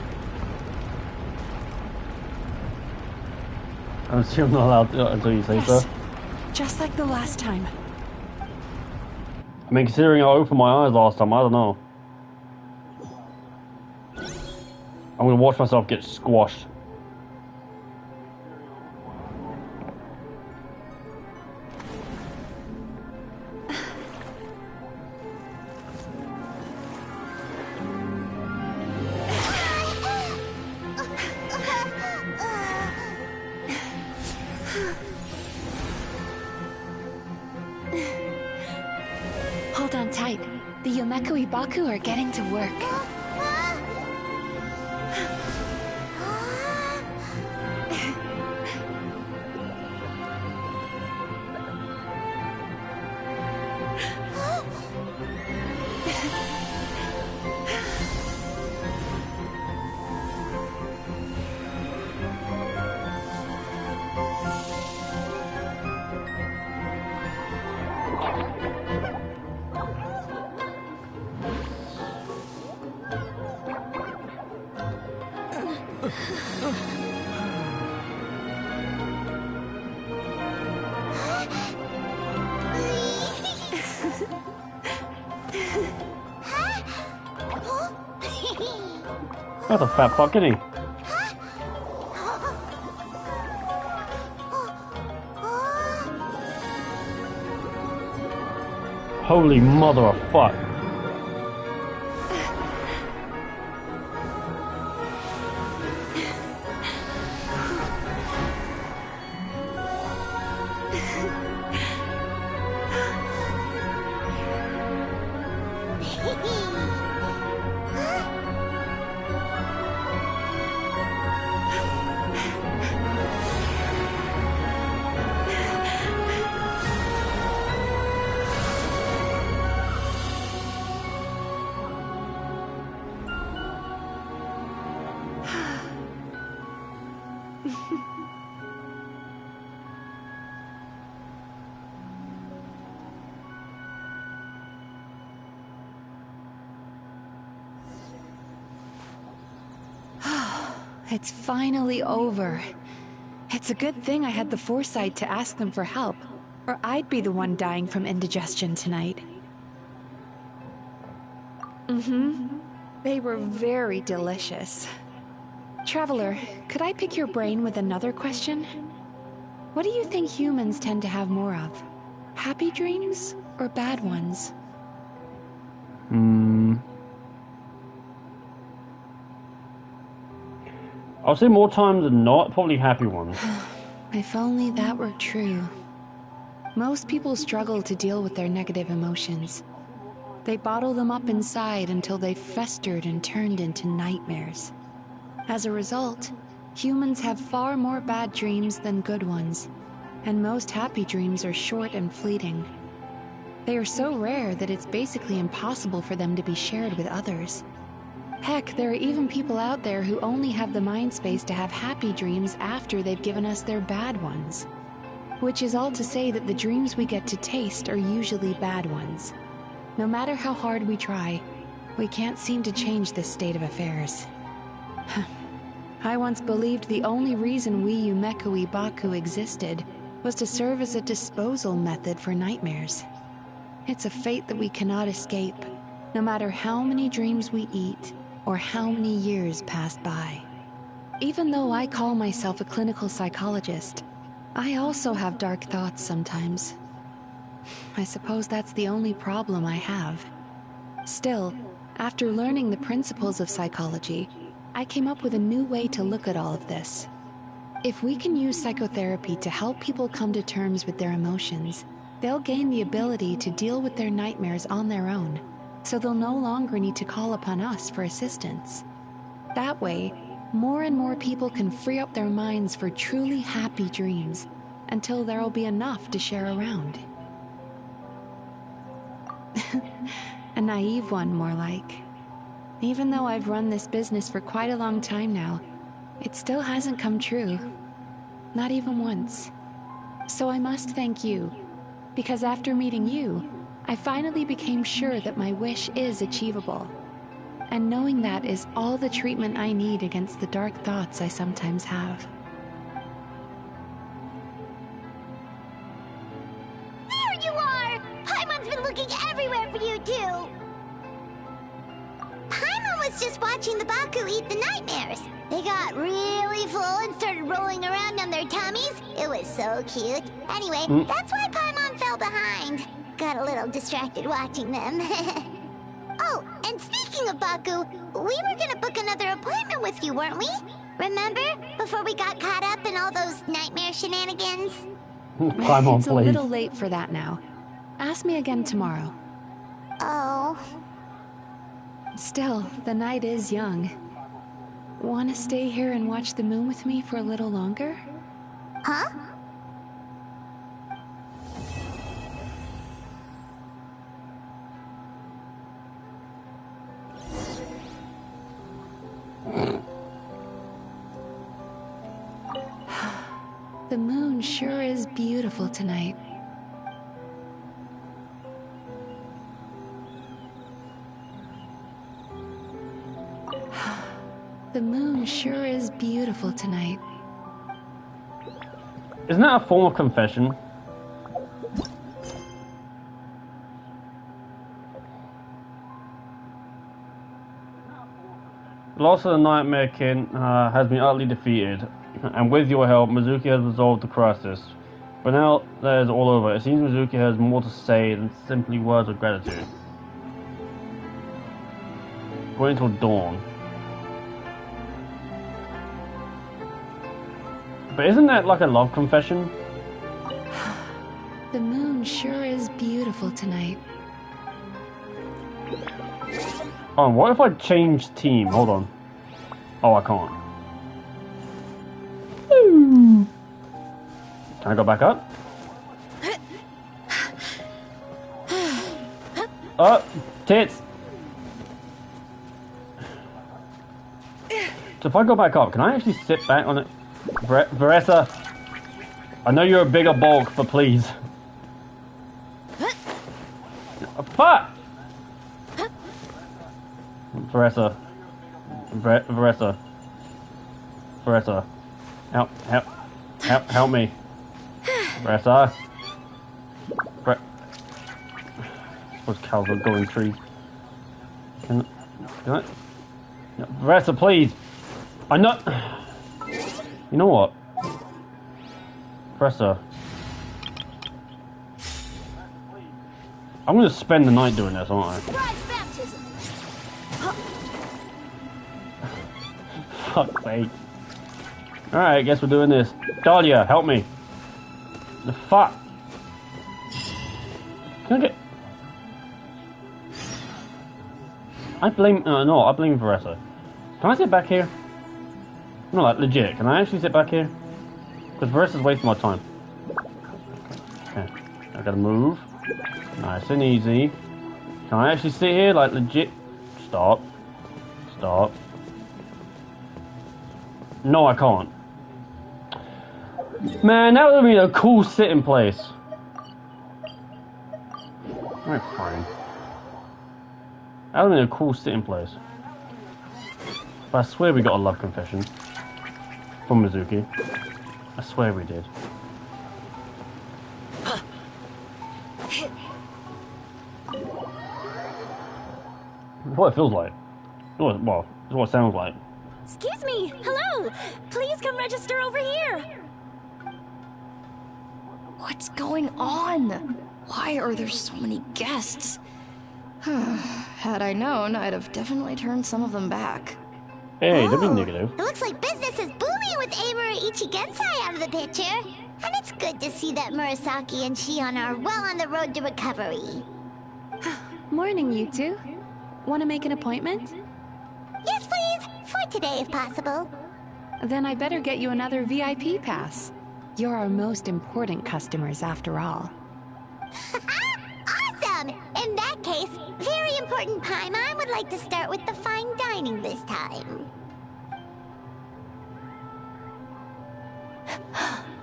I'm still not allowed to until you say Yes, so. just like the last time. I mean, considering I opened my eyes last time, I don't know. I'm gonna watch myself get squashed. Hold on tight. The Yomekui Baku are getting to work. That's a fat fuck, isn't he? Holy mother of fuck. It's finally over. It's a good thing I had the foresight to ask them for help, or I'd be the one dying from indigestion tonight. They were very delicious. Traveler, could I pick your brain with another question? What do you think humans tend to have more of? Happy dreams or bad ones? I'll say more times than not, probably happy ones. If only that were true. Most people struggle to deal with their negative emotions. They bottle them up inside until they've festered and turned into nightmares. As a result, humans have far more bad dreams than good ones, and most happy dreams are short and fleeting. They are so rare that it's basically impossible for them to be shared with others. Heck, there are even people out there who only have the mind space to have happy dreams after they've given us their bad ones. Which is all to say that the dreams we get to taste are usually bad ones. No matter how hard we try, we can't seem to change this state of affairs. I once believed the only reason we Yomekui Baku existed was to serve as a disposal method for nightmares. It's a fate that we cannot escape, no matter how many dreams we eat or how many years pass by. Even though I call myself a clinical psychologist, I also have dark thoughts sometimes. I suppose that's the only problem I have. Still, after learning the principles of psychology, I came up with a new way to look at all of this. If we can use psychotherapy to help people come to terms with their emotions, they'll gain the ability to deal with their nightmares on their own, so they'll no longer need to call upon us for assistance. That way, more and more people can free up their minds for truly happy dreams, until there'll be enough to share around. A naive one, more like. Even though I've run this business for quite a long time now, it still hasn't come true. Not even once. So I must thank you, because after meeting you, I finally became sure that my wish is achievable. And knowing that is all the treatment I need against the dark thoughts I sometimes have. There you are! Paimon's been looking everywhere for you, too! Paimon was just watching the Baku eat the nightmares. They got really full and started rolling around on their tummies. It was so cute. Anyway, that's why Paimon fell behind. Got a little distracted watching them. Oh, and speaking of Baku, we were gonna book another appointment with you, weren't we? Remember? Before we got caught up in all those nightmare shenanigans? Paimon, it's a little late for that now. Ask me again tomorrow. Oh. Still, the night is young. Want to stay here and watch the moon with me for a little longer? Huh? The moon sure is beautiful tonight. The moon sure is beautiful tonight. Isn't that a form of confession? The loss of the Nightmare King has been utterly defeated, and with your help, Mizuki has resolved the crisis. But now that is all over, it seems Mizuki has more to say than simply words of gratitude. Wait until dawn. But isn't that like a love confession? The moon sure is beautiful tonight. Oh, what if I change team? Hold on. Oh, I can't. Can I go back up? Oh, tits! So if I go back up, can I actually sit back on it? Veressa, I know you're a bigger bulk, but please. Fuck! Veressa. Veressa. Help me. Veressa. Suppose cows will go in trees. Can I? No, Veressa, please. I'm not. You know what? Veressa. I'm gonna spend the night doing this, aren't I? Fuck's sake. Alright, I guess we're doing this. Dahlia, help me. The fuck? Can I get... I blame Veressa. Can I sit back here? No, like, legit. Can I actually sit back here? Because Veressa's wasting my time. Okay. I gotta move. Nice and easy. Can I actually sit here? Like, legit? Stop. Stop. No, I can't. Man, that would be a cool sitting place. Alright, fine. That would be a cool sitting place. But I swear we got a love confession from Mizuki. I swear we did. It's what it feels like. Well, it's what it sounds like. Excuse me! Hello! Please come register over here! What's going on? Why are there so many guests? Had I known, I'd have definitely turned some of them back. Hey, don't be negative. It looks like business is booming with Amura Ichigensai out of the picture. And it's good to see that Murasaki and Shion are well on the road to recovery. Morning, you two. Want to make an appointment? Yes, please! For today, if possible. Then I better get you another VIP pass. You're our most important customers, after all. Awesome! In that case, very important Paimon would like to start with the fine dining this time.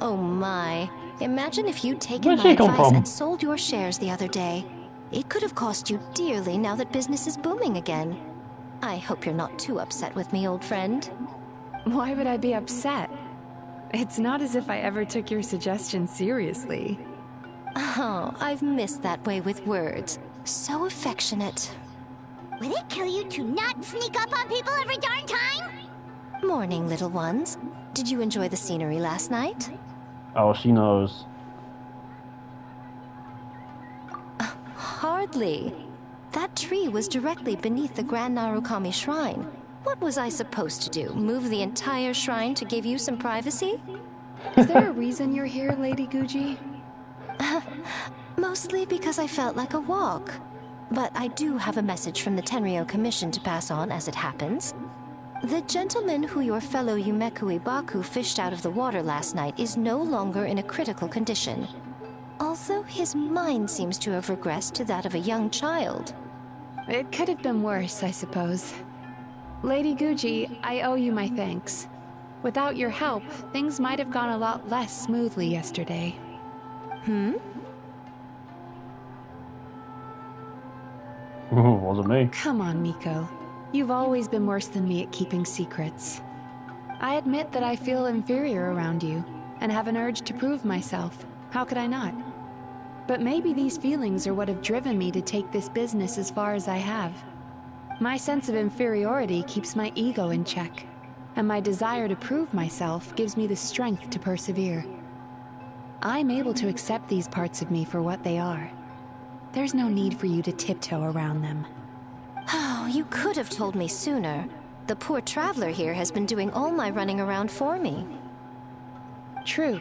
Oh my. Imagine if you'd taken my advice and sold your shares the other day. It could have cost you dearly now that business is booming again. I hope you're not too upset with me, old friend. Why would I be upset? It's not as if I ever took your suggestion seriously. Oh, I've missed that way with words. So affectionate. Would it kill you to not sneak up on people every darn time? Morning, little ones. Did you enjoy the scenery last night? Oh, she knows. Hardly. That tree was directly beneath the Grand Narukami Shrine. What was I supposed to do? Move the entire shrine to give you some privacy? Is there a reason you're here, Lady Guji? Mostly because I felt like a walk. But I do have a message from the Tenryo Commission to pass on as it happens. The gentleman who your fellow Yumeku Ibaku fished out of the water last night is no longer in a critical condition. Although his mind seems to have regressed to that of a young child. It could have been worse, I suppose. Lady Guji, I owe you my thanks. Without your help, things might have gone a lot less smoothly yesterday. Wasn't me. Come on, Miko. You've always been worse than me at keeping secrets. I admit that I feel inferior around you, and have an urge to prove myself. How could I not? But maybe these feelings are what have driven me to take this business as far as I have. My sense of inferiority keeps my ego in check, and my desire to prove myself gives me the strength to persevere. I'm able to accept these parts of me for what they are. There's no need for you to tiptoe around them. Oh, you could have told me sooner. The poor traveler here has been doing all my running around for me. True.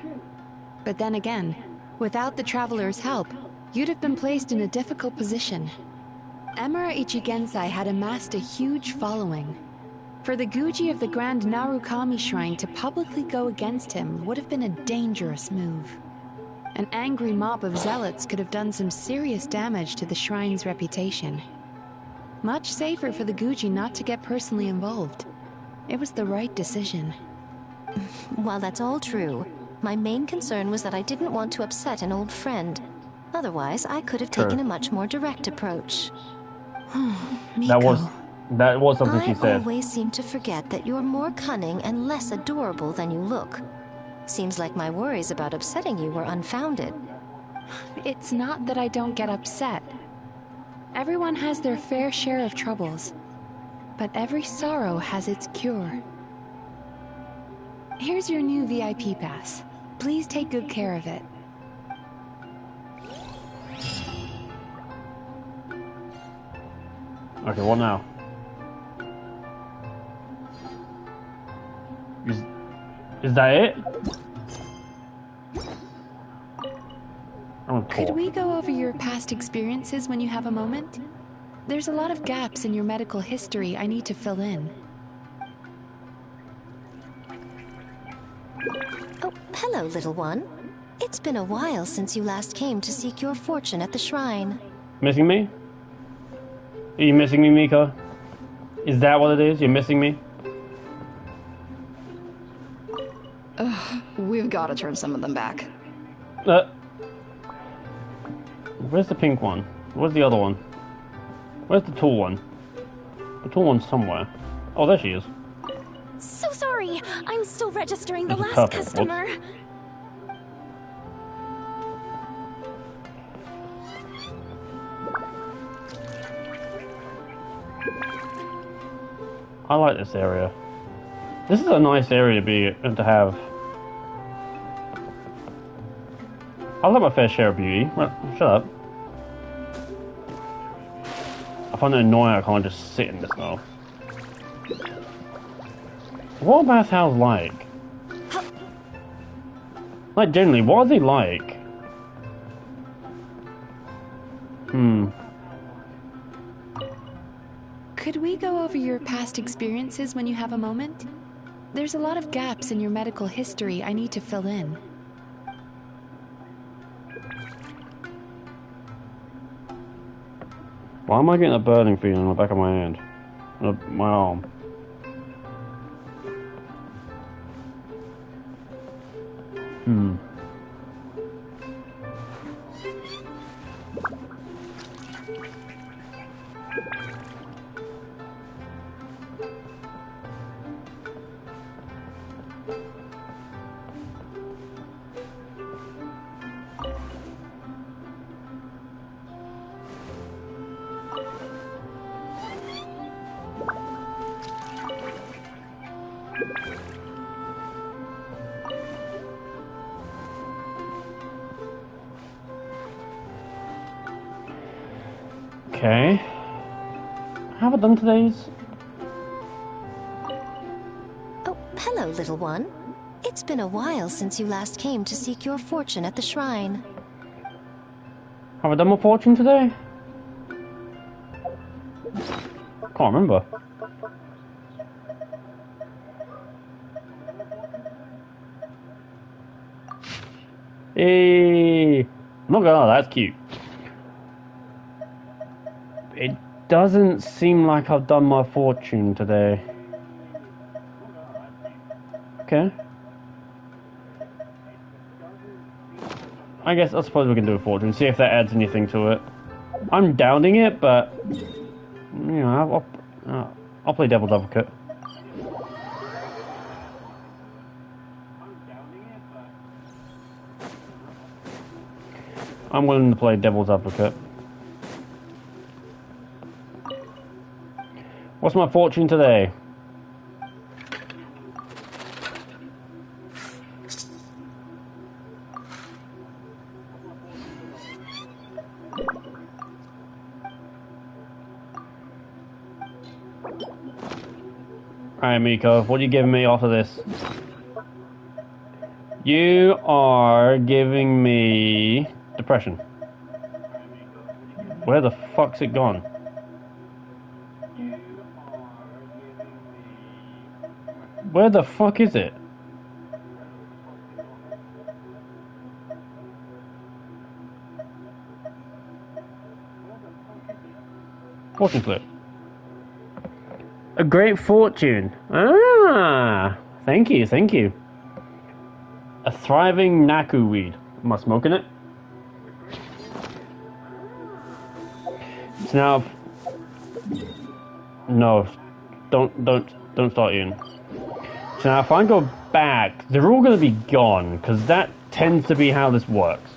But then again, without the traveler's help, you'd have been placed in a difficult position. Emira Ichigensai had amassed a huge following. For the Guji of the Grand Narukami Shrine to publicly go against him would have been a dangerous move. An angry mob of zealots could have done some serious damage to the shrine's reputation. Much safer for the Guji not to get personally involved. It was the right decision. While that's all true, my main concern was that I didn't want to upset an old friend. Otherwise, I could have taken a much more direct approach. Miko. That was something she said. I always seem to forget that you're more cunning and less adorable than you look. Seems like my worries about upsetting you were unfounded. It's not that I don't get upset. Everyone has their fair share of troubles. But every sorrow has its cure. Here's your new VIP pass. Please take good care of it. Okay, what now? Is that it? Could we go over your past experiences when you have a moment? There's a lot of gaps in your medical history I need to fill in. Oh, hello, little one. It's been a while since you last came to seek your fortune at the shrine. Missing me? Are you missing me, Miko? Is that what it is? You're missing me? We've got to turn some of them back. Where's the pink one? Where's the other one? Where's the tall one? The tall one's somewhere. Oh, there she is. So sorry. I'm still registering the This is last perfect. customer. I like this area. This is a nice area to have. I love my fair share of beauty. Well, shut up. I find it annoying I can't just sit in this now. What are bathhouses like? Like, generally, what are they like? Could we go over your past experiences when you have a moment? There's a lot of gaps in your medical history I need to fill in. Why am I getting a burning feeling on the back of my hand? My arm. Okay. Have I done today's? Oh, hello, little one. It's been a while since you last came to seek your fortune at the shrine. Have I done my fortune today? Can't remember. Hey, I'm not gonna lie, that's cute. It doesn't seem like I've done my fortune today. Okay. I suppose we can do a fortune, see if that adds anything to it. I'm downing it, but you know, I'll play devil's advocate. I'm willing to play devil's advocate. What's my fortune today? Alright, Miko, what are you giving me off of this? You are giving me depression. Where the fuck's it gone? Where the fuck is it? Fortune flip. A great fortune. Ah, thank you, thank you. A thriving Naku weed. Am I smoking it? So now, no, don't start eating. So now, if I go back, they're all going to be gone because that tends to be how this works.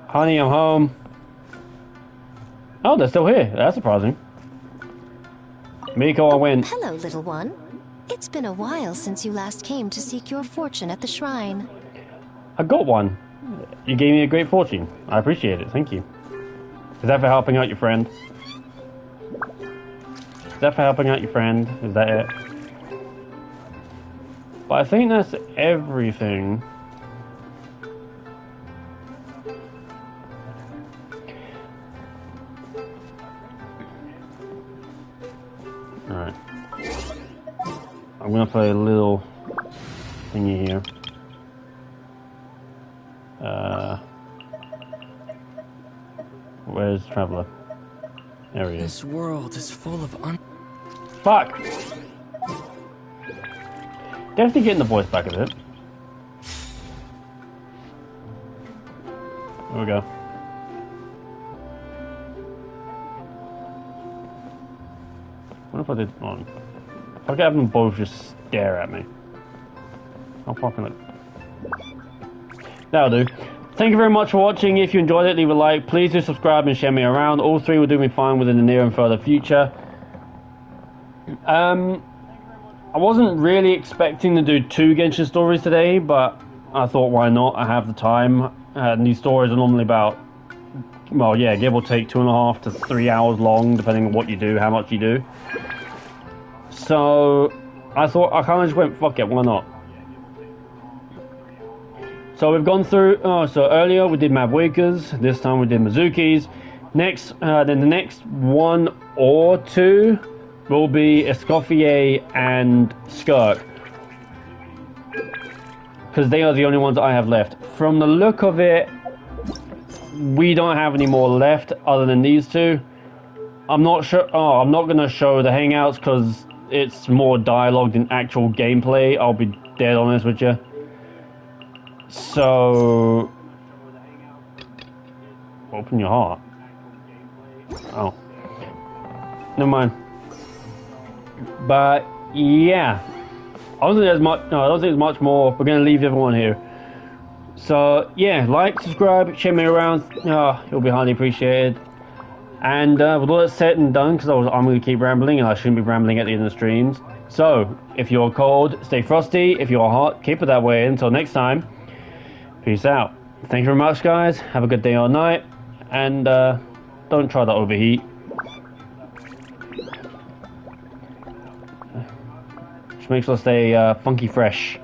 Honey, I'm home. Oh, they're still here. That's surprising. Miko, I win. Hello, little one. It's been a while since you last came to seek your fortune at the shrine. I got one. You gave me a great fortune. I appreciate it. Thank you. Is that for helping out your friend? Is that for helping out your friend? Is that it? But I think that's everything. Alright. I'm gonna play a little thingy here. Where's Traveler? There he is. This world is full of Fuck! Definitely getting the voice back of it. There we go. What if I did on? If I could have them both just stare at me. How fucking look. That'll do. thank you very much for watching. If you enjoyed it, leave a like. Please do subscribe and share me around. All three will do me fine within the near and further future. I wasn't really expecting to do 2 Genshin stories today, but I thought, why not? I have the time. And these stories are normally about, well, yeah, give or take 2.5 to 3 hours long, depending on what you do, how much you do. So I thought, I kind of just went, fuck it, why not? So we've gone through, so earlier we did Mabweekers, this time we did Mizuki's. Next, then the next 1 or 2 will be Escoffier and Skirk, because they are the only ones that I have left. From the look of it, we don't have any more left other than these 2. I'm not sure. Oh, I'm not going to show the hangouts because it's more dialogue than actual gameplay. I'll be dead honest with you. So, open your heart. Oh, never mind. But yeah, I don't think there's much. No, I don't think there's much more. We're gonna leave everyone here. So yeah, like, subscribe, share me around. It'll be highly appreciated. And with all that said and done, because I'm gonna keep rambling, and I shouldn't be rambling at the end of the streams. So if you're cold, stay frosty. If you're hot, keep it that way. Until next time, peace out. Thank you very much, guys. Have a good day or night, and don't try to overheat. Make sure to stay funky fresh.